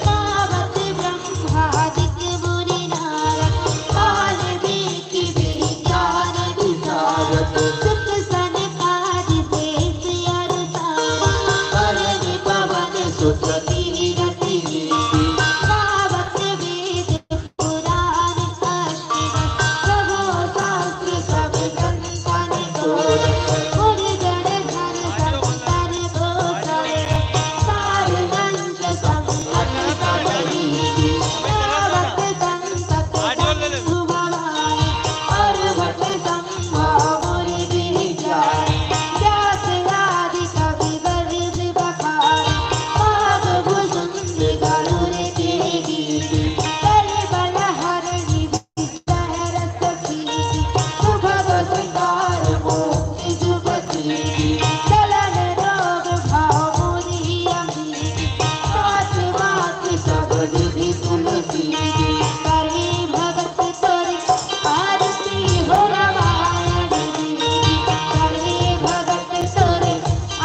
पावत ब्रह्मादिक मुनि नारद। वाल्मीकि विज्ञान विशारद। सुख सनकादि देश अरसावा। करनि पवन सुत कीरति नीति। गावत वेद पुराण शास्त्र। प्रभु शास्त्र सब संतन तोड़। गुण गण धर संतन गोचर। सार वंश संगत सब नीति। गावत संतत बंधु भवानी। पर्वत संभावुर गिरिजाय। व्यास आदि कवि वरिष्ठ बखानी। पाद भुजंग गरुड़ के गीति। कर बल हरनि विषय रस कीति। सुभग सिंगार मोहि जुगति। चलन रोग भाव मुनि अमीति। मात मात सब निधि तुलसी। करी भगत तोरे आरती हो रामायण जी की। करी भगत तोरे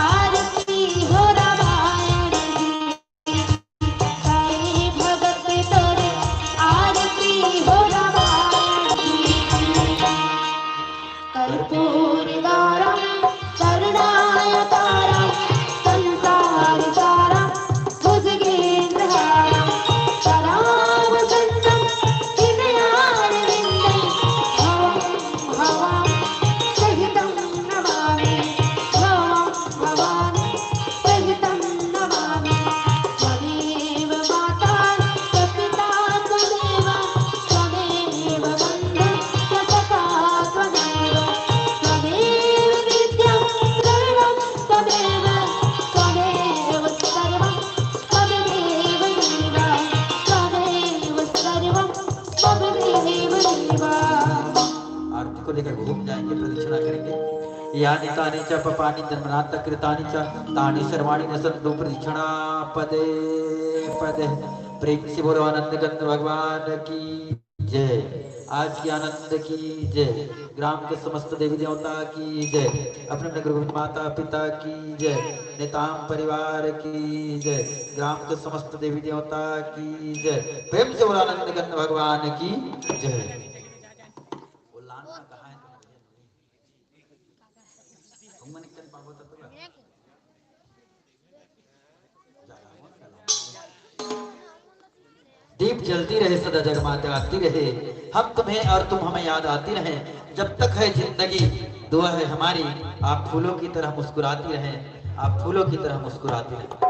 आरती हो रामायण जी की। करी भगत तोरे आरती हो रामायण जी की। कर्पूरगारं करुणावतारं संसारसारं भुजगेन्द्रहारं करावसन्तं हृदयारविन्दे भवं भवानि सहितं नमामि। भवं भवानि सहितं नमामि। त्वमेव माता च पिता त्वमेव। त्वमेव बन्धुः च सखा त्वमेव। त्वमेव नित्यं सर्वं त्वमेव। त्वमेव सर्वं त्वमेव देव। त्वमेव सर्वं त्वमेव देव। आरती को लेकर घूम जाएंगे, प्रदक्षिणा करेंगे। यानि तानि च पपानि जन्मनाथ कृतानि च तानि सर्वाणि न सन्तु प्रदक्षिणा पदे पदे। प्रेम से बोलो आनंद गंध भगवान की जय। आज की आनंद की जय। ग्राम के समस्त देवी देवता की जय। अपने अपने गुरु माता पिता की जय। नेताम परिवार की जय। ग्राम के समस्त देवी देवता की जय। प्रेम से बोलो आनंद गंध भगवान की जय। वो लाना कहाँ है तुम्हारे? हम निकल पावो तो तुला दीप जलती रहे सदा जगमगाती रहे। हम तुम्हें और तुम हमें याद आती रहे। जब तक है जिंदगी दुआ है हमारी। आप फूलों की तरह मुस्कुराती रहें। आप फूलों की तरह मुस्कुराती रहें।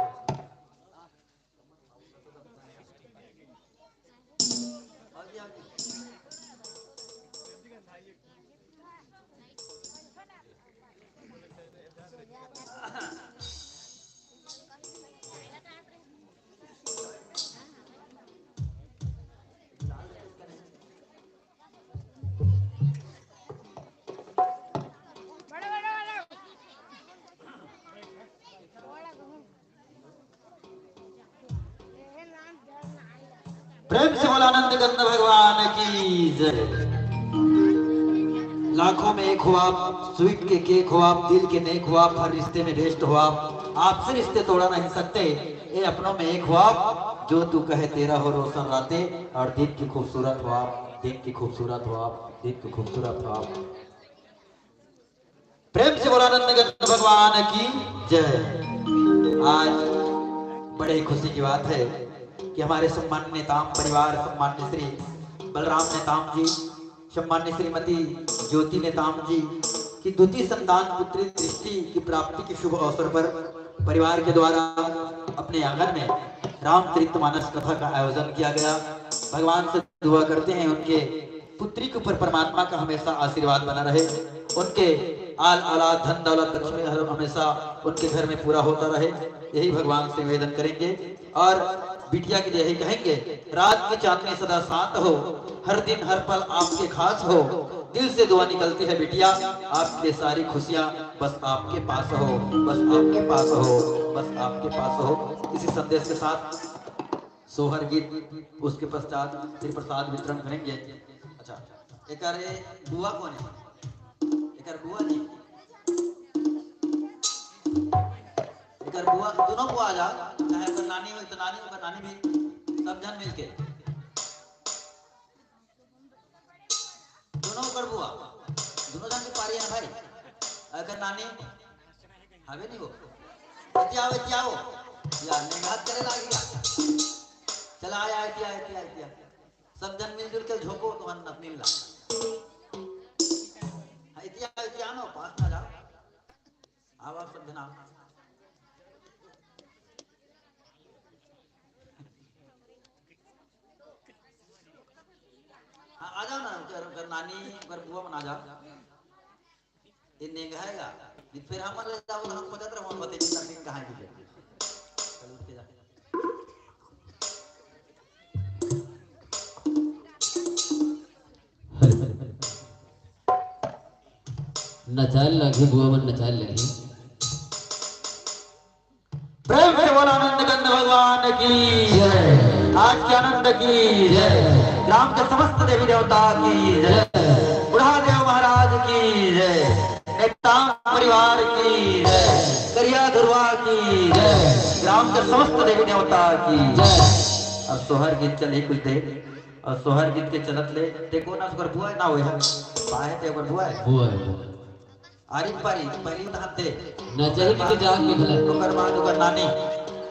प्रेम से बोला आनंद गंध भगवान की जय। लाखों में एक हो आप, स्वीट के केक हो आप, दिल के नेक हो आप, हर रिश्ते में बेस्ट हो आप, आपसे रिश्ते तोड़ा नहीं सकते, ये अपनों में एक हो आप, जो तू कहे तेरा हो रोशन रातें, और दिन की खूबसूरत हो आप, दिन की खूबसूरत हो आप, दिन की खूबसूरत हो आप। प्रेम से बोला नंदगंज भगवान की जय। आज बड़े ही खुशी की बात है कि हमारे सम्मान्य नेताम परिवार, सम्मान्य श्री बलराम नेताम जी, सम्मान्य श्रीमती ज्योति नेताम जी की द्वितीय संतान पुत्री दृष्टि की प्राप्ति के शुभ अवसर पर परिवार के द्वारा अपने आंगन में रामचरितमानस कथा का आयोजन किया गया। भगवान से दुआ करते हैं उनके पुत्री के ऊपर परमात्मा का हमेशा आशीर्वाद बना रहे, उनके आल औलाद धन दौलत लक्ष्मी हमेशा उनके घर में पूरा होता रहे, यही भगवान से निवेदन करेंगे। और बिटिया के लिए यही कहेंगे, रात की चांदनी सदा शांत हो, हर दिन हर पल आपके खास हो, दिल से दुआ निकलती है बिटिया, आपके सारी खुशियां बस आपके पास हो, बस आपके पास हो, बस आपके पास हो। इसी संदेश के साथ सोहर गीत, उसके पश्चात फिर प्रसाद वितरण करेंगे। अच्छा, एक बुआ कौन है? एक बुआ नहीं, एक बुआ, दोनों बुआ आ जा, चाहे तो नानी हो तो नानी हो, नानी भी, सब जन मिलके दोनों कर बुआ, दोनों जन की पारी है ना भाई। अगर नानी हवे नहीं हो जाओ यार, नहीं हाथ करे लागी चला आया इतिया सब जन मिलजुल के झोंको तुम्हारा नपनी मिला इतिया नो पास ना जाओ, आओ आप सब जना आ जाओ ना, कर नानी कर बुआ बना जाओ, ये नहीं कहेगा फिर हम ले जाओ, हम खोजत रहो, हम बते दिन कहां की चलो उठ के जा। नचाल लगी बुआ मन नचाल लगी। प्रेम से बोला नंदगंज भगवान की जय, आज के आनंद की जय, ग्राम के समस्त देवी देवता की जय, बुढ़ा देव महाराज की जय, नेताम परिवार की जय, करिया धुरवा की जय, ग्राम के समस्त देवी देवता की जय। और सोहर गीत चले कुछ देर, और सोहर गीत के चलत ले देखो ना, उसकर बुआ ना होए पाए थे, ओकर बुआ है बुआ है आरी पारी पहली तहन दे नचही के जाग निकला, ओकर बाद ओकर नानी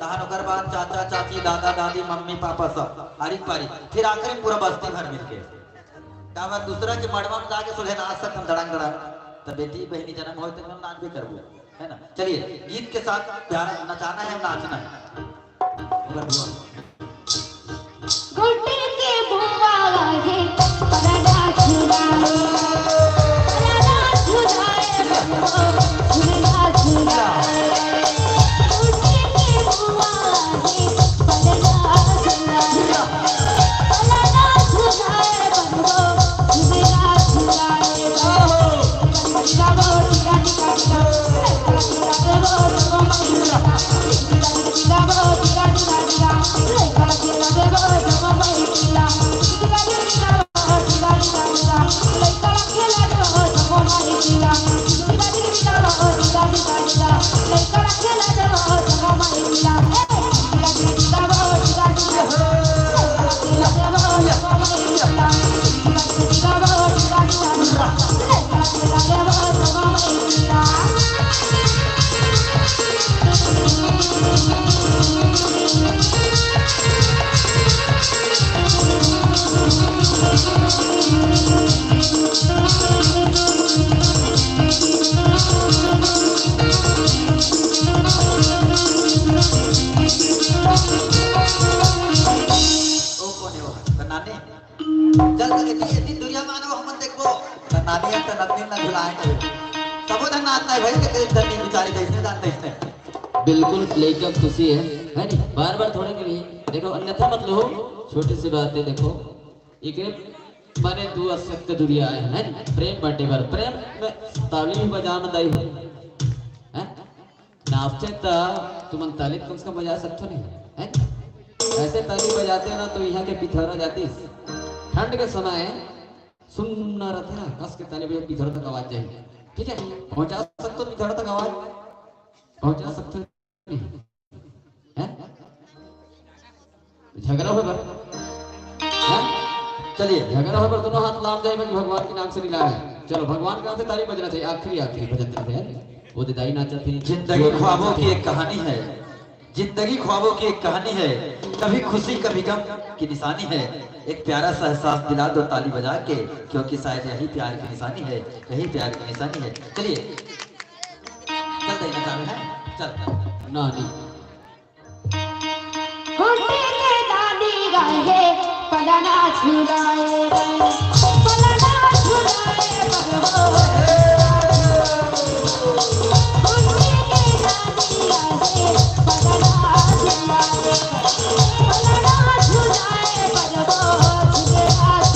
तहन, ओकर बाद चाचा चाची दादा दादी मम्मी पापा सब आरी पारी, फिर आखिर पूरा बस्ती भर मिलके काबर दूसरा के मड़वा में जाके सोहे नाच सकम धड़ंग धड़ंग, तो बेटी बहनी जन्म होए तो हम नाच भी करबो, है ना। चलिए गीत के साथ प्यारा नचाना है, नाचना है। गुड्डे के बुआ है परड़ा छुड़ाए, परड़ा छुड़ाए झूला झूलाए, गुड्डे के बुआ है परड़ा छुड़ाए, परड़ा छुड़ाए बंदो झूला झूलाए, गावो टिका टिका टिका गावो गावो मैया, गावो टिका टिका टिका बिल्कुल लेकर खुशी है नहीं, बार बार थोड़े के लिए देखो, अन्यथा मत लो, छोटी सी बात है देखो, एक माने दो असत के दुनिया है नहीं, प्रेम बाटे बार प्रेम में ताली भी बजाना दाई हो हैं, नाचते ता तुम ताली कम से कम बजा सकते नहीं हैं, ऐसे ताली बजाते ना तो यहाँ के पिथौरा जाती, ठंड के समय सुनना रहते ना कस के ताली बजे इधर तक आवाज जाए, ठीक है? पहुंचा सकते हो इधर तक आवाज, पहुंचा सकते हो हैं? झगड़ा हो पर चलिए झगड़ा हो पर दोनों हाथ लाम जाए भगवान के नाम से मिलाए। चलो भगवान का से ताली बजना चाहिए। आखिरी भजन करते हैं वो दिदाई नाचा थी। जिंदगी ख्वाबों की एक कहानी है, जिंदगी ख्वाबों की एक कहानी है, कभी खुशी कभी गम की निशानी है। एक प्यारा सा एहसास दिला दो ताली बजा के, क्योंकि शायद यही प्यार की निशानी है, यही प्यार की निशानी है। चलिए चल दे ना है चल नानी घुटे के दादी गाए पलना छुड़ाए पलना छुड़ाए भगवो घुटे के दादी गाए पलना छुड़ाए पलना छुड़ाए भगवो छुड़ा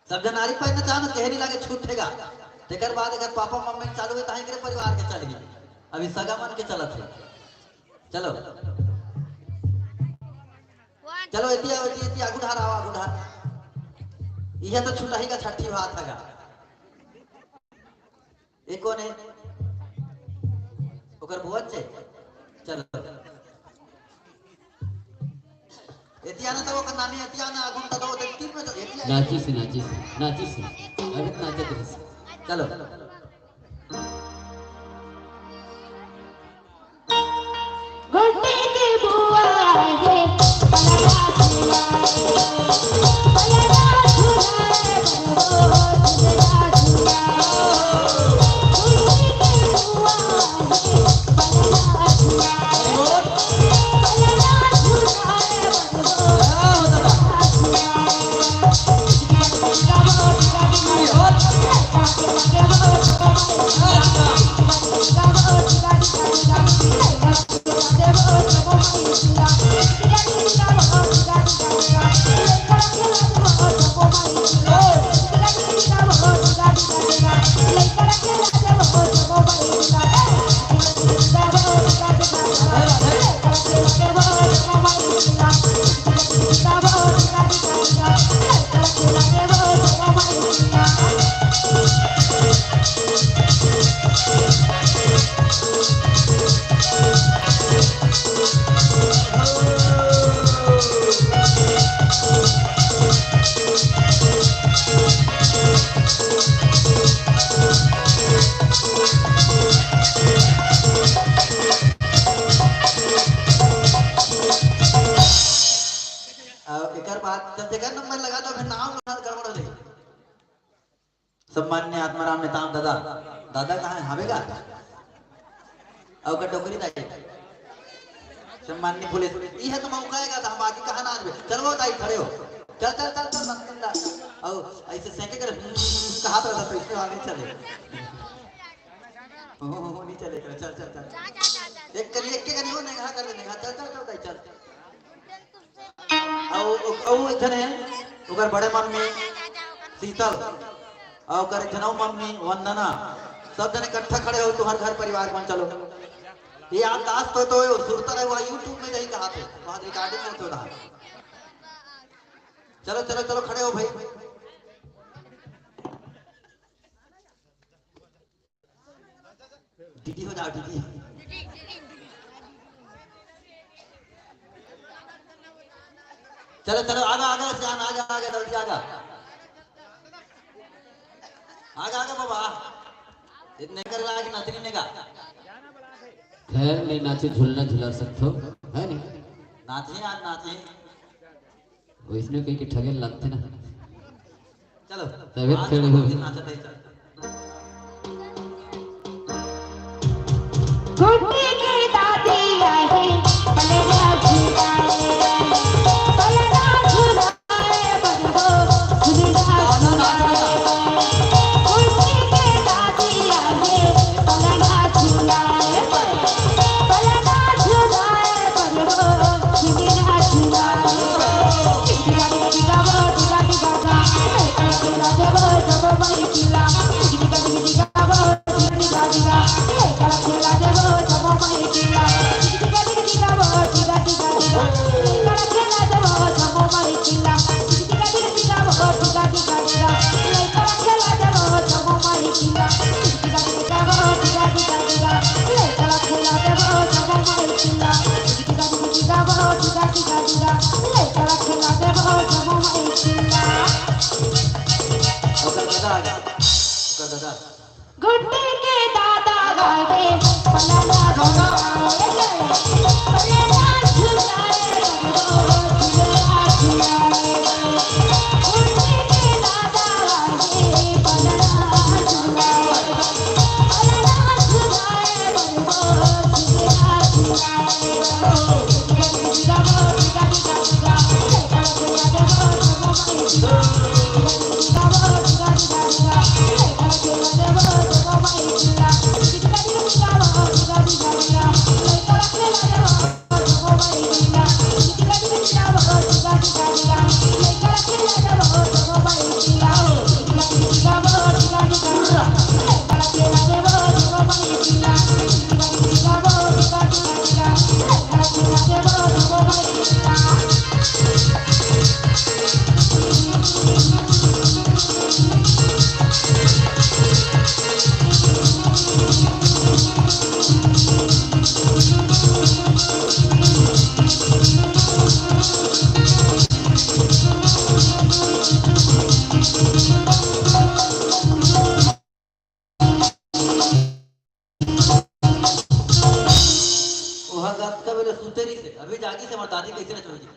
सब जन आरी पाई न जान कहरी लागे छूटेगा तेकर बाद अगर पापा मम्मी चालू है ताही के परिवार के चल गई अभी सगा मन के चलत है। चलो चलो एती आगुधार आवा आगुधार यह तो छुटा ही का छठी बात हैगा। एक कोने ओकर बुआ छे चलो एतियाना तो ओकर नानी एतियाना आगुन तो दे तीन में एतिया नाची से अभी नाचे थे। चलो घुटे के बुआ है पलना छुड़ाए पलना छुड़ाए भगवो छुड़ा घुटे के बुआ है पलना छुड़ाए पलना छुड़ाए सम्मान्य आत्माराम नेताम दादा दादा कहाँ है हावेगा और डोकरी दाई सम्मान्य पुलिस ये तो मौकाएगा तो हम आगे कहाँ ना आवे चलो दाई खड़े हो चल चल चल चल मत और ऐसे सेंके कर कहाँ पर तो इसमें आगे चले हो नहीं चले चल चल चल एक करिए एक के करियो नहीं कहाँ कर लेने चल चल चल दाई चल और इधर है उधर बड़े मम्मी शीतल और जनऊ मम्मी वंदना सब जने इकट्ठा खड़े हो तुम्हारे घर परिवार बन चलो ये आप दास तो सुरता रहे हुआ यूट्यूब में नहीं कहा थे वहां रिकॉर्डिंग में तो रहा। चलो चलो चलो खड़े हो भाई दीदी हो जाओ दीदी चलो चलो आगा आगा जान आगा आगा जल्दी आगा आगा आगा बाबा इतने कर आज नाचने ने का खैर नहीं नाचे झूलना झूला सकते हो है नहीं नाचे आज नाचे वो इसने कहीं के ठगे लगते ना चलो तबीयत आज खड़ी तो हुई। दिन नाचते ही चल गुड्डी की दादी आई पलड़ा झुलाए पलड़ा झुलाए बंदो झुलड़ा झुलाए गुड्डी की दादी आई पलड़ा झुलाए पलड़ा झुलाए बंदो झुलड़ा झुलाए टिका टिका वो टिका टिका गा टिका देवो जब बड़ी किला टिका टिका वो टिका टिका टिका खेला देवो जब बड़ी किला टिका टिका वो टिका टिका टिका खेला देवो जब बड़ी किला टिका टिका वो टिका टिका टिका खेला देवो जब बड़ी किला टिका टिका वो टिका टिका टिका खेला देवो जब बड़ी किला टिका टिका वो टिका टिका टिका खेला देवो जब बड़ी किला ओकर दादा गुड्डी के दादा गाए पलड़ा झुलाए पलड़ा झुलाए झुला झुलाए गुड्डी के दादा गाए पलड़ा झुलाए पलड़ा झुलाए झुला झुलाए वहां रात का बेले सुतेरी से अभी जागी से हमारी दादी कैसे नचोगी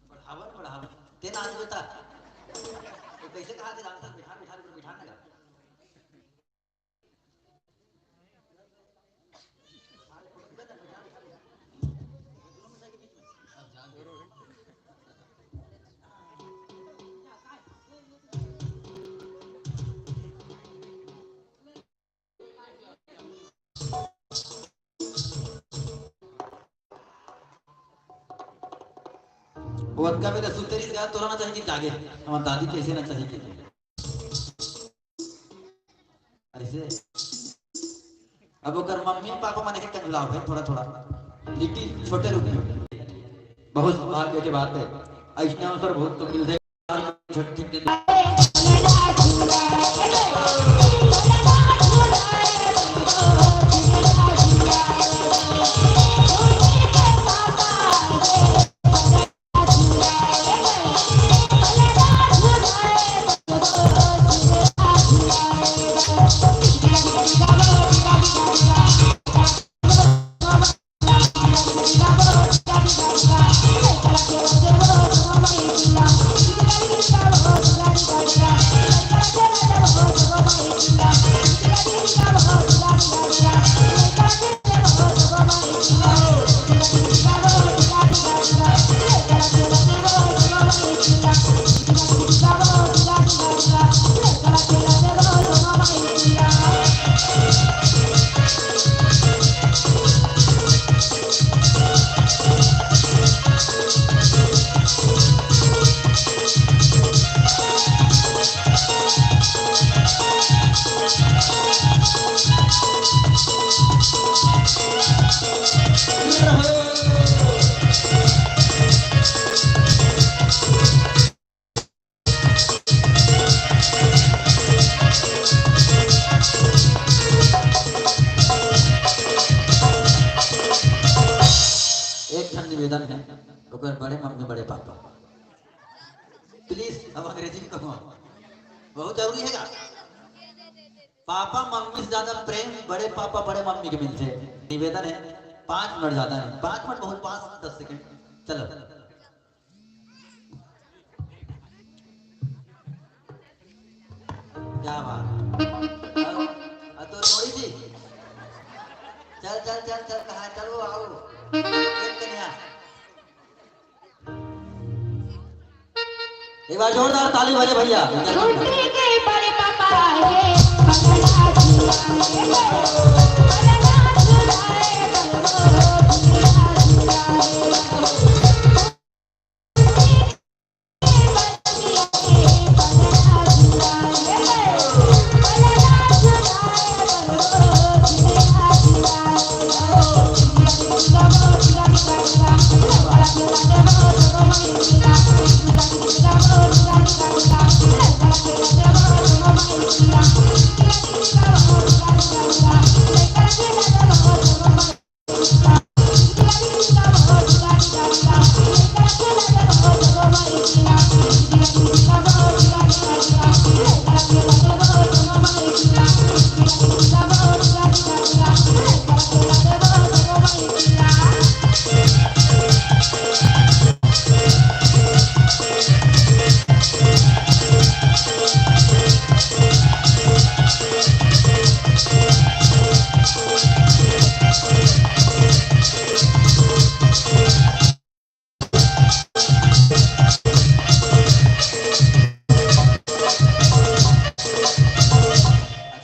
बढ़ावन तेना आज बता तो कैसे कहा थे डांसर बिठा ना वो का बेले सुतेरी से तोरा ना चाहिए जागे हमारी दादी कैसे ना चाहिए ऐसे अब अगर मम्मी पापा माने के बुलाओ भाई थोड़ा थोड़ा लिट्टी छोटे रूप में बहुत भाग्य की बात है ऐसे अवसर बहुत तो मिल जाए छठी के दिन निवेदन है ओकर बड़े मम्मी बड़े पापा प्लीज अब अंग्रेजी में कहूँ बहुत जरूरी है पापा मम्मी से ज्यादा प्रेम बड़े पापा बड़े मम्मी के मिलते हैं। निवेदन है 5 मिनट ज्यादा नहीं, 5 मिनट बहुत, 5-10 सेकंड। चलो क्या बात तो थोड़ी सी चल चल चल चल कहा चलो आओ एक कन्या। एक बार जोरदार ताली बजे भैया। छुट्टी के बड़े पापा आए बंगला झुलाए बंगला झुलाए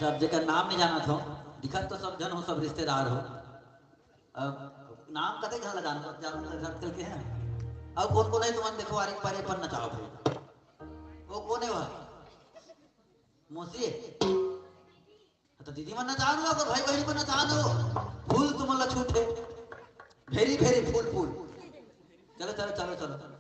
अब जेकर नाम नहीं जाना था दिखत तो सब जन हो, सब रिश्तेदार हो। अब नाम कते कहाँ लगाना जान के हैं। अब कौन कौन है तुम देखो आरे पारे पर नचाओ भाई। वो कौन है वह मौसी तो दीदी मन नचा लो, अगर भाई बहन को नचा लो। फूल तुम ला छूटे भेरी भेरी फूल फूल। चलो चलो चलो चलो